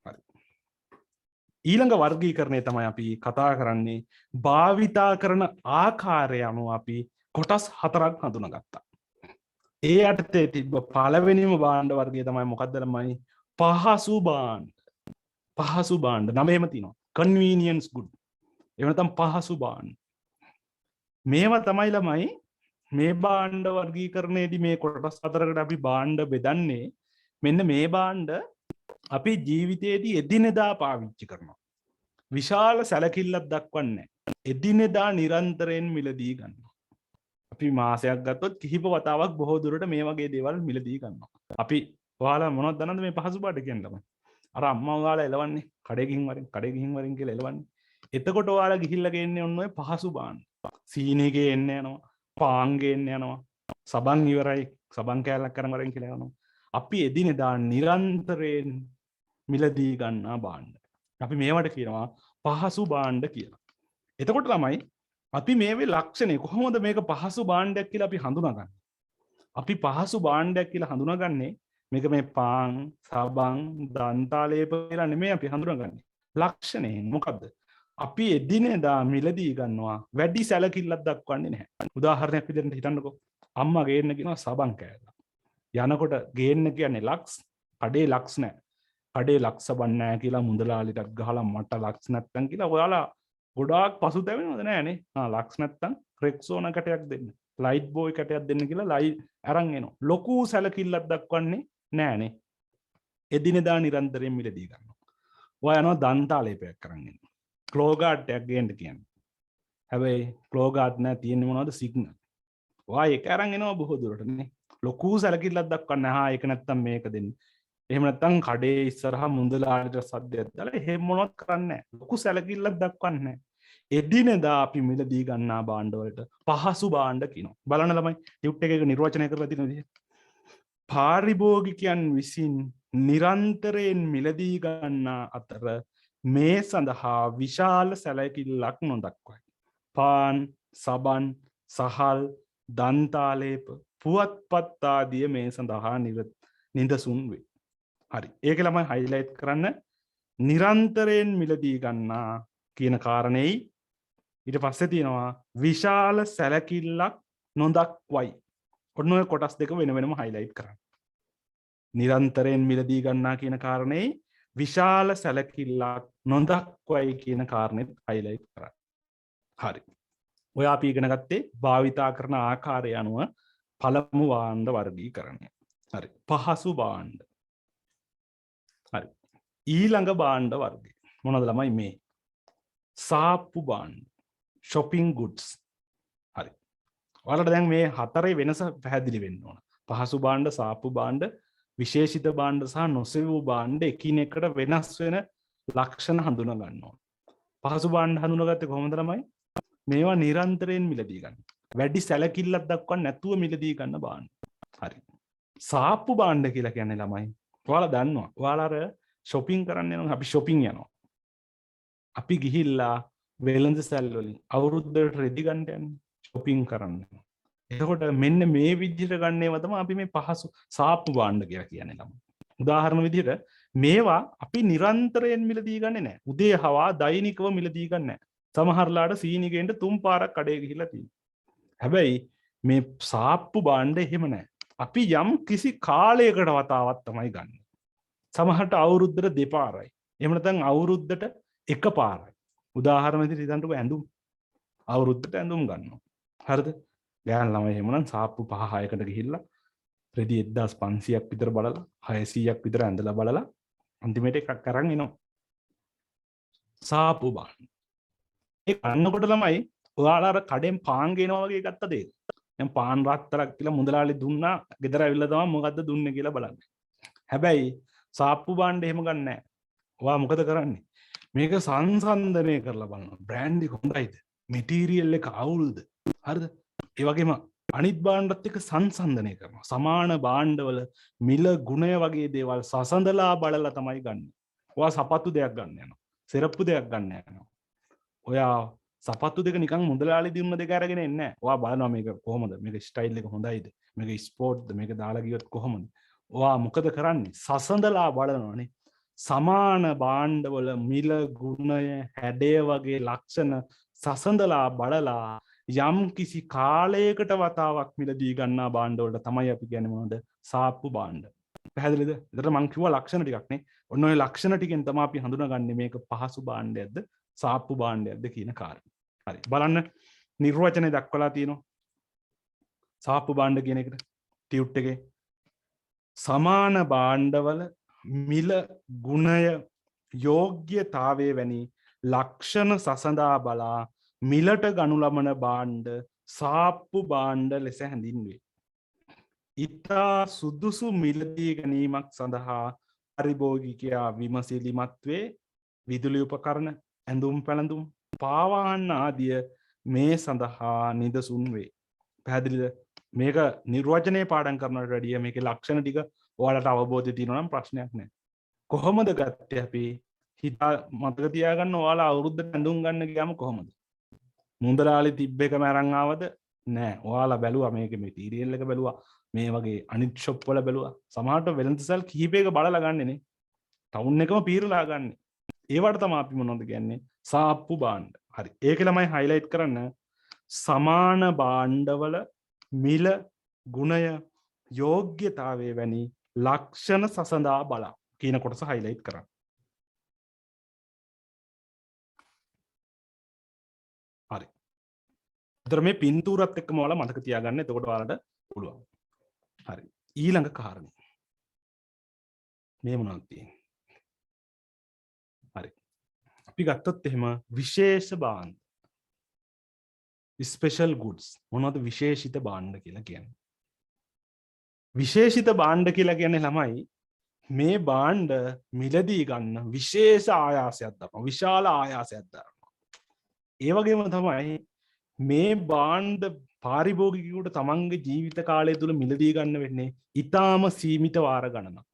හරි. ඊළඟ වර්ගීකරණය තමයි අපි කතා කරන්නේ භාවිතා කරන ආකාරය අනුව අපි කොටස් 4ක් හඳුනාගත්තා. ඒ යටතේ තිබ්බ පළවෙනිම භාණ්ඩ වර්ගය තමයි මොකක්ද ළමයි? පහසු භාණ්ඩ. පහසු භාණ්ඩ නම එහෙම තියෙනවා. convenience good. එහෙම නැත්නම් පහසු භාණ්ඩ. මේවා තමයි ළමයි මේ භාණ්ඩ වර්ගීකරණයේදී මේ කොටස් 4කට අපි භාණ්ඩ බෙදන්නේ. මෙන්න මේ භාණ්ඩ අපි ජීවිතයේදී එදිනෙදා පාවිච්චි කරනවා. විශාල සැලකිල්ලක් දක්වන්නේ නැහැ. එදිනෙදා නිරන්තරයෙන් මිලදී ගන්නවා. අපි මාසයක් ගත්තොත් කිහිප වතාවක් බොහෝ දුරට මේ වගේ දේවල් මිලදී ගන්නවා. අපි ඔයාලා මොනවද දන්නවද මේ පහසු භාණ්ඩ කියන්නේ ළමයි? අර අම්මා ඔයාලා එලවන්නේ කඩේ ගිහින් වරින් කියලා එලවන්නේ. එතකොට ඔයාලා ගිහිල්ලා ගේන්නේ ඔන්න ඔය පහසු භාණ්ඩ. සීනිගේ එන්න යනවා, පාන් ගේන්න යනවා, සබන් ඉවරයි, සබන් කෑල්ලක් කරන් වරින් කියලා යනවා. අපි එදිනෙදා නිරන්තරයෙන් මිලදී ගන්නා භාණ්ඩ. අපි මේවට කියනවා පහසු භාණ්ඩ කියලා. එතකොට ළමයි අපි මේවේ ලක්ෂණේ කොහොමද මේක පහසු භාණ්ඩයක් කියලා අපි හඳුනාගන්නේ? අපි පහසු භාණ්ඩයක් කියලා හඳුනාගන්නේ මේක මේ පාන්, සබන්, දන්තාලේප කියලා නෙමෙයි අපි හඳුනාගන්නේ. ලක්ෂණයෙන් මොකද්ද? අපි එදිනෙදා මිලදී ගන්නවා වැඩි සැලකිල්ලක් දක්වන්නේ නැහැ. උදාහරණයක් විදිහට හිතන්නකෝ. අම්මා ගේන්න කියනවා සබන් කෑල්ල. යනකොට ගේන්න කියන්නේ ලක්ස්, කඩේ ලක්ස් නැහැ. කඩේ ලක්ස් සබන් නැහැ කියලා මුදලාලිටත් ගහලා මට ලක්ස් නැත්තම් කියලා ඔයාලා ගොඩාක් පසුතැවෙනවද නැහනේ. ලක්ස් නැත්තම් රෙක්සෝනා කැටයක් දෙන්න. ලයිට් බෝයි කැටයක් දෙන්න කියලා ලයිට් අරන් එනවා. ලොකු සැලකිල්ලක් දක්වන්නේ නැහනේ. එදිනෙදා නිරන්තරයෙන් මිලදී ගන්නවා. ඔයා යනවා දන්තාලේපයක් කරන් එන්න. ක්ලෝගාඩ් එකක් ගේන්න කියන්නේ. හැබැයි ක්ලෝගාඩ් නැහැ තියෙන්නේ මොනවද? සිග්නල්. ඔයා ඒක අරන් එනවා බොහෝ දුරට නේ. ලොකු සැලකිල්ලක් දක්වන්නේ නැහැ. ඒක නැත්තම් මේක දෙන්න. එහෙම නැත්තම් කඩේ ඉස්සරහා මුදලාලිට සද්දයක් දාලා එහෙම මොනවත් කරන්නේ නැහැ. ලොකු සැලකිල්ලක් දක්වන්නේ නැහැ. එදිනෙදා අපි මිලදී ගන්නා භාණ්ඩ වලට පහසු භාණ්ඩ කියනවා. බලන්න ළමයි ටියුට් එකේ නිර්වචනය කරලා තියෙන විදිහ. පාරිභෝගිකයන් විසින් නිරන්තරයෙන් මිලදී ගන්නා අතර මේ සඳහා විශාල සැලකිල්ලක් නොදක්වයි. පාන්, සබන්, සහල්, දන්තාලේප, පුවත්පත් ආදිය මේ සඳහා නිදසුන් වේ. හරි. ඒක ළමයි හයිලයිට් කරන්න. නිරන්තරයෙන් මිලදී ගන්නා කියන කාරණේයි ඊට පස්සේ තියෙනවා විශාල සැලකිල්ලක් නොදක්වයි. ඔන්න ඔය කොටස් දෙක වෙන වෙනම හයිලයිට් කරන්න. නිරන්තරයෙන් මිලදී ගන්නා කියන කාරණේයි විශාල සැලකිල්ලක් නොදක්වයි කියන කාරණෙත් හයිලයිට් කරන්න. හරි. ඔය අපි ඉගෙන ගත්තේ භාවිතා කරන ආකාරය අනුව පළමු භාණ්ඩ වර්ගීකරණය. හරි. පහසු භාණ්ඩ. හරි. ඊළඟ භාණ්ඩ වර්ගය මොනවද ළමයි මේ? සාප්පු භාණ්ඩ. shopping goods. හරි. ඔයාලට දැන් මේ හතරේ වෙනස පැහැදිලි වෙන්න ඕන. පහසු භාණ්ඩ, සාප්පු භාණ්ඩ, විශේෂිත භාණ්ඩ සහ නොසෙවූ භාණ්ඩ එකිනෙකට වෙනස් වෙන ලක්ෂණ හඳුනා ගන්න ඕන. පහසු භාණ්ඩ හඳුනාගත්තේ කොහොමද ළමයි? මේවා නිරන්තරයෙන් මිලදී ගන්න. වැඩි සැලකිල්ලක් දක්වන්නේ නැතුව මිලදී ගන්න භාණ්ඩ. හරි. සාප්පු භාණ්ඩ කියලා කියන්නේ ළමයි. ඔයාලා දන්නවා. ඔයාලා අර shopping කරන්න යනවා. අපි shopping යනවා. අපි ගිහිල්ලා වෙළඳ සැල් වලින් අවුරුද්දට රෙදි ගන්න යන්නේ. shopping කරන්න. එතකොට මෙන්න මේ විදිහට ගන්නේව තමයි අපි මේ පහසු සාප්පු භාණ්ඩ කියලා කියන්නේ ළමයි. උදාහරණ විදිහට මේවා අපි නිරන්තරයෙන් මිලදී ගන්නේ නැහැ. උදේ හවා දෛනිකව මිලදී ගන්න නැහැ. සමහරලාට සීනි ගේන්න 3 පාරක් කඩේ ගිහිල්ලා තියෙනවා. හැබැයි මේ සාප්පු භාණ්ඩ එහෙම නැහැ. අපි යම් කිසි කාලයකට වතාවක් තමයි ගන්න. සමහරට අවුරුද්දට දෙපාරයි. එහෙම නැත්නම් අවුරුද්දට එක පාරයි. උදාහරණ විදිහට හිතන්නකෝ ඇඳුම්. අවුරුද්දට ඇඳුම් ගන්නවා. හරිද? ගෑන් ළමයි එහෙමනම් සාප්පු 5-6කට ගිහිල්ලා රෙදි 1500ක් විතර බලලා 600ක් විතර ඇඳලා බලලා අන්තිමට එකක් අරන් එනවා. සාප්පු භාණ්ඩ. ඒ ගන්නකොට ළමයි ඔයාලා අර කඩෙන් පාන් ගේනවා වගේ ගත්තද ඒක? දැන් පාන් රත්තරක් කියලා මුදලාලි දුන්නා. ගෙදර ඇවිල්ලා තමයි මොකද්ද දුන්නේ කියලා බලන්නේ. හැබැයි සාප්පු භාණ්ඩ එහෙම ගන්න නැහැ. ඔයා මොකද කරන්නේ? මේක සංසන්දනය කරලා බලනවා. බ්‍රෑන්ඩ් එක හොඳයිද? මැටීරියල් එක අවුල්ද? හරිද? ඒ වගේම අනිත් භාණ්ඩත් එක්ක සංසන්දනය කරනවා. සමාන භාණ්ඩවල මිල ගුණය වගේ දේවල් සසඳලා බලලා තමයි ගන්න. ඔයා සපත්තු දෙයක් ගන්න යනවා. සෙරප්පු දෙයක් ගන්න යනවා. ඔයා සපත්තු දෙක නිකන් මුදලාලි දුන්න දෙක අරගෙන එන්නේ නැහැ. ඔයා බලනවා මේක කොහොමද? මේක ස්ටයිල් එක හොඳයිද? මේක ස්පෝර්ට්ද? මේක දාලා ගියොත් කොහොමද? ඔයා මොකද කරන්නේ? සසඳලා බලනවානේ. සමාන භාණ්ඩවල මිල ගුණය හැඩය වගේ ලක්ෂණ සසඳලා බලලා යම් කිසි කාලයකට වතාවක් මිලදී ගන්නා භාණ්ඩ වලට තමයි අපි කියන්නේ මොනවද? සාප්පු භාණ්ඩ. පැහැදිලිද? එතකොට මම කිව්වා ලක්ෂණ ටිකක් නේ. ඔන්න ඔය ලක්ෂණ ටිකෙන් තමයි අපි හඳුනාගන්නේ මේක පහසු භාණ්ඩයක්ද සාප්පු භාණ්ඩයක්ද කියන කාරණය. හරි. බලන්න නිර්වචනය දක්වලා තියෙනවා. සාප්පු භාණ්ඩ කියන එකට ටියුට් එකේ සමාන භාණ්ඩවල මිල ගුණය යෝග්‍යතාවය වැනි ලක්ෂණ සසඳා බලා මිලට ගනු ලබන භාණ්ඩ සාප්පු භාණ්ඩ ලෙස හැඳින්වේ. ඉතා සුදුසු මිලදී ගැනීමක් සඳහා පරිභෝගිකයා විමසිලිමත් වේ. විදුලි උපකරණ, ඇඳුම් පැළඳුම්, පාවාහන ආදිය මේ සඳහා නිදසුන් වේ. පැහැදිලිද? මේක නිර්වචනයේ පාඩම් කරනවට වැඩිය මේකේ ලක්ෂණ ටික ඔයාලට අවබෝධය තියෙනවා නම් ප්‍රශ්නයක් නැහැ. කොහොමද ගත්තේ අපි? හිතා මතක තියාගන්න ඔයාලා අවුරුද්දට ඇඳුම් ගන්න ගියාම කොහොමද? මුන්දලාලි තිබ්බ එකම අරන් ආවද? නෑ. ඔයාලා බැලුවා මේකේ මෙටීරියල් එක බැලුවා. මේ වගේ අනිත් ෂොප් වල බැලුවා. සමහරට වෙළඳසල් කිහිපයක බලලා ගන්නෙනේ. ටවුන් එකම පීරලා ගන්න. ඒවට තමයි අපි මොනවද කියන්නේ? සාප්පු භාණ්ඩ. හරි. ඒක ළමයි හයිලයිට් කරන්න. සමාන භාණ්ඩවල මිල, ගුණය, යෝග්‍යතාවය වැනි ලක්ෂණ සසඳා බලා කියන කොටස හයිලයිට් කරන්න. හරි. ඒතර මේ පින්තූරත් එක්කම ඔයාලා මතක තියාගන්න. එතකොට ඔයාලට පුළුවන්. හරි. ඊළඟ කාරණේ. මේ මොනවද තියෙන්නේ? හරි. අපි ගත්තොත් එහෙම විශේෂ භාණ්ඩ. Special goods. මොනවද විශේෂිත භාණ්ඩ කියලා කියන්නේ? විශේෂිත භාණ්ඩ කියලා කියන්නේ ළමයි මේ භාණ්ඩ මිලදී ගන්න විශේෂ ආයාසයක් දක්වනවා. විශාල ආයාසයක් දක්වනවා. ඒ වගේම තමයි මේ භාණ්ඩ පාරිභෝගිකයෙකුට තමන්ගේ ජීවිත කාලය තුල මිලදී ගන්න වෙන්නේ ඊටාම සීමිත වාර ගණනක්.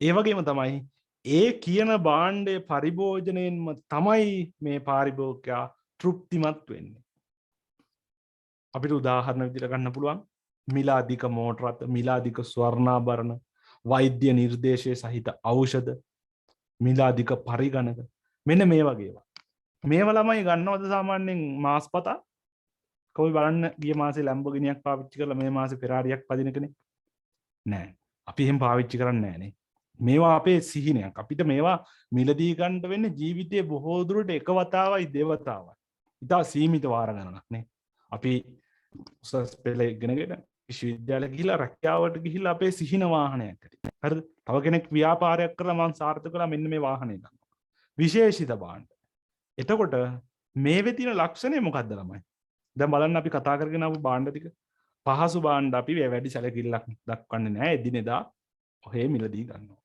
ඒ වගේම තමයි ඒ කියන භාණ්ඩයේ පරිභෝජනයෙන්ම තමයි මේ පාරිභෝගිකයා තෘප්තිමත් වෙන්නේ. අපිට උදාහරණ විදිහට ගන්න පුළුවන් මිලාදික මෝටර රථ, මිලාදික ස්වර්ණාභරණ, වෛද්‍ය නිර්දේශය සහිත ඖෂධ, මිලාදික පරිගණක, මෙන්න මේ වගේ ඒවා. මේව ළමයි ගන්නවද සාමාන්‍යයෙන් මාස්පතා? කොයි බලන්න ගිය මාසේ ලැම්බෝගිනියක් පාවිච්චි කරලා මේ මාසේ ෆෙරාරියක් පදින කෙනෙක් නෑ. අපි එහෙම පාවිච්චි කරන්නේ නෑනේ. මේවා අපේ සිහිනයක්. අපිට මේවා මිලදී ගන්න වෙන්නේ ජීවිතයේ බොහෝ දුරට එක වතාවයි දෙවතාවයි. ඉතා සීමිත වාර ගණනක් නේ. අපි උසස් පෙළ ඉගෙනගෙන විශ්වවිද්‍යාලය ගිහිල්ලා රැකියාවට ගිහිල්ලා අපේ සිහින වාහනයක් ඇති. හරිද? තව කෙනෙක් ව්‍යාපාරයක් කරලා මම සාර්ථක කළා මෙන්න මේ වාහනේ ගන්නවා. විශේෂිත භාණ්ඩ. එතකොට මේවේ තියෙන ලක්ෂණය මොකක්ද ළමයි? දැන් බලන්න අපි කතා කරගෙන ආපු භාණ්ඩ ටික. පහසු භාණ්ඩ අපි වැඩි සැලකිල්ලක් දක්වන්නේ නැහැ. එදිනෙදා ඔහේ මිලදී ගන්නවා.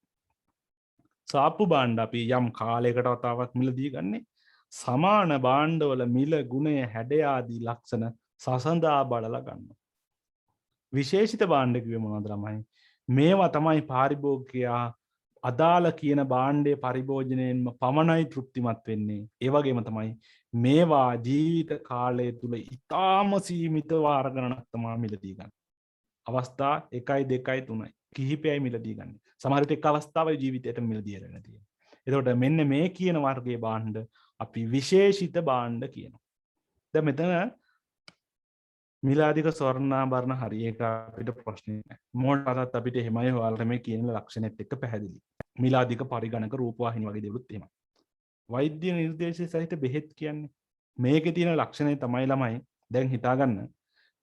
සාප්පු භාණ්ඩ අපි යම් කාලයකට වතාවක් මිලදී ගන්නේ. සමාන භාණ්ඩවල මිල, ගුණය, හැඩය ආදී ලක්ෂණ සසඳා බලලා ගන්නවා. විශේෂිත භාණ්ඩ කිව්වේ මොනවද ළමයි? මේවා තමයි පාරිභෝගිකයා අදාළ කියන භාණ්ඩයේ පරිභෝජනයෙන්ම පමණයි තෘප්තිමත් වෙන්නේ. ඒ වගේම තමයි මේවා ජීවිත කාලය තුල ඉතාම සීමිත වාර ගණනක් තමයි මිලදී ගන්න. අවස්ථා 1යි 2යි 3යි කිහිපයයි මිලදී ගන්න. සමහර විට එක් අවස්ථාවක ජීවිතයට මිලදී යන්න තියෙනවා. එතකොට මෙන්න මේ කියන වර්ගයේ භාණ්ඩ අපි විශේෂිත භාණ්ඩ කියනවා. දැන් මෙතන මිලාදික ස්වර්ණාභරණ හරි ඒක අපිට ප්‍රශ්නේ නැහැ. මොනවාටත් අපිට එහෙමයි ඔයාලට මේ කියන ලක්ෂණෙත් එක්ක පැහැදිලි. මිලාදික පරිගණක රූපවාහිනී වගේ දේවලුත් එහෙමයි. වෛද්‍ය නිර්දේශය සහිත බෙහෙත් කියන්නේ මේකේ තියෙන ලක්ෂණය තමයි ළමයි දැන් හිතාගන්න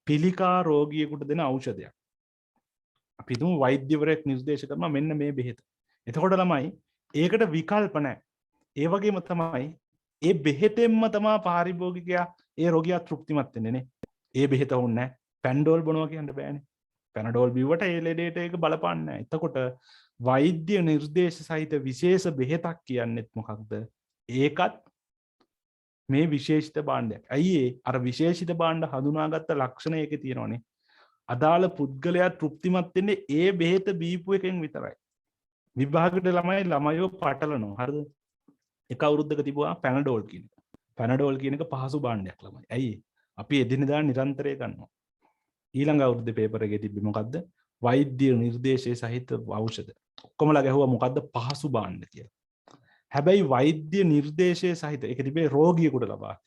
පිළිකා රෝගියෙකුට දෙන ඖෂධයක්. අපි තුමු වෛද්‍යවරයෙක් නිර්දේශ කරනවා මෙන්න මේ බෙහෙත. එතකොට ළමයි ඒකට විකල්ප නැහැ. ඒ වගේම තමයි ඒ බෙහෙතෙන්ම තමයි පාරිභෝගිකයා ඒ රෝගියා තෘප්තිමත් වෙන්නේ නේ. ඒ බෙහෙත ඕනේ නැහැ. පැන්ඩෝල් බොනවා කියන්න බෑනේ. පැනඩෝල් බිව්වට ඒ ලෙඩේට ඒක බලපාන්නේ නැහැ. එතකොට වෛද්‍ය නිර්දේශ සහිත විශේෂ බෙහෙතක් කියන්නේත් මොකක්ද? ඒකත් මේ විශේෂිත භාණ්ඩයක්. ඇයි අර විශේෂිත භාණ්ඩ හඳුනාගත්ත ලක්ෂණ ඒකේ තියෙනවනේ. අදාළ පුද්ගලයා තෘප්තිමත් වෙන්නේ ඒ බෙහෙත බීපු එකෙන් විතරයි. විභාගයට ළමයිව පටලනවා. හරිද? එක අවුරුද්දක තිබුණා පැනඩෝල් කියන එක. පැනඩෝල් කියන එක පහසු භාණ්ඩයක් ළමයි. ඇයි? අපි එදිනෙදා නිරන්තරයෙන් ගන්නවා. ඊළඟ අවුරුද්දේ පේපර් එකේ තිබ්බේ මොකද්ද? වෛද්‍ය නිර්දේශය සහිත ඖෂධ. ඔක්කොමලා ගැහුවා මොකද්ද? පහසු භාණ්ඩ කියලා. හැබැයි වෛද්‍ය නිර්දේශය සහිත ඒක තිබේ රෝගියෙකුට ලබා දෙන.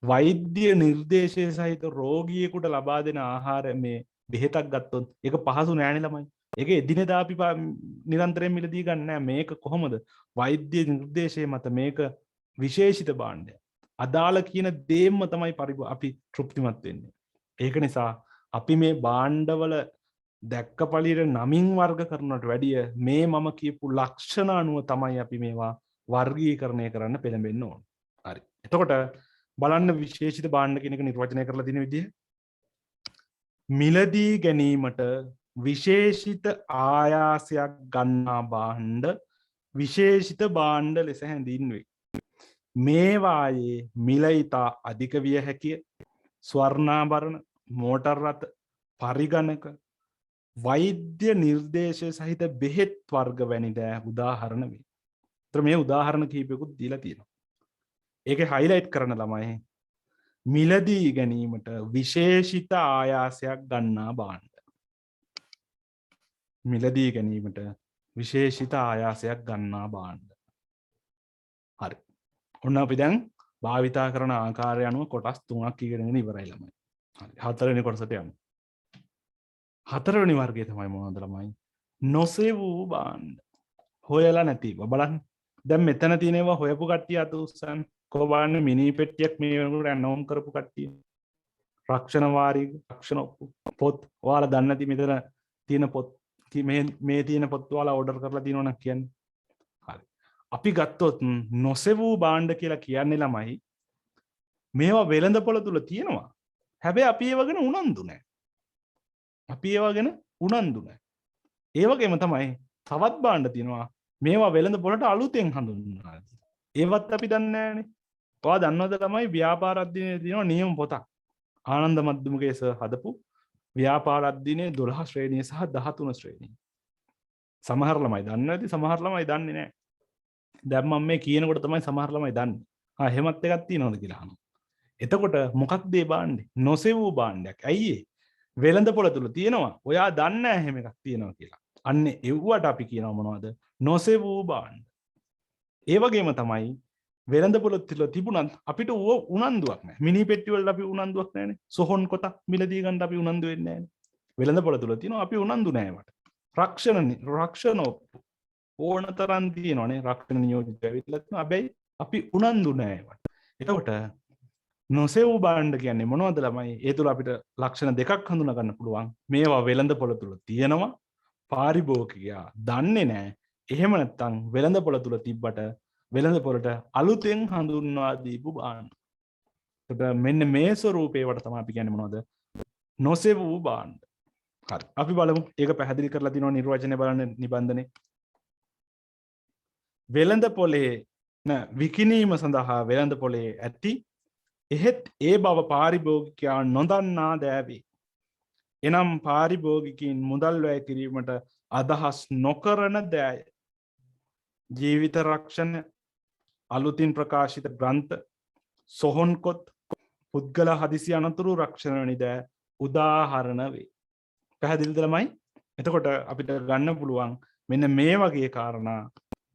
වෛද්‍ය නිර්දේශය සහිත රෝගියෙකුට ලබා දෙන ආහාර මේ බෙහෙතක් ගත්තොත් ඒක පහසු නෑනේ ළමයි. ඒක එදිනෙදා අපි නිරන්තරයෙන් මිලදී ගන්න නෑ. මේක කොහොමද? වෛද්‍ය නිර්දේශය මත මේක විශේෂිත භාණ්ඩයක්. අදාළ කියන දේම තමයි අපි තෘප්තිමත් වෙන්නේ. ඒක නිසා අපි මේ භාණ්ඩවල දැක්ක පළියට නමින් වර්ග කරනවට වැඩිය මේ මම කියපු ලක්ෂණ අනුව තමයි අපි මේවා වර්ගීකරණය කරන්න පෙළඹෙන්න ඕන. හරි. එතකොට බලන්න විශේෂිත භාණ්ඩ කියන එක නිර්වචනය කරලා තියෙන විදිහ. මිලදී ගැනීමට විශේෂිත ආයාසයක් ගන්නා භාණ්ඩ විශේෂිත භාණ්ඩ ලෙස හැඳින්වේ. මේවායේ මිල ඉතා අධික විය හැකිය. ස්වර්ණාභරණ, මෝටර් රථ, පරිගණක, වෛද්‍ය නිර්දේශය සහිත බෙහෙත් වර්ග වැනි දෑ උදාහරණ වේ. ඒතර මේ උදාහරණ කිහිපයකුත් දීලා තියෙනවා. ඒකේ highlight කරන ළමයි මිලදී ගැනීමට විශේෂිත ආයාසයක් ගන්නා භාණ්ඩ. මිලදී ගැනීමට විශේෂිත ආයාසයක් ගන්නා භාණ්ඩ. හරි. ඔන්න අපි දැන් භාවිතා කරන ආකාරය අනුව කොටස් 3ක් ඉගෙනගෙන ඉවරයි ළමයි. හරි. හතරවෙනි කොටසට යමු. හතරවෙනි වර්ගය තමයි මොනවද ළමයි? නොසෙවූ භාණ්ඩ. හොයලා නැතිව බලන්න. දැන් මෙතන තියෙනවා හොයපු කට්ටිය අත උස්සන්න. කොහොමද මිනි පෙට්ටියක් මේ වෙනකොට රැන්ඩම් කරපු කට්ටිය. රක්ෂණ වාරික, රක්ෂණ පොත් ඔයාලා දන්නේ නැති මෙතන තියෙන පොත් මේ තියෙන පොත් ඔයාලා ඕඩර් කරලා තියෙනවනම් කියන්නේ. හරි. අපි ගත්තොත් නොසෙවූ භාණ්ඩ කියලා කියන්නේ ළමයි මේවා වෙළඳපොළ තුල තියෙනවා. හැබැයි අපි ඒව ගැන උනන්දු නැහැ. අපි ඒව ගැන උනන්දු නැහැ. ඒ වගේම තමයි තවත් භාණ්ඩ තියෙනවා මේවා වෙළඳපොළට අලුතෙන් හඳුන්වනවා. ඒවත් අපි දන්නේ නැහැනේ. ඔයා දන්නවද ළමයි ව්‍යාපාර අධ්‍යයනයේ තියෙනවා නියම පොතක්. ආනන්ද මද්දුමගේ සර් හදපු ව්‍යාපාර අධ්‍යයනයේ 12 ශ්‍රේණිය සහ 13 ශ්‍රේණිය. සමහර ළමයි දන්නේ නැති සමහර ළමයි දන්නේ නැහැ. දැන් මම මේ කියනකොට තමයි සමහර ළමයි දන්නේ. එහෙමත් එකක් තියෙනවද කියලා අහනවා. එතකොට මොකක්ද මේ භාණ්ඩේ? නොසෙවූ භාණ්ඩයක්. ඇයි ඒ? වෙළඳපොළ තුල තියෙනවා. ඔයා දන්නේ නැහැ එහෙම එකක් තියෙනවා කියලා. අන්න එව්වට අපි කියනවා මොනවද? නොසෙවූ භාණ්ඩ. ඒ වගේම තමයි වෙළඳපොළ තුල තිබුණත් අපිට උනන්දුවක් නැහැ. මිනි පෙට්ටි වලට අපි උනන්දුවක් නැහැනේ. සොහොන් කොටක් මිලදී ගන්න අපි උනන්දු වෙන්නේ නැහැනේ. වෙළඳපොළ තුල තියෙනවා අපි උනන්දු නැහැ වට. රක්ෂණ ඔප්පු ඕනතරම් තියෙනවානේ. රක්ෂණ නියෝජිත වෙවිලා තියෙනවා. හැබැයි අපි උනන්දු නැහැ වට. එතකොට නොසෙවූ භාණ්ඩ කියන්නේ මොනවද ළමයි? ඒ තුල අපිට ලක්ෂණ දෙකක් හඳුනා ගන්න පුළුවන්. මේවා වෙළඳපොළ තුල තියෙනවා. පාරිභෝගිකයා දන්නේ නැහැ. එහෙම නැත්නම් වෙළඳපොළ තුල තිබ්බට වෙළඳපොළට අලුතෙන් හඳුන්වා දීපු භාණ්ඩ. එතකොට මෙන්න මේ ස්වරූපේවට තමයි අපි කියන්නේ මොනවද? නොසෙවූ භාණ්ඩ. හරි. අපි බලමු. ඒක පැහැදිලි කරලා දිනන නිර්වචනය බලන්න නිබන්ධනේ. වෙළඳපොළේ විකිණීම සඳහා වෙළඳපොළේ ඇති එහෙත් ඒ බව පාරිභෝගිකයා නොදන්නා දෑවේ. එනම් පාරිභෝගිකයින් මුදල් වැය කිරීමට අදහස් නොකරන දෑය. ජීවිත රක්ෂණ, අලුතින් ප්‍රකාශිත ග්‍රන්ථ, සොහොන්කොත්, පුද්ගල හදිසි අනතුරු රක්ෂණ වැනි දෑ උදාහරණ වේ. පැහැදිලිද ළමයි? එතකොට අපිට ගන්න පුළුවන් මෙන්න මේ වගේ කාරණා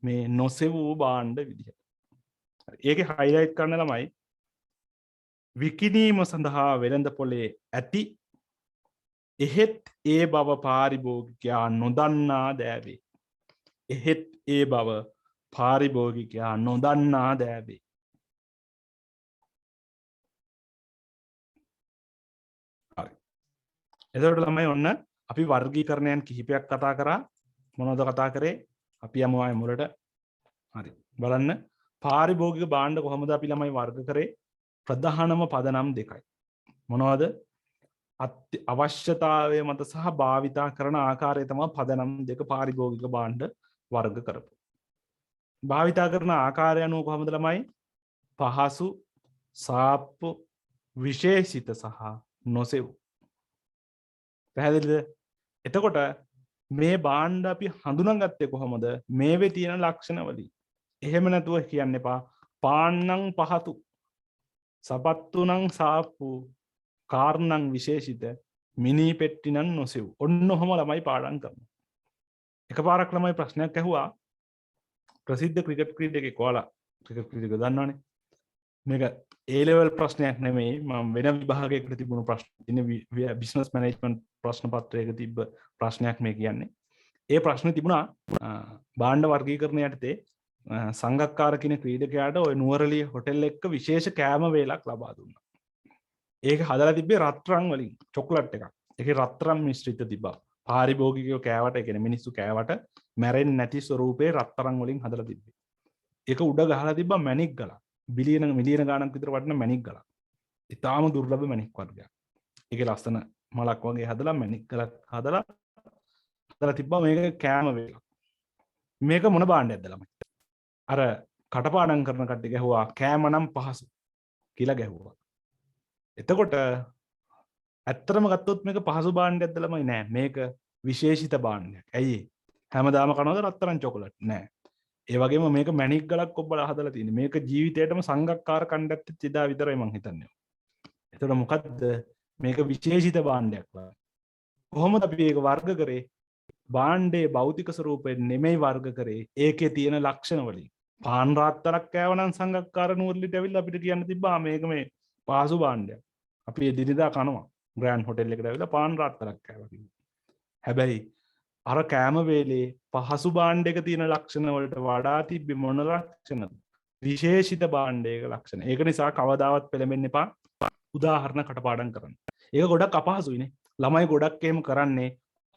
මේ නොසෙවූ භාණ්ඩ විදිහට. ඒකේ highlight කරන්න ළමයි විකිණීම සඳහා වෙළඳපොළේ ඇති එහෙත් ඒ බව පාරිභෝගිකයා නොදන්නා දෑවේ. එහෙත් ඒ බව පාරිභෝගිකයා නොදන්නා දෑවේ. හරි. එතකොට ළමයි ඔන්න අපි වර්ගීකරණයන් කිහිපයක් කතා කරා. මොනවද කතා කරේ? අපි යමු ආයෙ මුලට. හරි. බලන්න පාරිභෝගික භාණ්ඩ කොහොමද අපි ළමයි වර්ග කරේ? ප්‍රධානම පදනම් දෙකයි. මොනවද? අවශ්‍යතාවය මත සහ භාවිතා කරන ආකාරය තමයි පදනම් දෙක පාරිභෝගික භාණ්ඩ වර්ග කරපු. භාවිතා කරන ආකාරය අනුව කොහොමද ළමයි? පහසු, සාප්පු, විශේෂිත සහ නොසෙව්. පැහැදිලිද? එතකොට මේ භාණ්ඩ අපි හඳුනාගත්තේ කොහොමද? මේවේ තියෙන ලක්ෂණ වලින්. එහෙම නැතුව කියන්න එපා පාන්නම් පහතු, සපත්තු නම් සාප්පු, කාර්නම් විශේෂිත, මිනි පෙට්ටි නම් නොසෙව්. ඔන්න ඔහම ළමයි පාඩම් කරනවා. එකපාරක් ළමයි ප්‍රශ්නයක් ඇහුවා ප්‍රසිද්ධ ක්‍රිකට් ක්‍රීඩකයෙක්. ඔයාලා ක්‍රිකට් ක්‍රීඩකයෙක් දන්නවනේ. මේක A level ප්‍රශ්නයක් නෙමෙයි. මම වෙන විභාගයකට තිබුණු ප්‍රශ්න. ඉන්නේ බිස්නස් මැනේජ්මන්ට් ප්‍රශ්න පත්‍රයක තිබ්බ ප්‍රශ්නයක් මේ කියන්නේ. ඒ ප්‍රශ්නේ තිබුණා භාණ්ඩ වර්ගීකරණය යටතේ සංගක්කාර කියන ක්‍රීඩකයාට ওই නුවරඑළිය හොටෙල් එක්ක විශේෂ කෑම වේලක් ලබා දුන්නා. ඒක හදලා තිබ්බේ රත්රන් වලින් චොක්ලට් එකක්. ඒකේ රත්රන් මිශ්‍රිත තිබ්බා. පාරිභෝගිකයෝ කෑවට, ඒ කියන්නේ මිනිස්සු කෑවට මැරෙන්නේ නැති ස්වරූපේ රත්තරන් වලින් හදලා තිබ්බේ. ඒක උඩ ගහලා තිබ්බා මැණික් ගලක්. මිලියන ගාණක් විතර වටින මැණික් ගලක්. ඊටාම දුර්ලභ මැණික් වර්ගයක්. ඒකේ ලස්සන මලක් වගේ හදලා මැණික් ගලක් හදලා තිබ්බා මේක කෑම වේලක්. මේක මොන භාණ්ඩයක්ද ළමයි? අර කටපාඩම් කරන කට්ටිය ගැහුවා කෑම නම් පහසු කියලා ගැහුවා. එතකොට ඇත්තටම ගත්තොත් මේක පහසු භාණ්ඩයක්ද ළමයි? නෑ. මේක විශේෂිත භාණ්ඩයක්. ඇයි? හැමදාම කනවද රත්තරන් චොකලට්? නෑ. ඒ වගේම මේක මැණික් ගලක් ඔබලා හදලා තියෙන්නේ. මේක ජීවිතේටම සංගක්කාර කණ්ඩත් චිදා විතරයි මං හිතන්නේ. එතකොට මොකද්ද මේක විශේෂිත භාණ්ඩයක් වගේ. කොහොමද අපි ඒක වර්ග කරේ? භාණ්ඩයේ භෞතික ස්වරූපයෙන් නෙමෙයි වර්ග කරේ. ඒකේ තියෙන ලක්ෂණ වලින්. පාන් රාත්තරක් කෑවනම් සංගක්කාර නූර්ලිට ඇවිල්ලා අපිට කියන්න තිබ්බා මේක මේ පාසු භාණ්ඩයක්. අපි එදිනෙදා කනවා. ග්‍රෑන්ඩ් හොටෙල් එකට ඇවිල්ලා පාන් රාත්තරක් කෑවා කිව්වා. හැබැයි අර කෑම වේලේ පහසු භාණ්ඩයක තියෙන ලක්ෂණ වලට වඩා තිබ්බේ මොන ලක්ෂණද? විශේෂිත භාණ්ඩයක ලක්ෂණ. ඒක නිසා කවදාවත් පෙළඹෙන්න එපා උදාහරණ කටපාඩම් කරන්න. ඒක ගොඩක් අපහසුයිනේ. ළමයි ගොඩක් එහෙම කරන්නේ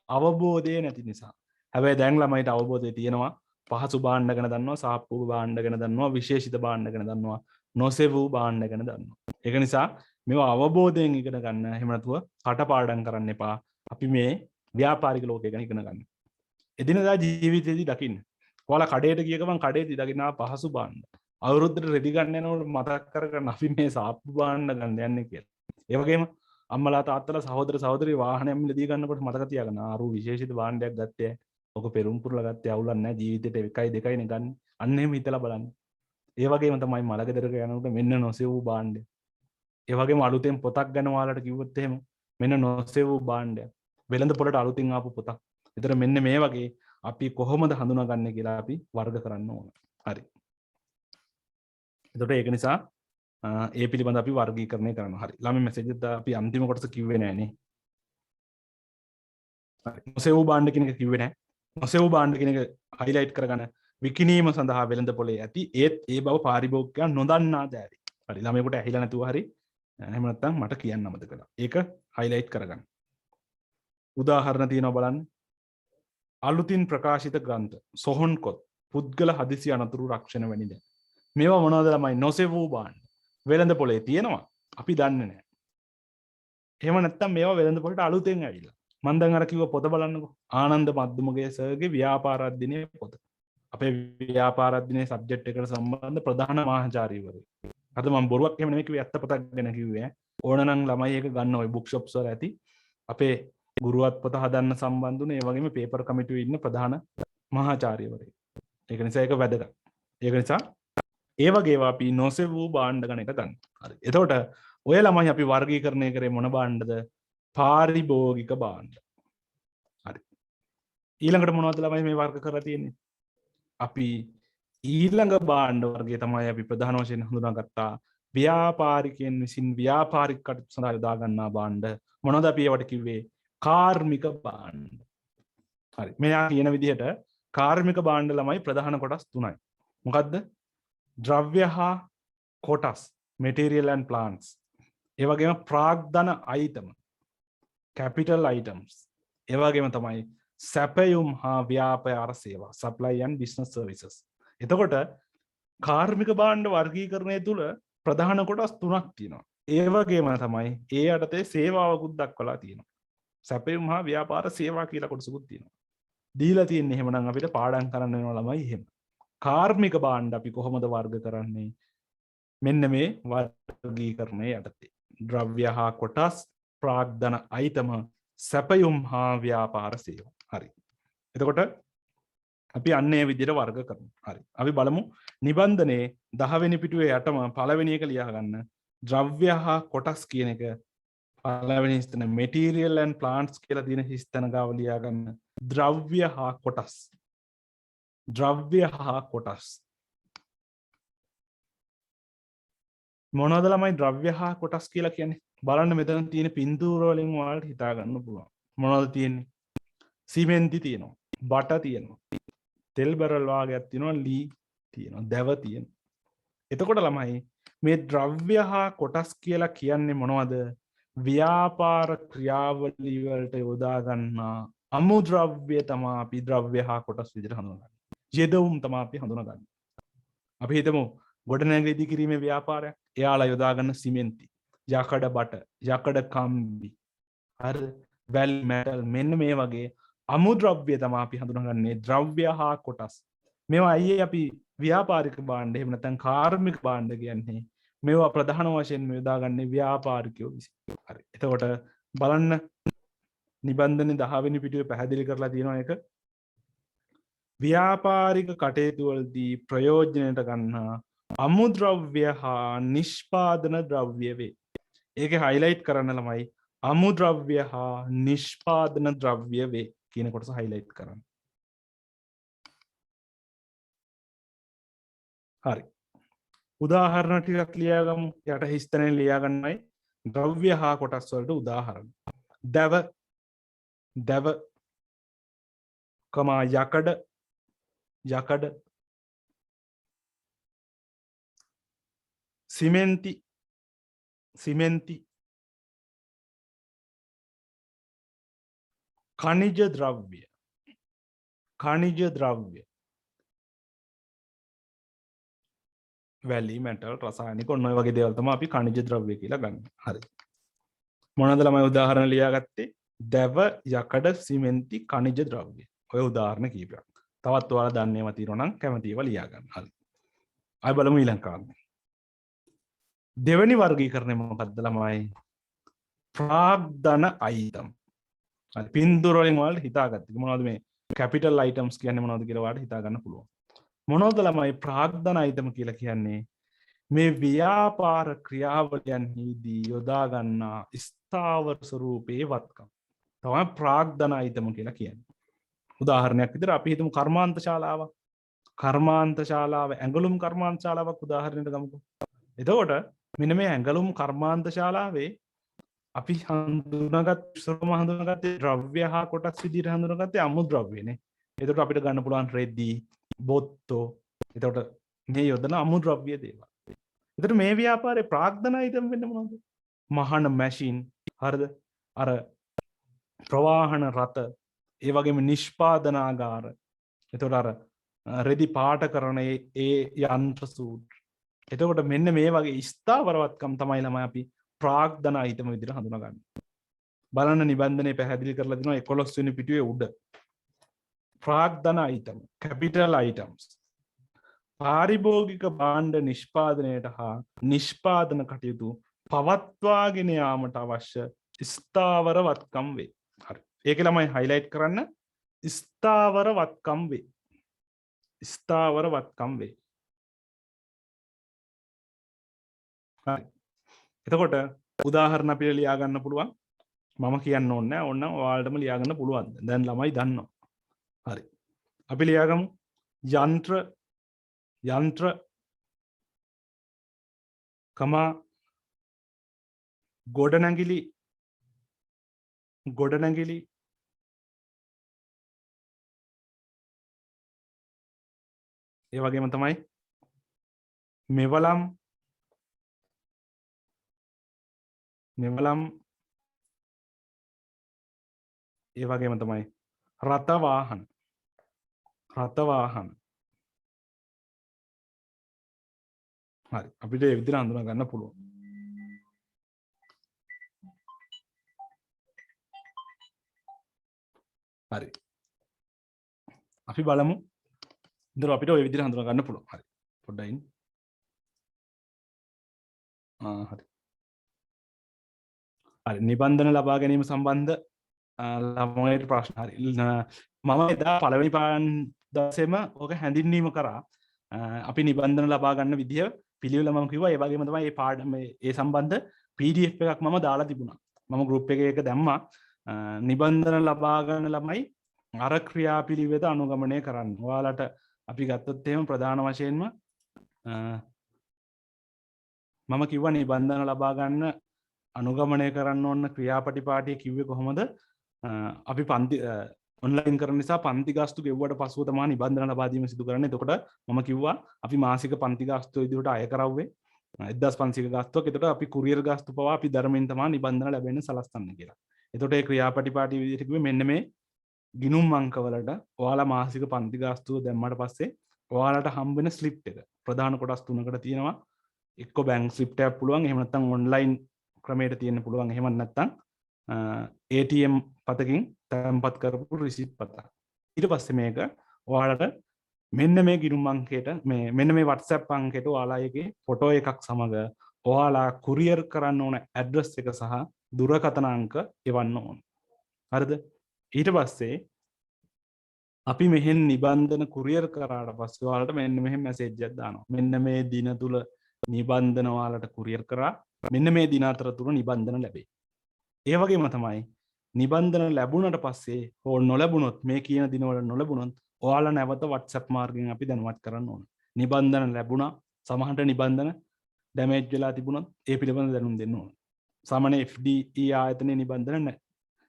අවබෝධය නැති නිසා. හැබැයි දැන් ළමයිට අවබෝධය තියෙනවා. පහසු භාණ්ඩ ගැන දන්නවා, සාප්පු භාණ්ඩ ගැන දන්නවා, විශේෂිත භාණ්ඩ ගැන දන්නවා, නොසෙවූ භාණ්ඩ ගැන දන්නවා. ඒක නිසා මේවා අවබෝධයෙන් ඉගෙන ගන්න. එහෙම නැතුව කටපාඩම් කරන්න එපා. අපි මේ ව්‍යාපාරික ලෝකය ගැන ඉගෙන ගන්න. එදිනදා ජීවිතේදී දකින්න. ඔයාලා කඩේට ගිය ගමන් කඩේදී දකින්නා පහසු භාණ්ඩ. අවුරුද්දට රෙදි ගන්න යනකොට මතක් කරගන්න අපි මේ සාප්පු භාණ්ඩ ගන්න යන්නේ කියලා. ඒ වගේම අම්මලා තාත්තලා සහෝදර සහෝදරි වාහනයක් මිලදී ගන්නකොට මතක තියාගන්න. ආරු විශේෂිත භාණ්ඩයක් ගත්තේ. ඔක පෙරම් පුරලා ගත්තේ අවුලක් නැහැ. ජීවිතේට 1යි 2යිනේ ගන්න. අන්න එහෙම හිතලා බලන්න. ඒ වගේම තමයි මලගෙදරක යනකොට මෙන්න නොසෙවූ භාණ්ඩය. ඒ වගේම අලුතෙන් පොතක් ගැන ඔයාලට කිව්වොත් එහෙම මෙන්න නොසෙවූ භාණ්ඩය. වෙළඳ පොළට අලුතින් ආපු පොතක්. ඒතර මෙන්න මේ වගේ අපි කොහොමද හඳුනාගන්නේ කියලා අපි වර්ග කරන්න ඕන. හරි. එතකොට ඒක නිසා ඒ පිළිබඳ අපි වර්ගීකරණය කරනවා. හරි. ළමයි මැසේජ් එක අපි අන්තිම කොටස කිව්වේ නෑනේ. හරි. නොසෙවූ භාණ්ඩ කියන එක කිව්වේ නෑ. නොසෙවූ භාණ්ඩ කියන එක හයිලයිට් කරගන්න විකිණීම සඳහා වෙළඳ පොලේ ඇති ඒත් ඒ බව පාරිභෝගිකයන් නොදන්නා දෑවි. හරි. ළමයෙකුට ඇහිලා නැතුව හරි එහෙම නැත්නම් මට කියන්න අමතක කළා. ඒක හයිලයිට් කරගන්න. උදාහරණ තියෙනවා බලන්න. අලුතින් ප්‍රකාශිත ග්‍රන්ථ, සොහොන් කොත්, පුද්ගල හදිසි අනතුරු රක්ෂණ වැනි දෑ. මේවා මොනවද ළමයි? නොසෙවූ භාණ්ඩ. වෙළඳ පොලේ තියෙනවා. අපි දන්නේ නැහැ. එහෙම නැත්නම් මේවා වෙළඳ පොලට අලුතෙන් ඇවිල්ලා. මම දැන් අර කිව්ව පොත බලන්නකෝ. ආනන්ද මද්දුමගේ සර්ගේ ව්‍යාපාර අධ්‍යයනයේ පොත. අපේ ව්‍යාපාර අධ්‍යයනයේ සබ්ජෙක්ට් එකට සම්බන්ධ ප්‍රධාන මහාචාර්යවරු. අද මම බොරුවක් එහෙම නෙමෙයි කිව්වේ, ඇත්ත පොතක් ගැන කිව්වේ. ඕනනම් ළමයි ඒක ගන්න ওই බුක් ෂොප්ස් වල ඇති. අපේ ගුරුවත් පොත හදන්න සම්බන්ධුනේ ඒ වගේම පේපර් කමිටුවේ ඉන්න ප්‍රධාන මහාචාර්යවරයෙක්. ඒක නිසා ඒක වැදගත්. ඒක නිසා ඒ වගේ ඒවා අපි නොසෙවූ භාණ්ඩ ගන්න එක ගන්න. හරි. එතකොට ඔය ළමයි අපි වර්ගීකරණය කරේ මොන භාණ්ඩද? පාරිභෝගික භාණ්ඩ. හරි. ඊළඟට මොනවද ළමයි මේ වර්ග කරලා තියෙන්නේ? අපි ඊළඟ භාණ්ඩ වර්ගය තමයි අපි ප්‍රධාන වශයෙන් හඳුනාගත්තා. ව්‍යාපාරිකයන් විසින් ව්‍යාපාරික කටයුතු සඳහා යොදා ගන්නා භාණ්ඩ. මොනවද අපි ඒවට කිව්වේ? කාර්මික භාණ්ඩ. හරි. මෙයා කියන විදිහට කාර්මික භාණ්ඩ ළමයි ප්‍රධාන කොටස් තුනයි. මොකද්ද? ද්‍රව්‍ය හා කොටස්, material and plants. ඒ වගේම ප්‍රාග්ධන item, capital items. ඒ වගේම තමයි සැපයුම් හා ව්‍යාපාර සේවා, supply and business services. එතකොට කාර්මික භාණ්ඩ වර්ගීකරණය තුල ප්‍රධාන කොටස් තුනක් තියෙනවා. ඒ වගේම තමයි ඒ යටතේ සේවාවකුත් දක්වලා තියෙනවා. සැපයුම් හා ව්‍යාපාර සේවා කියලා කොටසකුත් තියෙනවා. දීලා තියෙන්නේ එහෙමනම් අපිට පාඩම් කරන්න වෙනවා ළමයි එහෙම. කාර්මික භාණ්ඩ අපි කොහොමද වර්ග කරන්නේ? මෙන්න මේ වර්ගීකරණය යටතේ. ද්‍රව්‍ය හා කොටස්, ප්‍රාග්ධන item, සැපයුම් හා ව්‍යාපාර සේවා. හරි. එතකොට අපි අන්නේ විදිහට වර්ග කරමු. හරි. අපි බලමු නිබන්ධනයේ 10 වෙනි පිටුවේ යටම පළවෙනි එක ලියා ගන්න. ද්‍රව්‍ය හා කොටස් කියන එක පළවෙනි ස්තන material and plants කියලා තියෙන ස්තන ගාව ලියා ගන්න. ද්‍රව්‍ය හා කොටස්. ද්‍රව්‍ය හා කොටස්. මොනවද ළමයි ද්‍රව්‍ය හා කොටස් කියලා කියන්නේ? බලන්න මෙතන තියෙන පින්තූර වලින් ඔයාලට හිතා ගන්න පුළුවන්. මොනවද තියෙන්නේ? සිමෙන්ති තියෙනවා. බට තියෙනවා. තෙල් බැරල් වාගයක් තියෙනවා. ලී තියෙනවා. දැව තියෙනවා. එතකොට ළමයි මේ ද්‍රව්‍ය හා කොටස් කියලා කියන්නේ මොනවද? ව්‍යාපාර ක්‍රියාවලිය වලට යොදා ගන්නා අමුද්‍රව්‍ය තමයි අපි ද්‍රව්‍ය හා කොටස් විදිහට හඳුනගන්නේ. යෙදවුම් තමයි අපි හඳුනගන්නේ. අපි හිතමු ගොඩනැගිලි ඉදිකිරීමේ ව්‍යාපාරයක්. එයාලා යොදා ගන්න සිමෙන්ති, යකඩ බට, යකඩ කම්බි, හරි, වැල් මෙටල්, මෙන්න මේ වගේ අමුද්‍රව්‍ය තමයි අපි හඳුනගන්නේ ද්‍රව්‍ය හා කොටස්. මේවා අයියේ අපි ව්‍යාපාරික භාණ්ඩ එහෙම නැත්නම් කාර්මික භාණ්ඩ කියන්නේ. මේවා ප්‍රධාන වශයෙන් යොදාගන්නේ ව්‍යාපාරිකයෝ විසින්. හරි. එතකොට බලන්න නිබන්ධනේ 10 වෙනි පිටුවේ පැහැදිලි කරලා තියෙනවා ඒක. ව්‍යාපාරික කටයුතු වලදී ප්‍රයෝජනයට ගන්නා අමුද්‍රව්‍ය හා නිෂ්පාදන ද්‍රව්‍ය වේ. ඒකේ highlight කරන්න ළමයි අමුද්‍රව්‍ය හා නිෂ්පාදන ද්‍රව්‍ය වේ කියන කොටස highlight කරන්න. හරි. උදාහරණ ටිකක් ලියාගමු. යට හිස්තැනෙන් ලියා ගන්නයි ද්‍රව්‍ය හා කොටස් වලට උදාහරණ. දැව දැව කමා යකඩ යකඩ සිමෙන්ති සිමෙන්ති khනිජ ද්‍රව්‍ය khනිජ ද්‍රව්‍ය වැලි මෙටල් රසායනික ඔන්න ඔය වගේ දේවල් තමයි අපි khනිජ ද්‍රව්‍ය කියලා ගන්න. හරි. මොනවද ළමයි උදාහරණ ලියාගත්තේ? දැව යකඩ සිමෙන්ති khනිජ ද්‍රව්‍ය. ඔය උදාහරණ කීපයක්. තවත් ඔයාලා දන්නේව තියෙනවා නම් කැමතිව ලියා ගන්න. හරි. ආයි බලමු ඊළඟ කාරණේ. දෙවෙනි වර්ගීකරණය මොකක්ද ළමයි? ප්‍රාග්ධන අයිටම්. හරි. පින්තූර වලින් ඔයාලට හිතාගත්ත. මොනවද මේ කැපිටල් අයිටම්ස් කියන්නේ මොනවද කියලා ඔයාලට හිතා ගන්න පුළුවන්. මොනවද ළමයි ප්‍රාග්ධන අයිටම් කියලා කියන්නේ? මේ ව්‍යාපාර ක්‍රියාවලියන්හිදී යොදා ගන්නා ස්ථාවර ස්වරූපයේ වත්කම් තමයි ප්‍රාග්ධන අයිටම් කියලා කියන්නේ. උදාහරණයක් විදිහට අපි හිතමු කර්මාන්ත ශාලාවක්. කර්මාන්ත ශාලාව ඇඟලුම් කර්මාන්ත ශාලාවක් උදාහරණයක් ගමුකෝ. එතකොට මෙන්න මේ ඇඟලුම් කර්මාන්ත ශාලාවේ අපි හඳුනාගත්තේ ද්‍රව්‍ය හා කොටස් විදිහට හඳුනාගත්තේ අමුද්‍රව්‍යනේ. එතකොට අපිට ගන්න පුළුවන් රෙදි, බොත්තෝ. එතකොට මේ යොදන අමුද්‍රව්‍ය දේවල්. එතකොට මේ ව්‍යාපාරේ ප්‍රාග්ධන අයිටම් වෙන්නේ මොනවද? මහන මැෂින්, හරිද? අර ප්‍රවාහන රථ, ඒ වගේම නිෂ්පාදනාගාර. එතකොට අර රෙදි පාට කරන ඒ යන්ත්‍ර සූත්‍ර. එතකොට මෙන්න මේ වගේ ස්ථාවරවත්කම් තමයි ළමයි අපි ප්‍රාග්ධන අයිටම විදිහට හඳුනාගන්නේ. බලන්න නිබන්ධනයේ පැහැදිලි කරලා දෙනවා 11 වෙනි පිටුවේ උඩ. ප්‍රාග්ධන අයිටම, කැපිටල් අයිටම්ස්. පාරිභෝගික භාණ්ඩ නිෂ්පාදනයට හා නිෂ්පාදන කටයුතු පවත්වාගෙන යාමට අවශ්‍ය ස්ථාවරවත්කම් වේ. හරි. ඒක ළමයි highlight කරන්න ස්ථාවරවත්කම් වේ. ස්ථාවරවත්කම් වේ. හරි. එතකොට උදාහරණ අපිට ලියා ගන්න පුළුවන්. මම කියන්න ඕනේ නැහැ. ඕනනම් ඔයාලටම ලියා ගන්න පුළුවන්. දැන් ළමයි දන්නවා. හරි. අපි ලියාගමු. යන්ත්‍ර කමා ගොඩනැගිලි ඒ වගේම තමයි මෙවලම් ඒ වගේම තමයි රථ වාහන හරි. අපිට ඒ විදිහට හඳුනා ගන්න පුළුවන්. හරි. අපි බලමු. ඉතින් අපිට ওই විදිහට හඳුනා ගන්න පුළුවන්. හරි. පොඩ්ඩක් ඉන්න. හරි. හරි. නිබන්ධන ලබා ගැනීම සම්බන්ධ ළමයිට ප්‍රශ්න. හරි. මම එදා පළවෙනි දවසේම ඕක හැඳින්වීම කරා. අපි නිබන්ධන ලබා ගන්න විදිය පිළිවෙල මම කිව්වා. ඒ වගේම තමයි මේ පාඩම ඒ සම්බන්ධ PDF එකක් මම දාලා තිබුණා. මම group එකේ ඒක දැම්මා. නිබන්ධන ලබා ගන්න ළමයි අර ක්‍රියාපිළිවෙත අනුගමනය කරන්න. ඔයාලට අපි ගත්තොත් එහෙම ප්‍රධාන වශයෙන්ම මම කිව්වා නිබන්ධන ලබා ගන්න අනුගමනය කරන්න ඕන ක්‍රියාපටිපාටිය කිව්වේ කොහොමද? අපි පන්ති ඔන්ලයින් කරන නිසා පන්ති ගාස්තු ගෙව්වට පසුව තමයි නිබන්ධන ලබා දීම සිදු කරන්නේ. එතකොට මම කිව්වා අපි මාසික පන්ති ගාස්තු විදිහට අය කරවුවේ 1500 ගාස්තුවක්. එතකොට අපි කුරියර් ගාස්තු පවා අපි ධර්මයෙන් තමයි නිබන්ධන ලැබෙන්න සලස්වන්නේ කියලා. එතකොට ඒ ක්‍රියාපටිපාටි විදිහට කිව්වේ මෙන්න මේ ගිණුම් අංකවලට ඔයාලා මාසික පන්ති ගාස්තුව දැම්මට පස්සේ ඔයාලට හම්බ වෙන ස්ලිප් එක ප්‍රධාන කොටස් තුනකට තියෙනවා. එක්ක බැංක් ස්ලිප් එකක් පුළුවන්. එහෙම නැත්නම් ඔන්ලයින් ක්‍රමයට තියෙන්න පුළුවන්. එහෙම නැත්නම් ATM පතකින් තැන්පත් කරපු රිසිට් පතක්. ඊට පස්සේ මේක ඔයාලට මෙන්න මේ ගිණුම් අංකයට මෙන්න මේ WhatsApp අංකයට ඔයාලාගේ ෆොටෝ එකක් සමග ඔයාලා කුරියර් කරන්න ඕන ඇඩ්‍රස් එක සහ දුරකථන අංක එවන්න ඕන. හරිද? ඊට පස්සේ අපි මෙහෙන් නිබන්ධන කුරියර් කරාට පස්සේ ඔයාලට මෙන්න මෙහෙම මැසේජ් එකක් දානවා. මෙන්න මේ දින තුල නිබන්ධන ඔයාලට කුරියර් කරා. මෙන්න මේ දින අතරතුර නිබන්ධන ලැබේ. ඒ වගේම තමයි නිබන්ධන ලැබුණට පස්සේ හෝ නොලැබුණොත් මේ කියන දිනවල නොලැබුණොත් ඔයාලා නැවත WhatsApp මාර්ගයෙන් අපි දැනුවත් කරන්න ඕන. නිබන්ධන ලැබුණා, සමහරට නිබන්ධන ඩැමේජ් වෙලා තිබුණොත් ඒ පිළිබඳව දැනුම් දෙන්න ඕන. සාමාන්‍ය FDE ආයතනයේ නිබන්ධන නැහැ.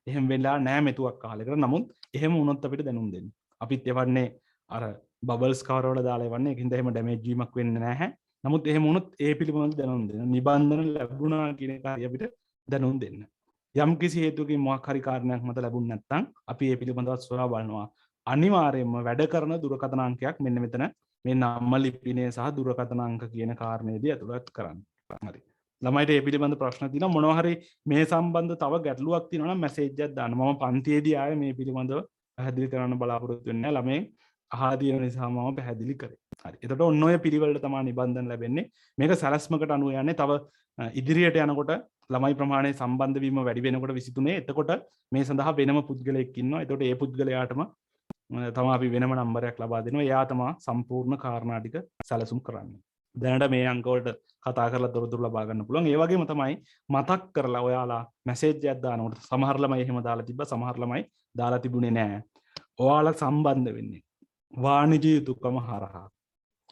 එහෙම වෙලා නැහැ මෙතුවක් කාලයකට. නමුත් එහෙම වුණොත් අපිට දැනුම් දෙන්න. අපිත් එවන්නේ අර බබල්ස් කවර් වල දාලා එවන්නේ. ඒකින්ද එහෙම ඩැමේජ් වීමක් වෙන්නේ නැහැ. නමුත් එහෙම වුණොත් ඒ පිළිබඳව දැනුම් දෙන්න. නිබන්ධන ලැබුණා කියන එක අපිට දැනුම් දෙන්න. යම් කිසි හේතුවකින් මොකක් හරි කාරණයක් මත ලැබුණ නැත්නම් අපි ඒ පිළිබඳව සොයා බලනවා. අනිවාර්යයෙන්ම වැඩ කරන දුරකථන අංකයක් මෙන්න මෙතන මේ නම්ම ලිපිනේ සහ දුරකථන අංක කියන කාරණේදී ඇතුළත් කරන්න. හරි. ළමයිට ඒ පිළිබඳ ප්‍රශ්න තියෙනවා මොනවා හරි මේ සම්බන්ධ තව ගැටලුවක් තියෙනවා නම් මැසේජ් එකක් දාන්න. මම පන්තියේදී ආයේ මේ පිළිබඳව පැහැදිලි කරන්න බලාපොරොත්තු වෙන්නේ නැහැ. ළමයි අහලා තියෙන නිසා මම පැහැදිලි කරේ. හරි. එතකොට ඔන්න ඔය පිළිවෙලට තමයි නිබන්ධන ලැබෙන්නේ. මේක සැලැස්මකට අනුව යන්නේ. තව ඉදිරියට යනකොට ළමයි ප්‍රමාණය සම්බන්ධ වීම වැඩි වෙනකොට 23 එතකොට මේ සඳහා වෙනම පුද්ගලයෙක් ඉන්නවා. එතකොට ඒ පුද්ගලයාටම තමයි අපි වෙනම නම්බරයක් ලබා දෙනවා. එයා තමයි සම්පූර්ණ කාරණා ටික සැලසුම් කරන්නේ. දැනට මේ අංක වලට කතා කරලා තොරතුරු ලබා ගන්න පුළුවන්. ඒ වගේම තමයි මතක් කරලා ඔයාලා මැසේජ් එකක් දානකොට සමහර ළමයි එහෙම දාලා තිබ්බා, සමහර ළමයි දාලා තිබුණේ නැහැ. ඔයාලා සම්බන්ධ වෙන්නේ වාණිජ්‍ය යුතුකම හරහා.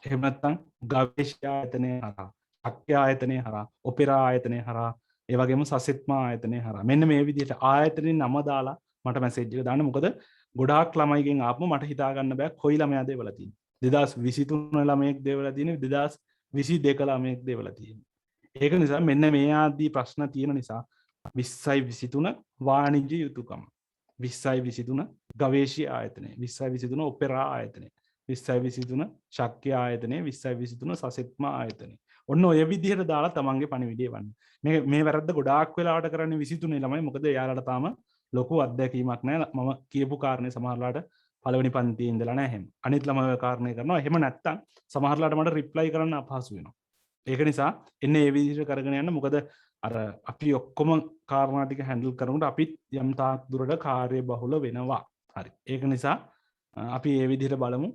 එහෙම නැත්නම් ගවේෂණ ආයතනය හරහා, අක්ෂය ආයතනය හරහා, ඔපෙරා ආයතනය හරහා, ඒ වගේම සසෙත්මා ආයතනය හරහා. මෙන්න මේ විදිහට ආයතනෙ නම දාලා මට මැසේජ් එක දාන්න. මොකද ගොඩාක් ළමයිගෙන් ආපම මට හිතා ගන්න බෑ කොයි ළමයාද ඒවලා තියෙන්නේ. 2023 ළමයෙක් දේවලා තියෙන්නේ, 2022 ළමයෙක් දේවලා තියෙන්නේ. ඒක නිසා මෙන්න මේ ආදී ප්‍රශ්න තියෙන නිසා 2023 වාණිජ්‍ය යුතුකම, 2023 ගවේෂී ආයතනය, 2023 ඔපෙරා ආයතනය, 2023 ශක්තිය ආයතනය, 2023 සසෙත්මා ආයතනය. ඔන්න ඔය විදිහට දාලා තමන්ගේ පණිවිඩය වන්න. මේ වැරද්ද ගොඩාක් වෙලාවට කරන්නේ 23 ළමයි. මොකද එයාලට තාම ලොකු අත්දැකීමක් නැහැ. මම කියපු කාරණේ සමහරලාට පළවෙනි පන්තියේ ඉඳලා නැහැ එහෙම. අනිත් ළමයි කාරණේ කරනවා. එහෙම නැත්තම් සමහරලාට මට රිප්ලයි කරන්න අපහසු වෙනවා. ඒක නිසා එන්නේ මේ විදිහට කරගෙන යන්න. මොකද අර අපි ඔක්කොම කාරණා ටික හැන්ඩල් කරනකොට අපිත් යම් තාක් දුරට කාර්ය බහුල වෙනවා. හරි. ඒක නිසා අපි මේ විදිහට බලමු.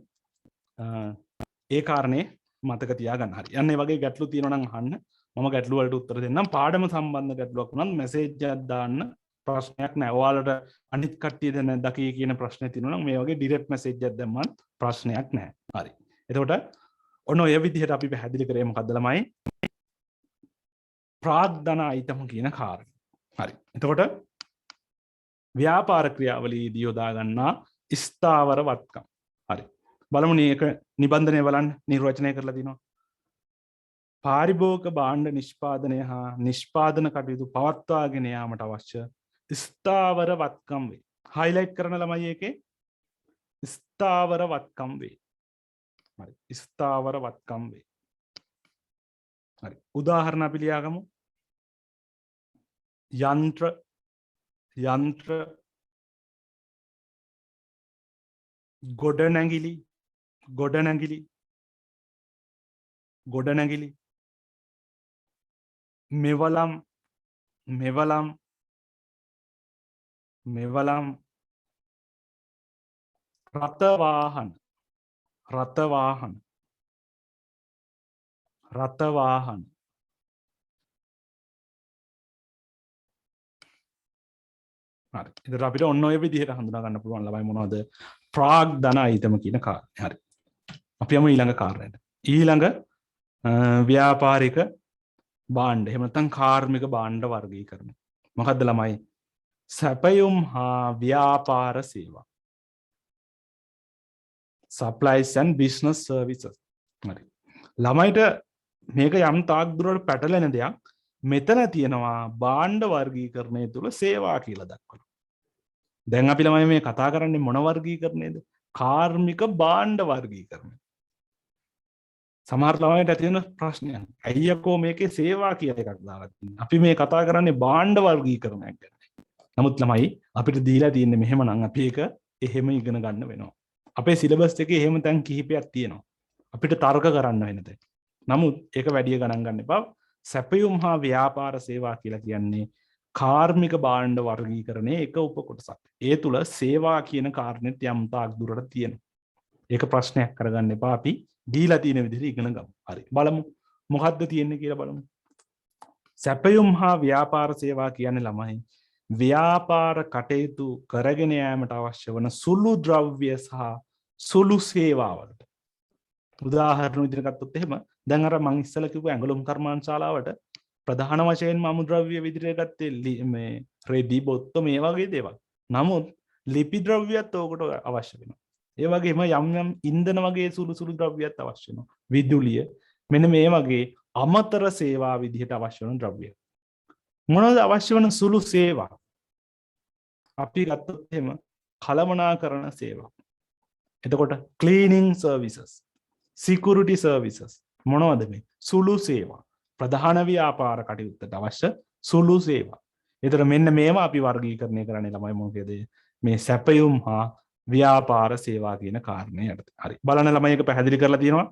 ඒ කාරණේ මතක තියාගන්න. හරි. යන්න මේ වගේ ගැටලු තියෙනවා නම් අහන්න. මම ගැටලු වලට උත්තර දෙන්නම්. පාඩම සම්බන්ධ ගැටලුවක් වුණත් මැසේජ් එකක් දාන්න. ප්‍රශ්නයක් නැහැ. ඔයාලට අනිත් කට්ටිය දැන් දකී කියන ප්‍රශ්නේ තියෙනවා නම් මේ වගේ ඩිරෙක්ට් මැසේජ් එකක් දැම්මත් ප්‍රශ්නයක් නැහැ. හරි. එතකොට ඔන්න ඔය විදිහට අපි පැහැදිලි කරේ මොකද්ද ළමයි? ප්‍රාග්ධන අයිතම කියන කාරණය. හරි. එතකොට ව්‍යාපාර ක්‍රියාවලියේදී යොදා ගන්නා ස්ථාවර වත්කම්. හරි. බලමු මේක නිබන්ධනය බලන්න නිර්වචනය කරලා දිනවා. පාරිභෝගික භාණ්ඩ නිෂ්පාදනය හා නිෂ්පාදන කටයුතු පවත්වාගෙන යාමට අවශ්‍ය ස්ථාවර වත්කම් වේ. හයිලයිට් කරන ළමයි එකේ ස්ථාවර වත්කම් වේ. හරි. ස්ථාවර වත්කම් වේ. හරි. උදාහරණ අපි ලියාගමු. යන්ත්‍ර ගොඩනැගිලි මෙවලම් රථවාහන හරි. ඉතින් අපිට ඔන්න ඔය විදිහට හඳුනා ගන්න පුළුවන් ළමයි මොනවද ප්‍රාග්ධන අයිතම කියන කාරණේ. හරි. අපි යමු ඊළඟ කාරණයට. ඊළඟ ව්‍යාපාරික භාණ්ඩ එහෙම නැත්නම් කාර්මික භාණ්ඩ වර්ගීකරණය. මොකද්ද ළමයි? සැපයුම් හා ව්‍යාපාර සේවා. supplies and business services. හරි. ළමයිට මේක යම් තාක් දුරට පැටලෙන දෙයක්. මෙතන තියෙනවා භාණ්ඩ වර්ගීකරණය තුල සේවා කියලා දක්වනවා. දැන් අපි ළමයි මේ කතා කරන්නේ මොන වර්ගීකරණයද? කාර්මික භාණ්ඩ වර්ගීකරණය. සමහර ළමයිට ඇති වෙන ප්‍රශ්නයක්. අයියකෝ මේකේ සේවා කියලා එකක් දාලා තියෙනවා. අපි මේ කතා කරන්නේ භාණ්ඩ වර්ගීකරණයක් ගැන. නමුත් ළමයි අපිට දීලා තියෙන්නේ මෙහෙමනම් අපි ඒක එහෙම ඉගෙන ගන්න වෙනවා. අපේ සිලබස් එකේ එහෙම තැන් කිහිපයක් තියෙනවා. අපිට තර්ක කරන්න වෙන තැන්. නමුත් ඒක වැඩි ගණන් ගන්න එපා. සැපයුම් හා ව්‍යාපාර සේවා කියලා කියන්නේ කාර්මික භාණ්ඩ වර්ගීකරණයේ එක උපකොටසක්. ඒ තුල සේවා කියන කාරණෙත් යම් තාක් දුරට තියෙනවා. ඒක ප්‍රශ්නයක් කරගන්න එපා. අපි දීලා තියෙන විදිහට ඉගෙන ගමු. හරි. බලමු මොකද්ද තියෙන්නේ කියලා බලමු. සැපයුම් හා ව්‍යාපාර සේවා කියන්නේ ළමයි ව්‍යාපාර කටයුතු කරගෙන යාමට අවශ්‍ය වන සුළු ද්‍රව්‍ය සහ සුළු සේවාවලට. උදාහරණ විදිහට ගත්තොත් එහෙම දැන් අර මම ඉස්සෙල්ලා කිව්ව ඇඟලුම් කර්මාන්තශාලාවට ප්‍රධාන වශයෙන්ම අමුද්‍රව්‍ය විදිහට ගත්තේ මේ රෙදි බොත්ත මේ වගේ දේවල්. නමුත් ලිපි ද්‍රව්‍යත් ඕකට අවශ්‍ය වෙනවා. ඒ වගේම යම් යම් ඉන්ධන වගේ සුළු සුළු ද්‍රව්‍යත් අවශ්‍ය වෙනවා. විදුලිය මෙන්න මේ වගේ අමතර සේවා විදිහට අවශ්‍ය වෙන ද්‍රව්‍ය. මොනවද අවශ්‍ය වෙන සුළු සේවා? අපි ගත්තොත් එහෙම කළමනාකරණ සේවා. එතකොට cleaning services, security services මොනවද මේ? සුළු සේවා. ප්‍රධාන ව්‍යාපාර කටයුත්තට අවශ්‍ය සුළු සේවා. ඒතර මෙන්න මේවා අපි වර්ගීකරණය කරන්නේ ළමයි මොකද? මේ සැපයුම් හා ව්‍යාපාර සේවා කියන කාරණේ යටතේ. හරි. බලන්න ළමයි එක පැහැදිලි කරලා තියෙනවා.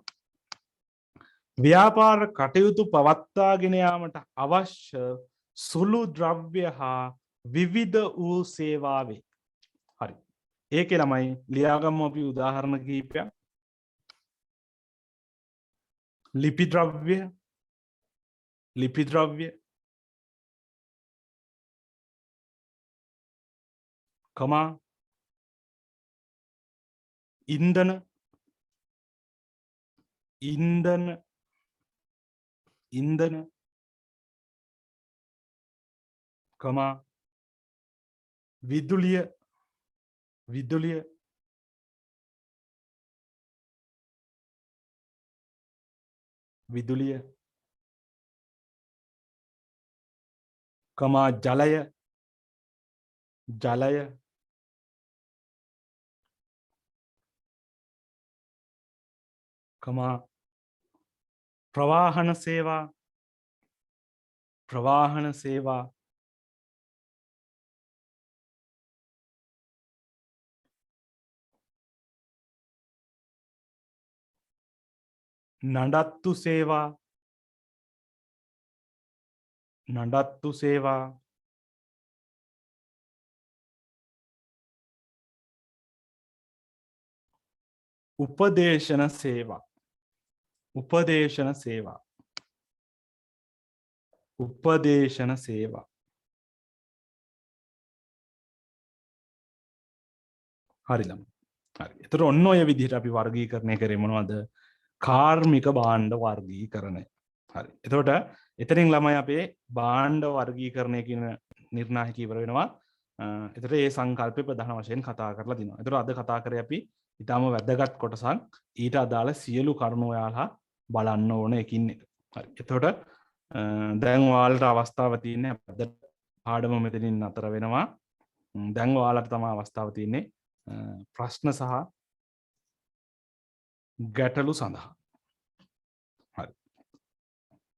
ව්‍යාපාර කටයුතු පවත්වාගෙන යාමට අවශ්‍ය සුළු ද්‍රව්‍ය හා විවිධ වූ සේවා වේ. හරි. ඒකේ ළමයි ලියාගමු අපි උදාහරණ කිහිපයක්. ලිපි ද්‍රව්‍ය කමා ඉන්ධන කමා විදුලිය කමා ජලය කමා ප්‍රවාහන සේවා නඩත්තු සේවා උපදේශන සේවා හරි ළමයි. හරි. එතකොට ඔන්න ඔය විදිහට අපි වර්ගීකරණය කරේ මොනවද? කාර්මික භාණ්ඩ වර්ගීකරණය. හරි. එතකොට එතනින් ළමයි අපේ භාණ්ඩ වර්ගීකරණය කියන නිර්ණායක ඉවර වෙනවා. එතකොට මේ සංකල්පය ප්‍රධාන වශයෙන් කතා කරලා දිනවා. එතකොට අද කතා කරේ අපි ඊටම වැදගත් කොටසක් ඊට අදාළ සියලු කරුණු ඔයාලා බලන්න ඕන එකින් එක. හරි. එතකොට දැන් ඔයාලට අවස්ථාව තියෙන්නේ අද පාඩම මෙතනින් නතර වෙනවා. දැන් ඔයාලට තමයි අවස්ථාව තියෙන්නේ ප්‍රශ්න සහ ගැටලු සඳහා. හරි.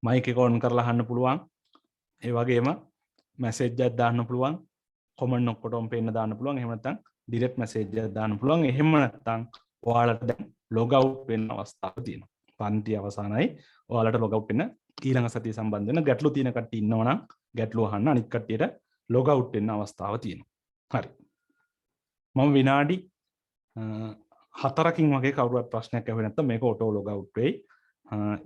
මයික් එක ඔන් කරලා අහන්න පුළුවන්. ඒ වගේම මැසේජ් එකක් දාන්න පුළුවන්. කොමන්ට් ඔක්කොටම පෙන්න දාන්න පුළුවන්. එහෙම නැත්නම් ඩිරෙක්ට් මැසේජ් එකක් දාන්න පුළුවන්. එහෙම නැත්නම් ඔයාලට දැන් ලොග් අවුට් වෙන්න අවස්ථාවක් තියෙනවා. පන්ති අවසానයි. ඔයාලට ලොග් අවුට් වෙන්න ඊළඟ සතිය සම්බන්ධ වෙන ගැටලු තියෙන කට්ටිය ඉන්නවනම් ගැටලු අහන්න අනිත් කට්ටියට ලොග් අවුට් වෙන්න අවස්ථාවක් තියෙනවා. හරි. මම විනාඩි 4කින් වගේ කවුරුත් ප්‍රශ්නයක් අහුවේ නැත්නම් මේක ඔටෝ ලොග් අවුට් වෙයි.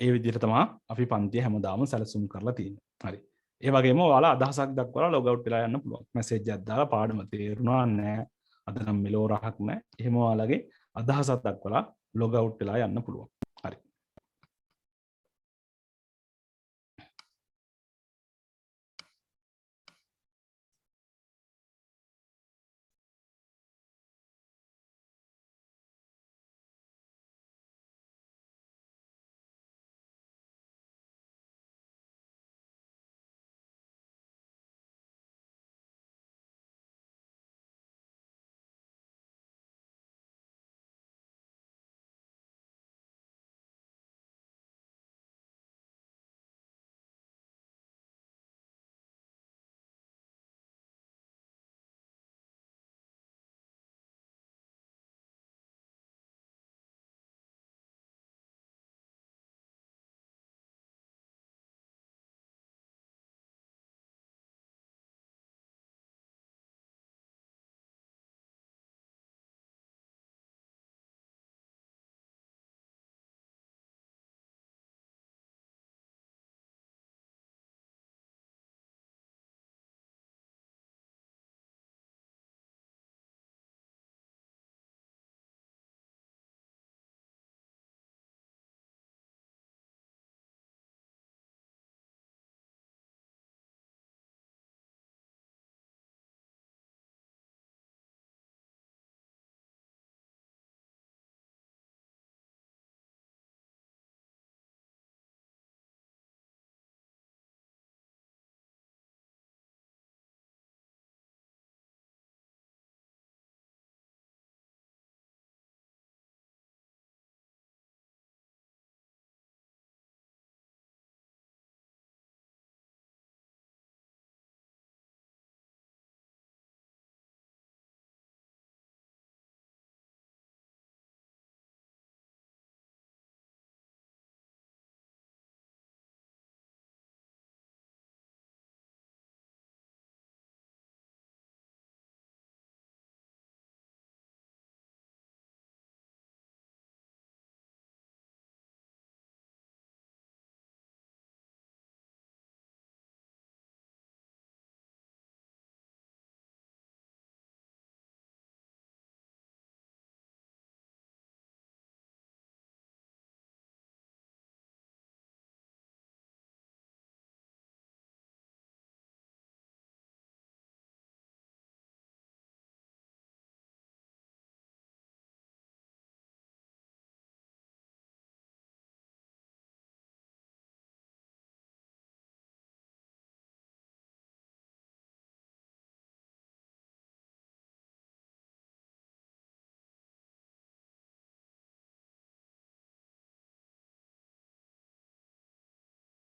ඒ විදිහට තමයි අපි පන්තිය හැමදාම සැලසුම් කරලා තියෙන්නේ. හරි. ඒ වගේම ඔයාලා අදහසක් දක්වලා ලොග් අවුට් වෙලා යන්න පුළුවන්. මැසේජ් එකක් දාලා පාඩම තේරුණා නැහැ. අද නම් මෙලෝ රහක් නැහැ. එහෙම ඔයාලගේ අදහසක් දක්වලා ලොග් අවුට් වෙලා යන්න පුළුවන්.